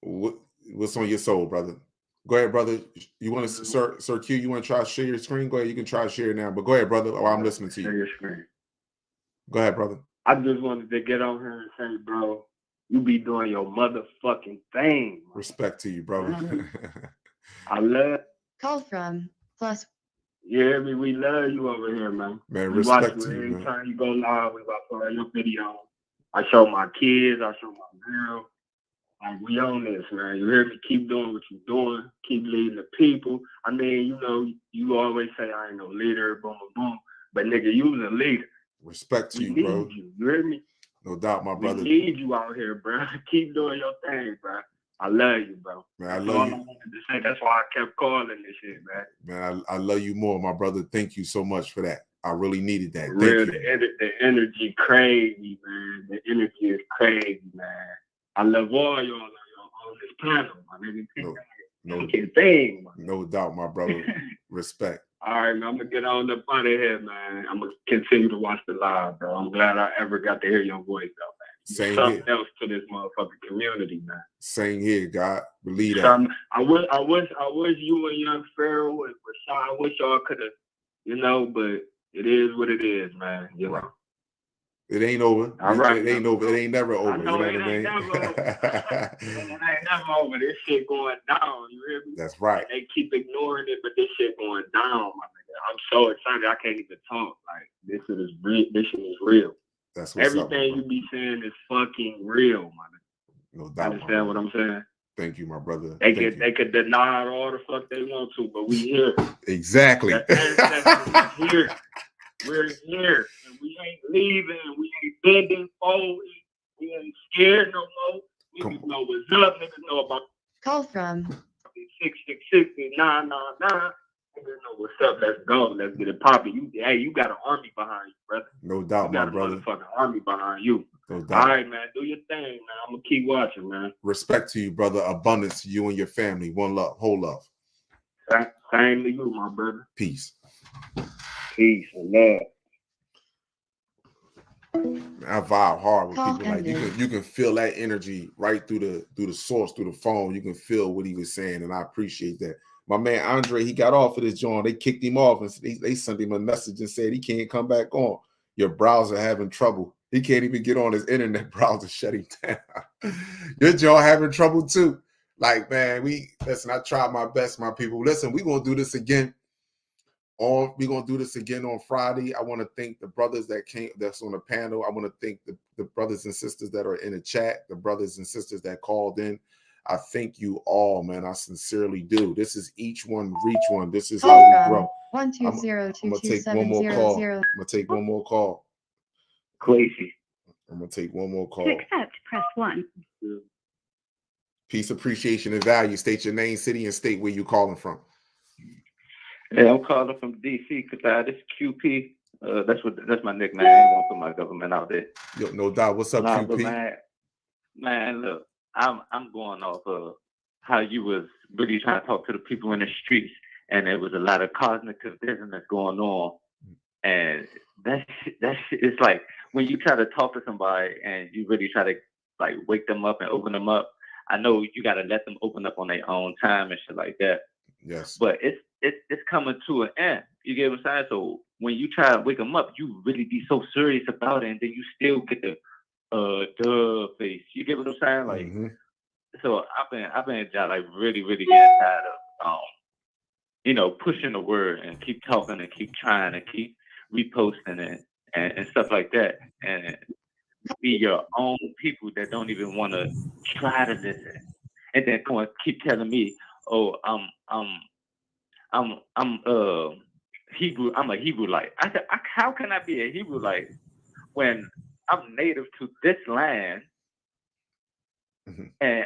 What's on your soul, brother? Go ahead, brother. You want to, Sir Q, you want to try to share your screen? Go ahead. You can try to share it now, but go ahead, brother. Oh, I'm listening to you. Share your screen. Go ahead, brother. I just wanted to get on here and say, bro, you be doing your motherfucking thing. Man. Respect to you, brother. I love. Call from plus. You hear me? We love you over here, man. Man, we watch respect you to you, every man. time you go live. We watch all your videos. I show my kids. I show my girl. Like, we on this, man. You hear me? Keep doing what you're doing. Keep leading the people. I mean, you know, you always say I ain't no leader, boom, boom, boom. But nigga, you was a leader. Respect to We you, need bro. you. You hear me? No doubt, my brother. We need you out here, bro. Keep doing your thing, bro. I love you, bro. Man, I That's love all you. I wanted to say. That's why I kept calling this shit, man. Man, I love you more, my brother. Thank you so much for that. I really needed that. For real, Thank you. the energy crazy, man. The energy is crazy, man. I love all y'all on this panel, my nigga. No doubt, my brother. Respect. All right, man. I'm gonna get on up out of here, man. I'm gonna continue to watch the live, bro. I'm glad I ever got to hear your voice, though, man. Same Something here. else to this motherfucking community, man. Same here, God. Believe that. I wish you and Young Pharaoh and Rashad, I wish y'all could have, you know, but it is what it is, man. You know. It ain't over. All right, It ain't over. It ain't never over. I know you know it what I mean? ain't never over. It ain't never over. This shit going down. You hear me? That's right. And they keep ignoring it, but this shit going down, my nigga. I'm so excited. I can't even talk. Like, this shit is real. This shit is real. That's what's up. Everything you be saying is fucking real, my nigga. No doubt. Understand what I'm saying? Thank you, my brother. They could deny it all the fuck they want to, but we here. Exactly. The ancestors is here. We're here, and we ain't leaving. We ain't bending forward. We ain't scared no more. Niggas know what's up. Niggas know about Call from 666 999. Niggas know what's up. Let's go. Let's get it popping. You got an army behind you, brother. No doubt, You my got a brother. motherfucking army behind you. No doubt. All right, man. Do your thing, man. I'm gonna keep watching, man. Respect to you, brother. Abundance to you and your family. One love. Whole love. Same to you, my brother. Peace. Peace and love. I vibe hard with Call people. Like ended. you can feel that energy right through the source, through the phone. You can feel what he was saying, and I appreciate that. My man Andre, he got off of this joint. They kicked him off, and they sent him a message and said he can't come back on. Your browser having trouble. He can't even get on his internet browser. Shut him down. Your joint having trouble too. Like, man, listen. I tried my best, my people. Listen, we're gonna do this again. We're gonna do this again on Friday. I want to thank the brothers that's on the panel. I want to thank the brothers and sisters that are in the chat, the brothers and sisters that called in. I thank you all, man. I sincerely do. This is each one reach one. This is how we grow. I'm gonna take one more call. I'm gonna take one more call. Crazy. I'm gonna take one more call. To accept, press 1. Peace, appreciation, and value. State your name, city, and state where you calling from. Yeah, I'm calling from DC because this QP. That's my nickname. I ain't want to put my government out there. Yo, no doubt. What's up, Nah, QP? but man, look, I'm going off of how you was really trying to talk to the people in the streets, and there was a lot of cognitive dissonance going on, and that shit is like when you try to talk to somebody and you really try to like wake them up and open them up. I know you got to let them open up on their own time and shit like that. Yes. But it's coming to an end. You get what I'm saying? So when you try to wake them up, you really be so serious about it, and then you still get the duh face. You get what I'm saying? Like, so I've been like really getting tired of pushing the word and keep talking and keep trying and keep reposting it and stuff like that. And be your own people that don't even want to try to listen, and then come and keep telling me, "Oh, I'm Hebrew. I'm a Hebrewite." I said, "How can I be a Hebrewite when I'm native to this land?" And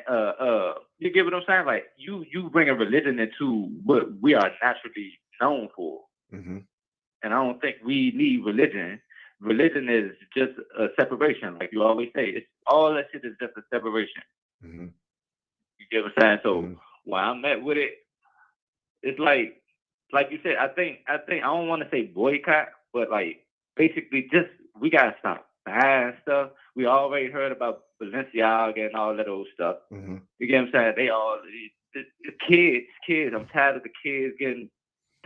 you get what I'm saying? Like you bring a religion into what we are naturally known for, and I don't think we need religion. Religion is just a separation, like you always say. It's all that shit is just a separation. You get what I'm saying? So when I met with it, it's like you said. I think I don't want to say boycott, but like basically just we gotta stop buying stuff. We already heard about Balenciaga and all that old stuff. You get what I'm saying? They all the kids. I'm tired of the kids getting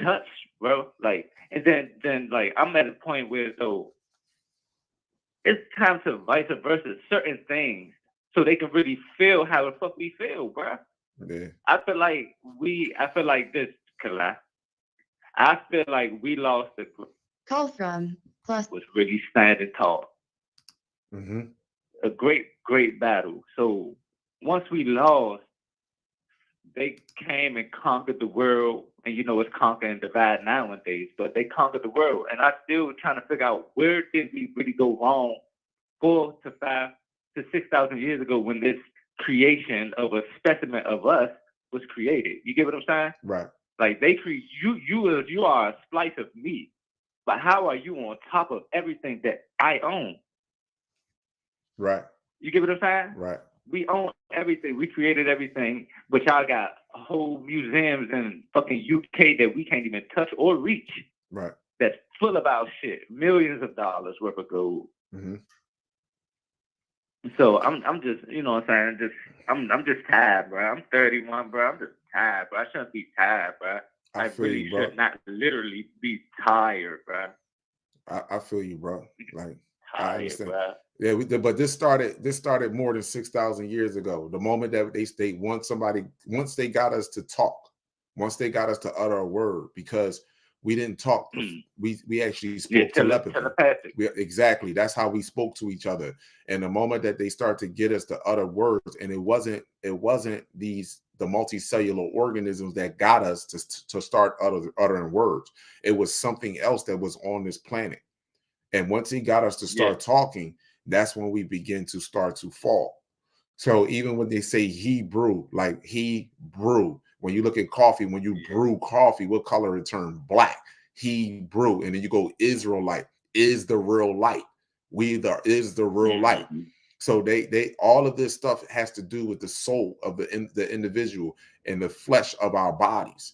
touched, bro. Like, and then like I'm at a point where though it's time to vice versa certain things so they can really feel how the fuck we feel, bro. Yeah. I feel like this, Kala. I feel like we lost the Call from plus was really standing tall. A great battle. So once we lost, they came and conquered the world. And you know it's conquer and divide nowadays, but they conquered the world. And I'm still trying to figure out where did we really go wrong 4,000 to 5,000 to 6,000 years ago when this creation of a specimen of us was created. You get what I'm saying? Right. Like they create you are a splice of me, but how are you on top of everything that I own? Right. You get what I'm saying? Right. We own everything. We created everything, but y'all got whole museums in fucking UK that we can't even touch or reach. Right. That's full of our shit, millions of dollars worth of gold. So I'm just, you know what I'm saying? I'm just tired, bro. I'm 31, bro. I'm just tired, bro. I shouldn't be tired, bro. I feel really you, bro. should not literally be tired, bro. I feel you, bro. Like I Tired, understand. bro. Yeah, but this started more than 6,000 years ago. The moment that they once they got us to talk, once they got us to utter a word, because we didn't talk. We actually spoke telepathy. Exactly. That's how we spoke to each other. And the moment that they start to get us to utter words, and it wasn't the multicellular organisms that got us to start uttering words. It was something else that was on this planet. And once he got us to start talking, that's when we begin to start to fall. So even when they say he brew, like he brew, when you look at coffee, when you brew coffee, what color it turn? Black. He brew. And then you go Israelite, is the real light. Is the real light. So they all of this stuff has to do with the soul of the individual and the flesh of our bodies.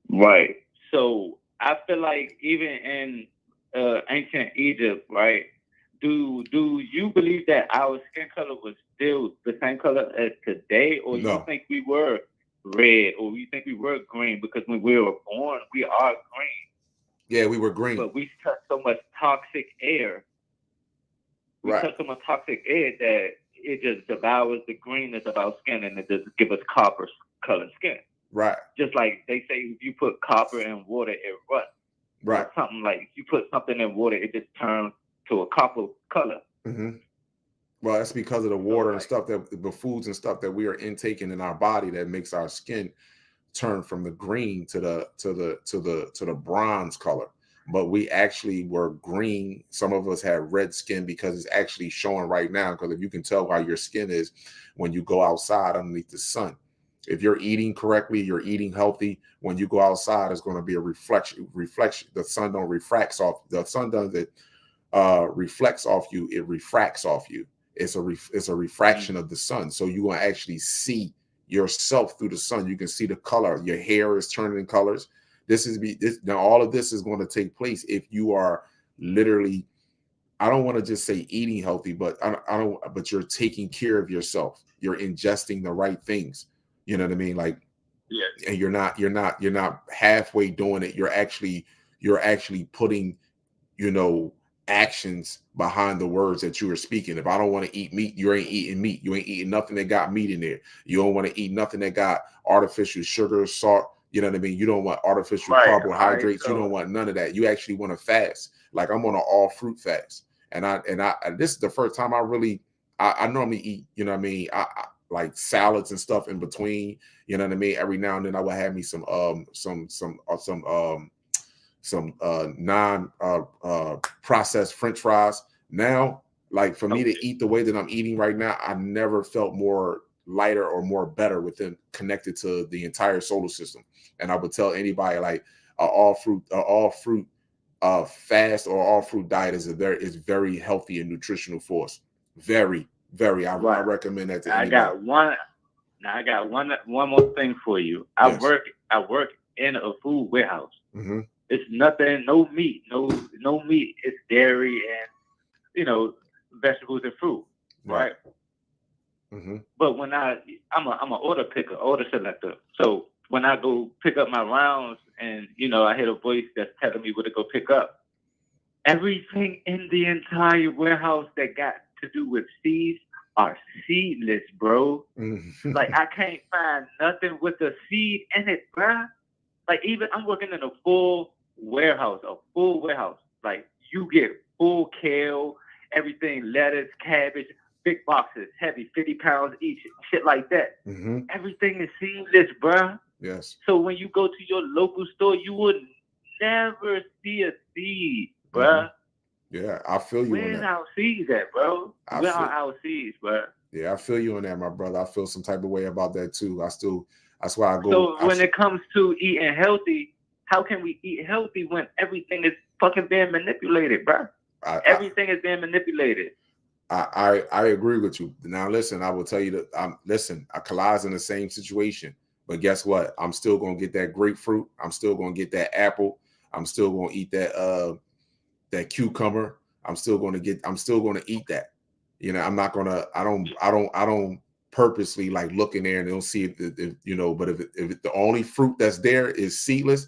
Right. So I feel like even in ancient Egypt, right? Do you believe that our skin color was still the same color as today, or No. you think we were red, or you think we were green? Because when we were born, we are green, Yeah, we were green. but we touch so much toxic air. We touch so much toxic air that it just devours the greenness of our skin, and it just gives us copper colored skin. Right. Just like they say, if you put copper in water, it rusts. Right. Or something like if you put something in water, it just turns to a copper color. Well, that's because of the water and stuff that the foods and stuff that we are intaking in our body that makes our skin turn from the green to the bronze color. But we actually were green. Some of us had red skin because it's actually showing right now. Because if you can tell how your skin is when you go outside underneath the sun. If you're eating correctly, you're eating healthy. When you go outside, it's going to be a reflection. The sun don't refracts off. The sun doesn't reflects off you. It refracts off you. It's a refraction of the sun. So you will actually see yourself through the sun. You can see the color. Your hair is turning colors. Now all of this is going to take place if you are literally, I don't want to just say eating healthy, but but you're taking care of yourself. You're ingesting the right things. You know what I mean? Like, and you're not halfway doing it. You're actually putting, actions behind the words that you are speaking. If I don't want to eat meat, you ain't eating meat. You ain't eating nothing that got meat in there. You don't want to eat nothing that got artificial sugar, salt. You know what I mean? You don't want artificial carbohydrates. You don't want none of that. You actually want to fast. Like I'm on an all fruit fast. And this is the first time I normally eat, you know what I mean? I like salads and stuff in between, you know what I mean? Every now and then I would have me some non processed French fries. Now, like for me to eat the way that I'm eating right now, I never felt more lighter or more better within connected to the entire solar system. And I would tell anybody like all fruit fast or all fruit diet is very healthy and nutritional for us. Very, very. I recommend that to anybody. I got one more thing for you. I work in a food warehouse. Mm-hmm. It's nothing, no meat, no meat. It's dairy and vegetables and fruit, right? Mm-hmm. But when I'm an order selector. So when I go pick up my rounds and I hear a voice that's telling me what to go pick up, everything in the entire warehouse that got to do with seeds are seedless, bro. Mm-hmm. Like I can't find nothing with a seed in it, bro. Like even I'm working in a full warehouse. Like you get full kale, everything, lettuce, cabbage, big boxes, heavy, 50 pounds each, shit like that. Mm-hmm. Everything is seedless, bro. Yes. So when you go to your local store, you would never see a seed, bro. Mm-hmm. Yeah, I feel you on Where's that. our seeds at, bro? Where are our seeds, bro? Yeah, I feel you on that, my brother. I feel some type of way about that too. That's why I go. So when it comes to eating healthy, how can we eat healthy when everything is fucking being manipulated, bro? Everything is being manipulated. I agree with you. Now listen, I will tell you that I collide in the same situation. But guess what? I'm still gonna get that grapefruit. I'm still gonna get that apple. I'm still gonna eat that cucumber. I'm still gonna eat that. I'm not gonna. I don't purposely like look in there and don't see if But if the only fruit that's there is seedless,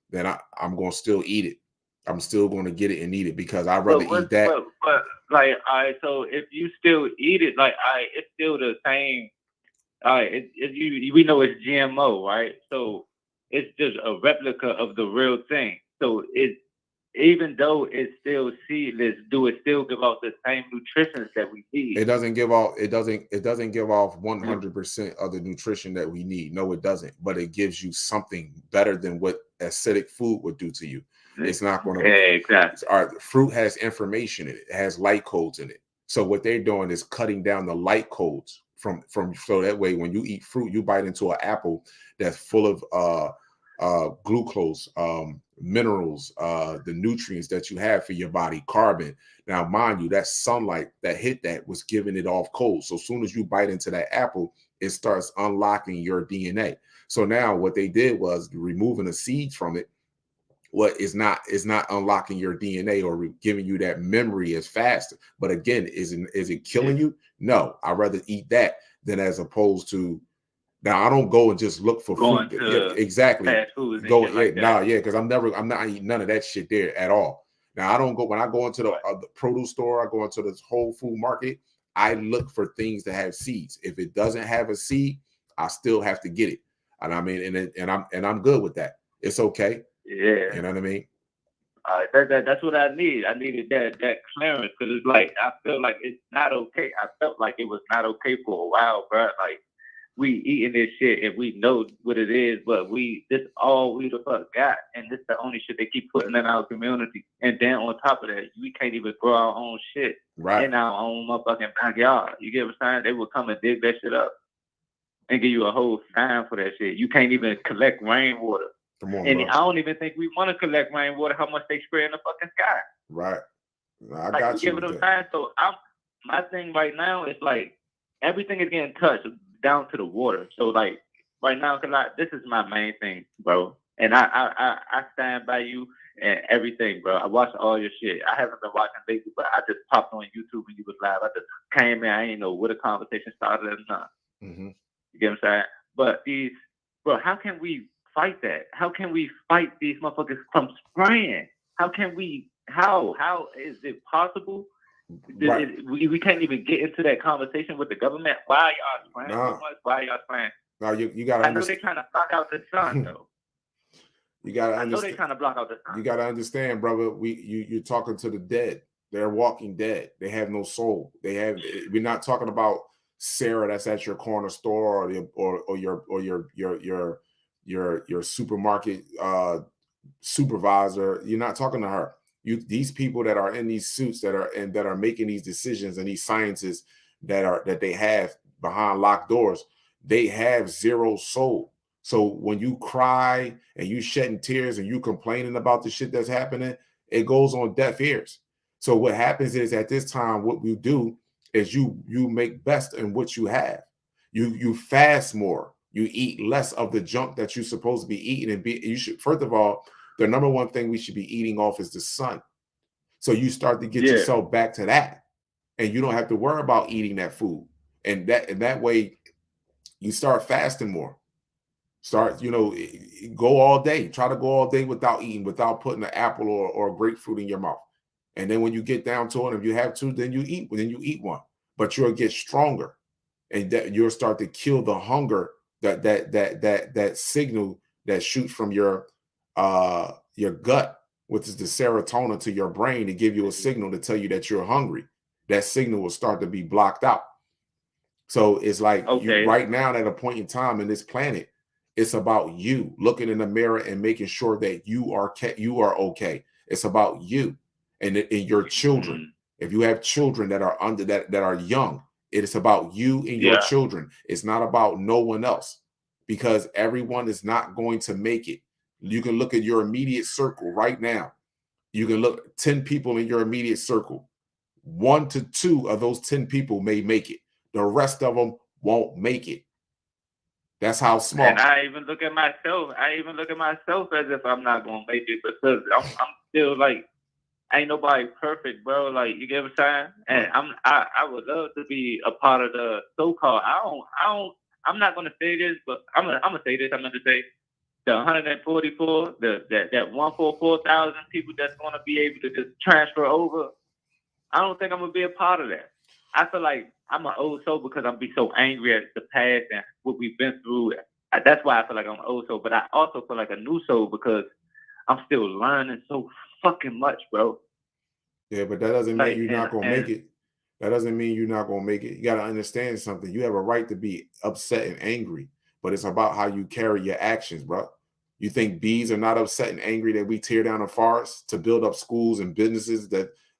then I'm gonna still eat it. I'm still gonna get it and eat it because I'd rather eat that. But like, all right. So if you still eat it, like, it's still the same. All right, we know it's GMO, right? So it's just a replica of the real thing. So even though it's still seedless, do it still give out the same nutrition that we need? It doesn't give off 100% of the nutrition that we need. No, it doesn't. But it gives you something better than what acidic food would do to you. It's not going to. Yeah, exactly. All right, fruit has information in it. It has light codes in it. So what they're doing is cutting down the light codes from so that way when you eat fruit, you bite into an apple that's full of glucose, minerals, the nutrients that you have for your body, carbon. Now, mind you, that sunlight that hit that was giving it off cold. So as soon as you bite into that apple, it starts unlocking your DNA. So now what they did was removing the seeds from it. What is not unlocking your DNA or giving you that memory as fast. But again, is it killing you? No, I'd rather eat that than as opposed to. Now I don't go and just look for Going fruit. to Exactly. fast foods and shit like that. Because I'm not eating none of that shit there at all. Now I don't go when I go into the produce store. I go into this Whole Food market. I look for things that have seeds. If it doesn't have a seed, I still have to get it. And I mean, and I'm good with that. It's okay. Yeah. You know what I mean? That's what I need. I needed that clearance because it's like I feel like it's not okay. I felt like it was not okay for a while, bro. Like we eating this shit and we know what it is, but this all we the fuck got, and this the only shit they keep putting in our community. And then on top of that, we can't even grow our own shit in our own motherfucking backyard. You get what I'm saying? They will come and dig that shit up and give you a whole fine for that shit. You can't even collect rainwater. Come on, and bro. I don't even think we want to collect rainwater. How much they spray in the fucking sky? Right. I Like, got you. Give it a time. So my thing right now is like everything is getting touched down to the water. So like right now, this is my main thing, bro. And I stand by you and everything, bro. I watch all your shit. I haven't been watching lately, but I just popped on YouTube when you was live. I just came in. I ain't know where the conversation started or not. Mm-hmm. You get what I'm saying? But bro, how can we fight that? How can we fight these motherfuckers from spraying? How is it possible? Right. We can't even get into that conversation with the government. Why are y'all spraying so much? Why are y'all spraying? No, you gotta I know they're trying to block out the sun, though. You gotta I know they're understand. trying to block out the sun. You gotta understand, brother. You're talking to the dead. They're walking dead. They have no soul. We're not talking about Sarah that's at your corner store or your supermarket supervisor. You're not talking to her. These people that are in these suits that are making these decisions, and these scientists that they have behind locked doors, they have zero soul. So when you cry and you shedding tears and you complaining about the shit that's happening, it goes on deaf ears. So what happens is at this time, what we do is you make best in what you have. You fast more. You eat less of the junk that you're supposed to be eating, you should, first of all, the number one thing we should be eating off is the sun. So you start to get yourself back to that, and you don't have to worry about eating that food. And that way you start fasting more. Start, go all day. Try to go all day without eating, without putting an apple or a grapefruit in your mouth. And then when you get down to it, if you have to, then you eat one. But you'll get stronger, and that you'll start to kill the hunger that signal that shoots from your gut, which is the serotonin, to your brain to give you a signal to tell you that you're hungry. That signal will start to be blocked out. So it's like you right now at a point in time in this planet, it's about you looking in the mirror and making sure that you are okay. It's about you and your children. If you have children that are under that are young, it is about you and your children. It's not about no one else, because everyone is not going to make it. You can look at your immediate circle right now. You can look 10 people in your immediate circle. 1 to 2 of those 10 people may make it. The rest of them won't make it. That's how small. And I even look at myself. As if I'm not gonna make it, because I'm still like, ain't nobody perfect, bro. Like, you get what I'm saying? And I would love to be a part of the so-called. I'm not gonna say this, but I'm gonna say this. I'm gonna say the 144, that 144,000 people that's gonna be able to just transfer over. I don't think I'm gonna be a part of that. I feel like I'm an old soul because I'm be so angry at the past and what we've been through. That's why I feel like I'm an old soul. But I also feel like a new soul because I'm still learning so fucking much, bro. Yeah, but that doesn't mean you're not gonna make it. That doesn't mean you're not gonna make it. You gotta understand something. You have a right to be upset and angry, but it's about how you carry your actions, bro. You think bees are not upset and angry that we tear down a forest to build up schools and businesses,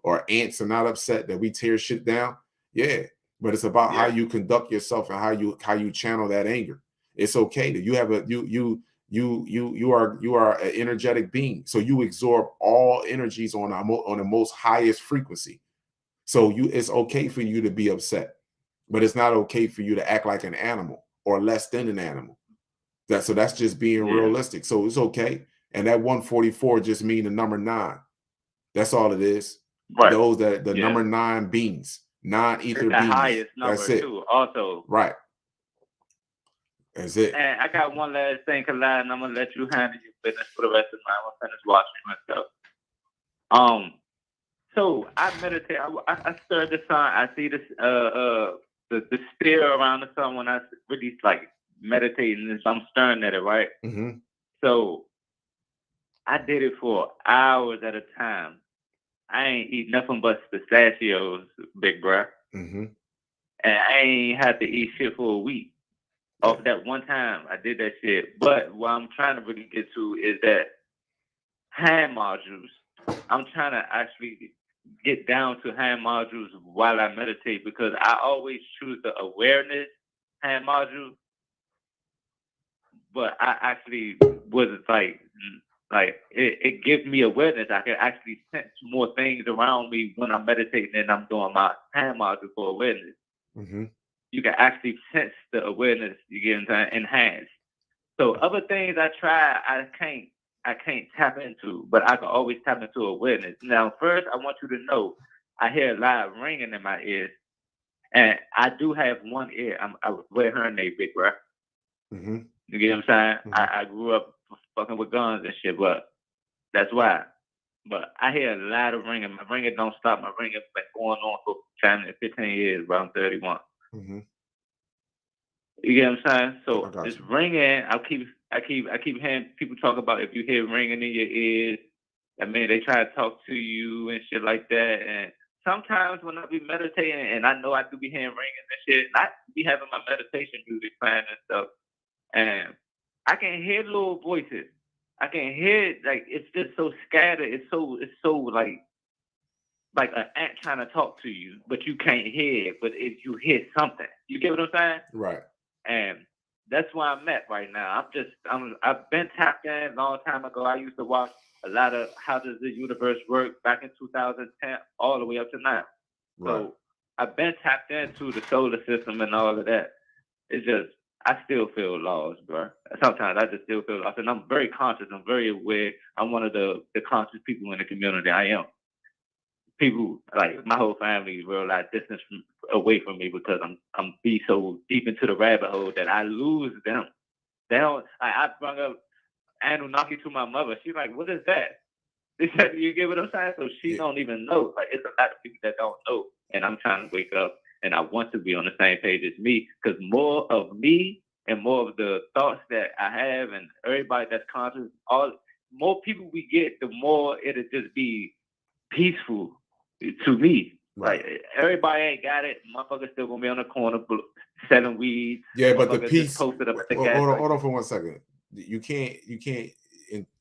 or ants are not upset that we tear shit down? Yeah, but it's about how you conduct yourself and how you channel that anger. It's okay that you have you are an energetic being, so you absorb all energies on the most highest frequency. So it's okay for you to be upset, but it's not okay for you to act like an animal or less than an animal. That's just being realistic. So it's okay. And that 144 just mean the number 9. That's all it is. Right. Those that the number 9 beings, non-ether beings. The highest number. That's it. Too, also. Right. That's it. And I got one last thing, Kalai, and I'm gonna let you handle your business for the rest of the night. I'm gonna finish watching myself. So I meditate. I stare at the sun. I see this the spear around the sun when I really like meditating. I'm staring at it, right? Mm-hmm. So I did it for hours at a time. I ain't eat nothing but pistachios, big bruh. Mm-hmm. And I ain't had to eat shit for a week. Off that one time, I did that shit. But what I'm trying to really get to is that hand modules. I'm trying to actually get down to hand modules while I meditate, because I always choose the awareness hand module. But I actually was like it gives me awareness. I can actually sense more things around me when I'm meditating and I'm doing my hand module for awareness. Mm-hmm. You can actually sense the awareness you get enhanced. So other things I try, I can't tap into, but I can always tap into awareness. Now, first, I want you to know I hear a lot of ringing in my ears, and I do have one ear. I wear hearing aid, big bro. Mm-hmm. You get what I'm saying? Mm-hmm. I grew up fucking with guns and shit, but that's why. But I hear a lot of ringing. My ringing don't stop. My ringing been going on for 15 years, bro. I'm 31. Mm-hmm. You get what I'm saying? So this ringing, I keep hearing people talk about if you hear ringing in your ears, I mean they try to talk to you and shit like that. And sometimes when I be meditating, and I know I do be hearing ringing and shit, and I be having my meditation music playing and stuff, and I can hear little voices. I can hear it, like it's just so scattered. It's so like an ant trying to talk to you, but you can't hear it. But if you hear something, you get what I'm saying? Right. And that's where I'm at right now. I've been tapped in a long time ago. I used to watch a lot of How Does the Universe Work back in 2010, all the way up to now. Right. So I've been tapped into the solar system and all of that. It's just I still feel lost, bro. Sometimes I just still feel lost, and I'm very conscious. I'm very aware. I'm one of the conscious people in the community. I am. People like my whole family is real like distance away from me because I'm be so deep into the rabbit hole that I lose them. They don't. I brought up Anunnaki to my mother. She's like, "What is that?" They said, "You get what I'm saying?" So she don't even know. Like it's a lot of people that don't know, and I'm trying to wake up, and I want to be on the same page as me because more of me and more of the thoughts that I have, and everybody that's conscious, more people we get, the more it'll just be peaceful. To me, right. Like everybody ain't got it. Motherfuckers still gonna be on the corner selling weed. Yeah, but the Motherfuckers peace. just posted up at the Hold gas on, station. hold on for 1 second. You can't.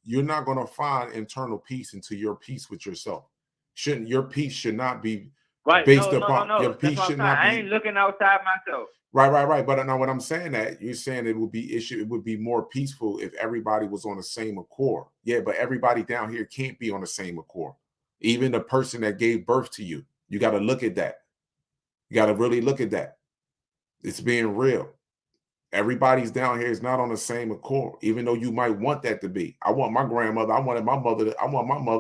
You're not gonna find internal peace until your peace with yourself. Your peace should not be Right? based No. Your That's peace what should I'm saying. not I be. ain't looking outside myself. Right. But now, what I'm saying that you're saying it would be more peaceful if everybody was on the same accord. Yeah, but everybody down here can't be on the same accord. Even the person that gave birth to you. You got to look at that. You got to really look at that. It's being real. Everybody's down here is not on the same accord, even though you might want that to be. I want my grandmother. I want my mother. I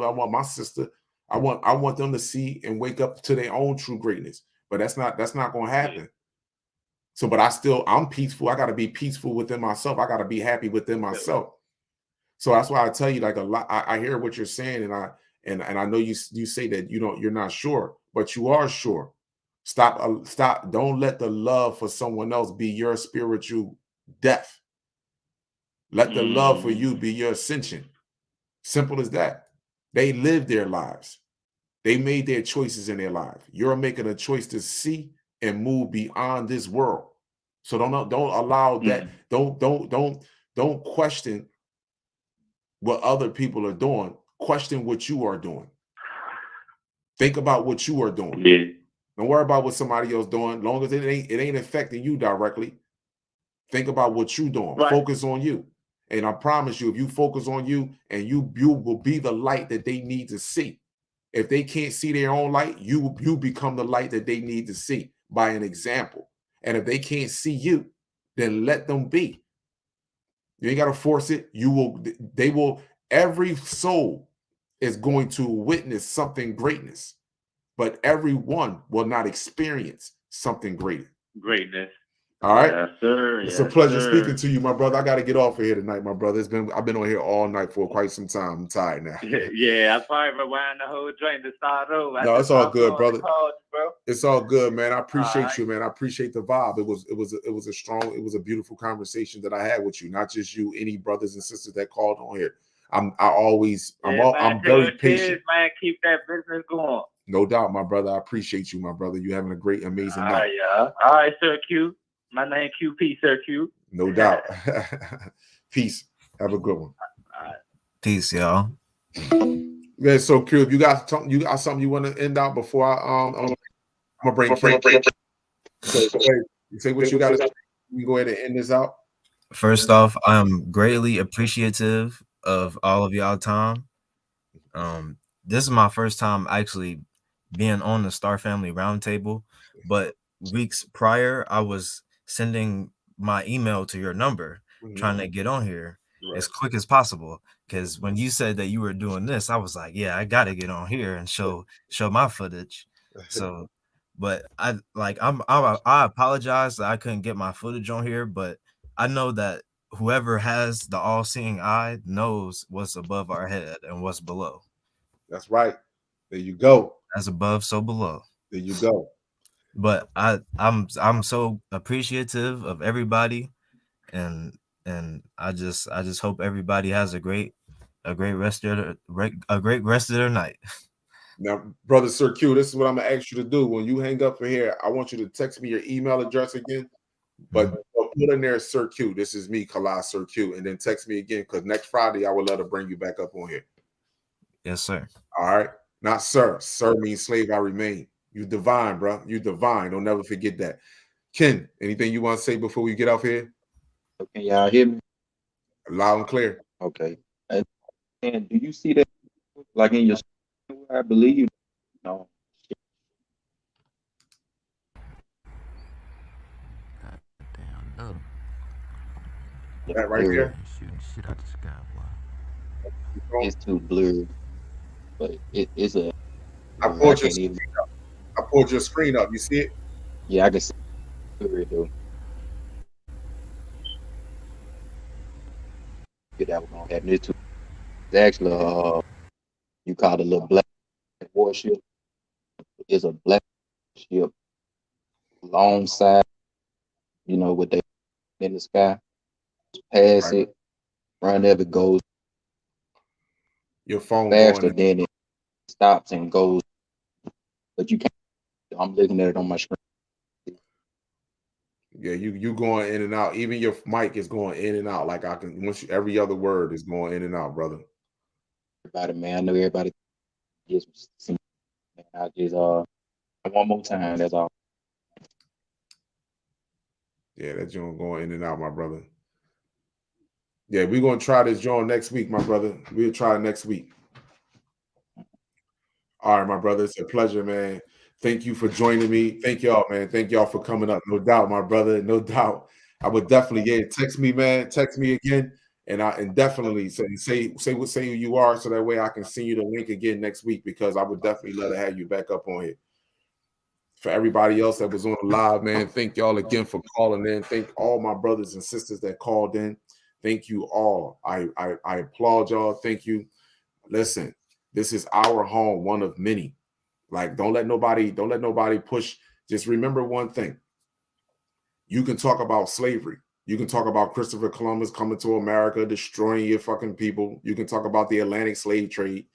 want my sister. I want them to see and wake up to their own true greatness. But that's not going to happen. So, but I'm peaceful. I got to be peaceful within myself. I got to be happy within myself. So that's why I tell you, like a lot. I hear what you're saying, and I know you say that you're not sure, but you are sure. Stop. Don't let the love for someone else be your spiritual death. Let the love for you be your ascension. Simple as that. They lived their lives. They made their choices in their life. You're making a choice to see and move beyond this world. So don't allow that. Don't question what other people are doing. Question what you are doing. Think about what you are doing. Yeah. Don't worry about what somebody else doing. As long as it ain't affecting you directly. Think about what you're doing. Right. Focus on you. And I promise you, if you focus on you, and you will be the light that they need to see. If they can't see their own light, you become the light that they need to see by an example. And if they can't see you, then let them be. You ain't got to force it. Every soul is going to witness something greatness, but everyone will not experience something greater. Greatness. All right. Yes, sir. It's a pleasure speaking to you, my brother. I got to get off of here tonight, my brother. I've been on here all night for quite some time. I'm tired now. Yeah, I probably rewind the whole joint to start over. No, it's all good, brother. Called, bro. It's all good, man. I appreciate you, man. I appreciate the vibe. It was a beautiful conversation that I had with you. Not just you, any brothers and sisters that called on here. I'm very patient. Man, keep that business going. No doubt, my brother. I appreciate you, my brother. You having a great, amazing night. Yeah. All right, Sir Q. My name QP, Sir Q. No doubt. Peace. Have a good one. Peace, y'all. Yeah, so Q, if you got something you want to end out before I'm gonna bring Q. So you say what you got to say. You go ahead and end this out. First off, I'm greatly appreciative of all of y'all time. This is my first time actually being on the Star Family Roundtable, but weeks prior, I was sending my email to your number, trying to get on here as quick as possible. Because when you said that you were doing this, I was like, yeah, I got to get on here and show my footage. So, but I apologize that I couldn't get my footage on here, but I know that whoever has the all-seeing eye knows what's above our head and what's below. That's right. There you go. As above, so below. There you go. But I'm so appreciative of everybody, and I just hope everybody has a great rest of their night. Now, brother Sir Q, this is what I'm gonna ask you to do. When you hang up from here, I want you to text me your email address again, but put in there Sir Q. This is me, Kala Sir Q, and then text me again because next Friday I will let her bring you back up on here. Yes, sir. All right, not sir. Sir means slave. I remain. You divine, bro. You divine. Don't never forget that. Ken, anything you want to say before we get off here? Can y'all hear me? Loud and clear. Okay. And do you see that like in your? I believe you. No. No. That right there. Shooting shit out the sky, boy. It's too blurry, but it's a. I pulled your screen up. You see it? Yeah, I can see it though. That was gonna happen. It's actually you call it a little black warship. It's a black ship, long side. You know what they in the sky. Pass it, run ever goes. Your phone faster going than it stops and goes. But you can't. I'm looking at it on my screen. Yeah, you going in and out. Even your mic is going in and out. Like I can every other word is going in and out, brother. Everybody, man, I know everybody just see. I just one more time. That's all. Yeah, that joint going in and out, my brother. Yeah, we're gonna try this joint next week, my brother. We'll try it next week. All right, my brother. It's a pleasure, man. Thank you for joining me. Thank y'all, man. Thank y'all for coming up. No doubt, my brother. No doubt. I would definitely, text me, man. Text me again. And definitely say who you are so that way I can send you the link again next week because I would definitely love to have you back up on here. For everybody else that was on the live, man, thank y'all again for calling in. Thank all my brothers and sisters that called in. Thank you all. I applaud y'all. Thank you. Listen, this is our home, one of many. Like, don't let nobody push. Just remember one thing. You can talk about slavery. You can talk about Christopher Columbus coming to America, destroying your fucking people. You can talk about the Atlantic slave trade.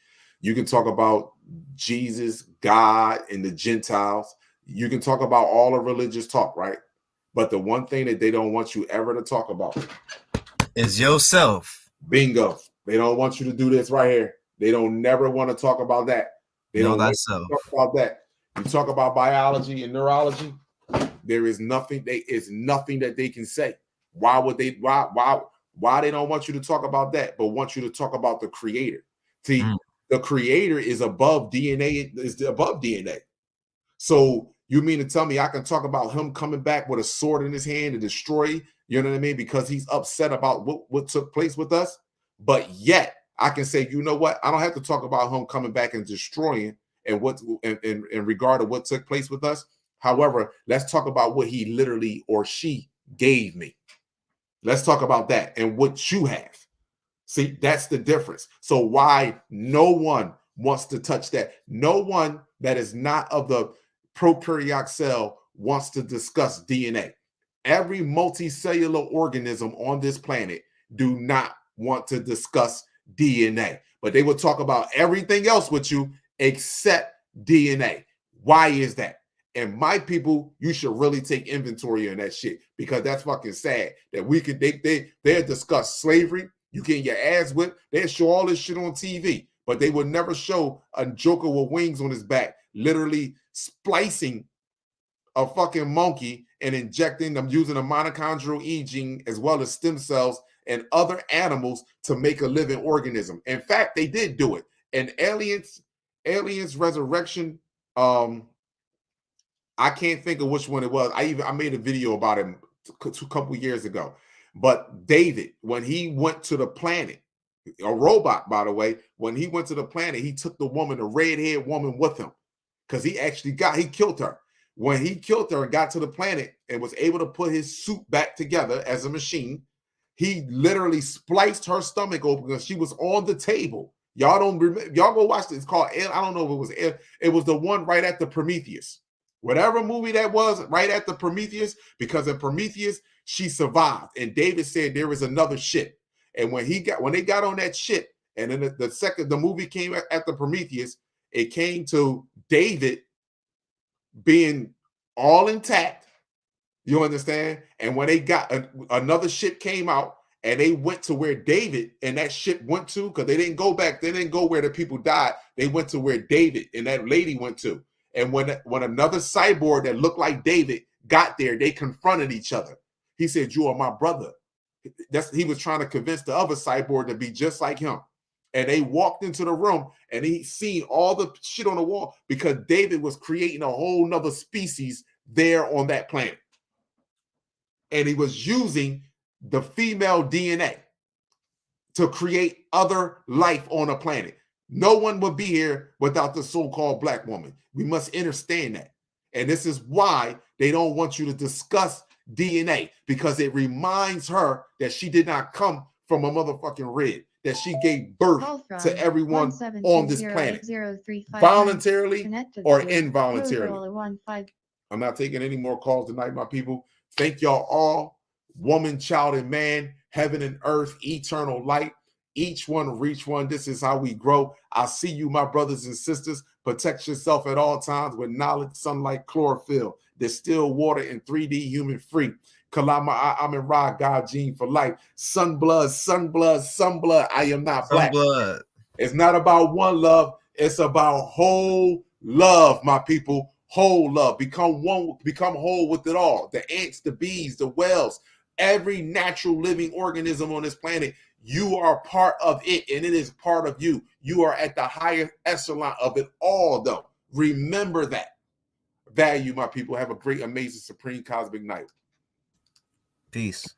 You can talk about Jesus, God, and the Gentiles. You can talk about all the religious talk, right? But the one thing that they don't want you ever to talk about is yourself. Bingo. They don't want you to do this right here. They don't never want to talk about that. They don't want to talk about that. You talk about biology and neurology. There is nothing. Nothing that they can say. Why would they? Why they don't want you to talk about that, but want you to talk about the creator? See, the creator is above DNA. Is above DNA. So you mean to tell me I can talk about him coming back with a sword in his hand to destroy? You know what I mean? Because he's upset about what took place with us. But yet I can say, you know what? I don't have to talk about him coming back and destroying and what in regard to what took place with us. However, let's talk about what he literally or she gave me. Let's talk about that and what you have. See, that's the difference. So why no one wants to touch that? No one that is not of the prokaryotic cell wants to discuss DNA. Every multicellular organism on this planet do not want to discuss DNA, but they will talk about everything else with you except DNA. Why is that? And my people, you should really take inventory on that shit because that's fucking sad that we could they'll discuss slavery. You getting your ass whipped. They'll show all this shit on TV, but they would never show a Joker with wings on his back, literally splicing a fucking monkey and injecting them using a mitochondrial E gene as well as stem cells and other animals to make a living organism. In fact, they did do it. And Aliens Resurrection, I can't think of which one it was. I made a video about him a couple years ago. But David, when he went to the planet, a robot, by the way, when he went to the planet, he took the woman, the red-haired woman with him because he killed her. When he killed her and got to the planet and was able to put his suit back together as a machine, he literally spliced her stomach open because she was on the table. Y'all don't remember? Y'all go watch this. It's called, I don't know if it was the one right after Prometheus. Whatever movie that was, right after Prometheus, because in Prometheus, she survived. And David said there is another ship. And when they got on that ship, and then the movie came after Prometheus, It came to David being all intact. You understand? And when they got another ship came out and they went to where David and that ship went to, because they didn't go back, they didn't go where the people died. They went to where David and that lady went to. And when another cyborg that looked like David got there, they confronted each other. He said, "You are my brother." He was trying to convince the other cyborg to be just like him. And they walked into the room and he seen all the shit on the wall because David was creating a whole nother species there on that planet. And he was using the female DNA to create other life on a planet. No one would be here without the so-called black woman. We must understand that. And this is why they don't want you to discuss DNA, because it reminds her that she did not come from a motherfucking red, that she gave birth to everyone on this planet, voluntarily or involuntarily. I'm not taking any more calls tonight, my people. Thank y'all all, woman, child, and man, heaven and earth, eternal light. Each one reach one. This is how we grow. I see you, my brothers and sisters. Protect yourself at all times with knowledge, sunlight, chlorophyll, distilled water, and 3D human free. Kalama, I'm in Ra, God gene for life. Sunblood, sunblood, sunblood. I am not black. Sunblood. It's not about one love. It's about whole love, my people. Whole love. Become one. Become whole with it all. The ants, the bees, the whales, every natural living organism on this planet. You are part of it, and it is part of you. You are at the higher echelon of it all, though. Remember that. Value, my people. Have a great, amazing, supreme cosmic night. Peace.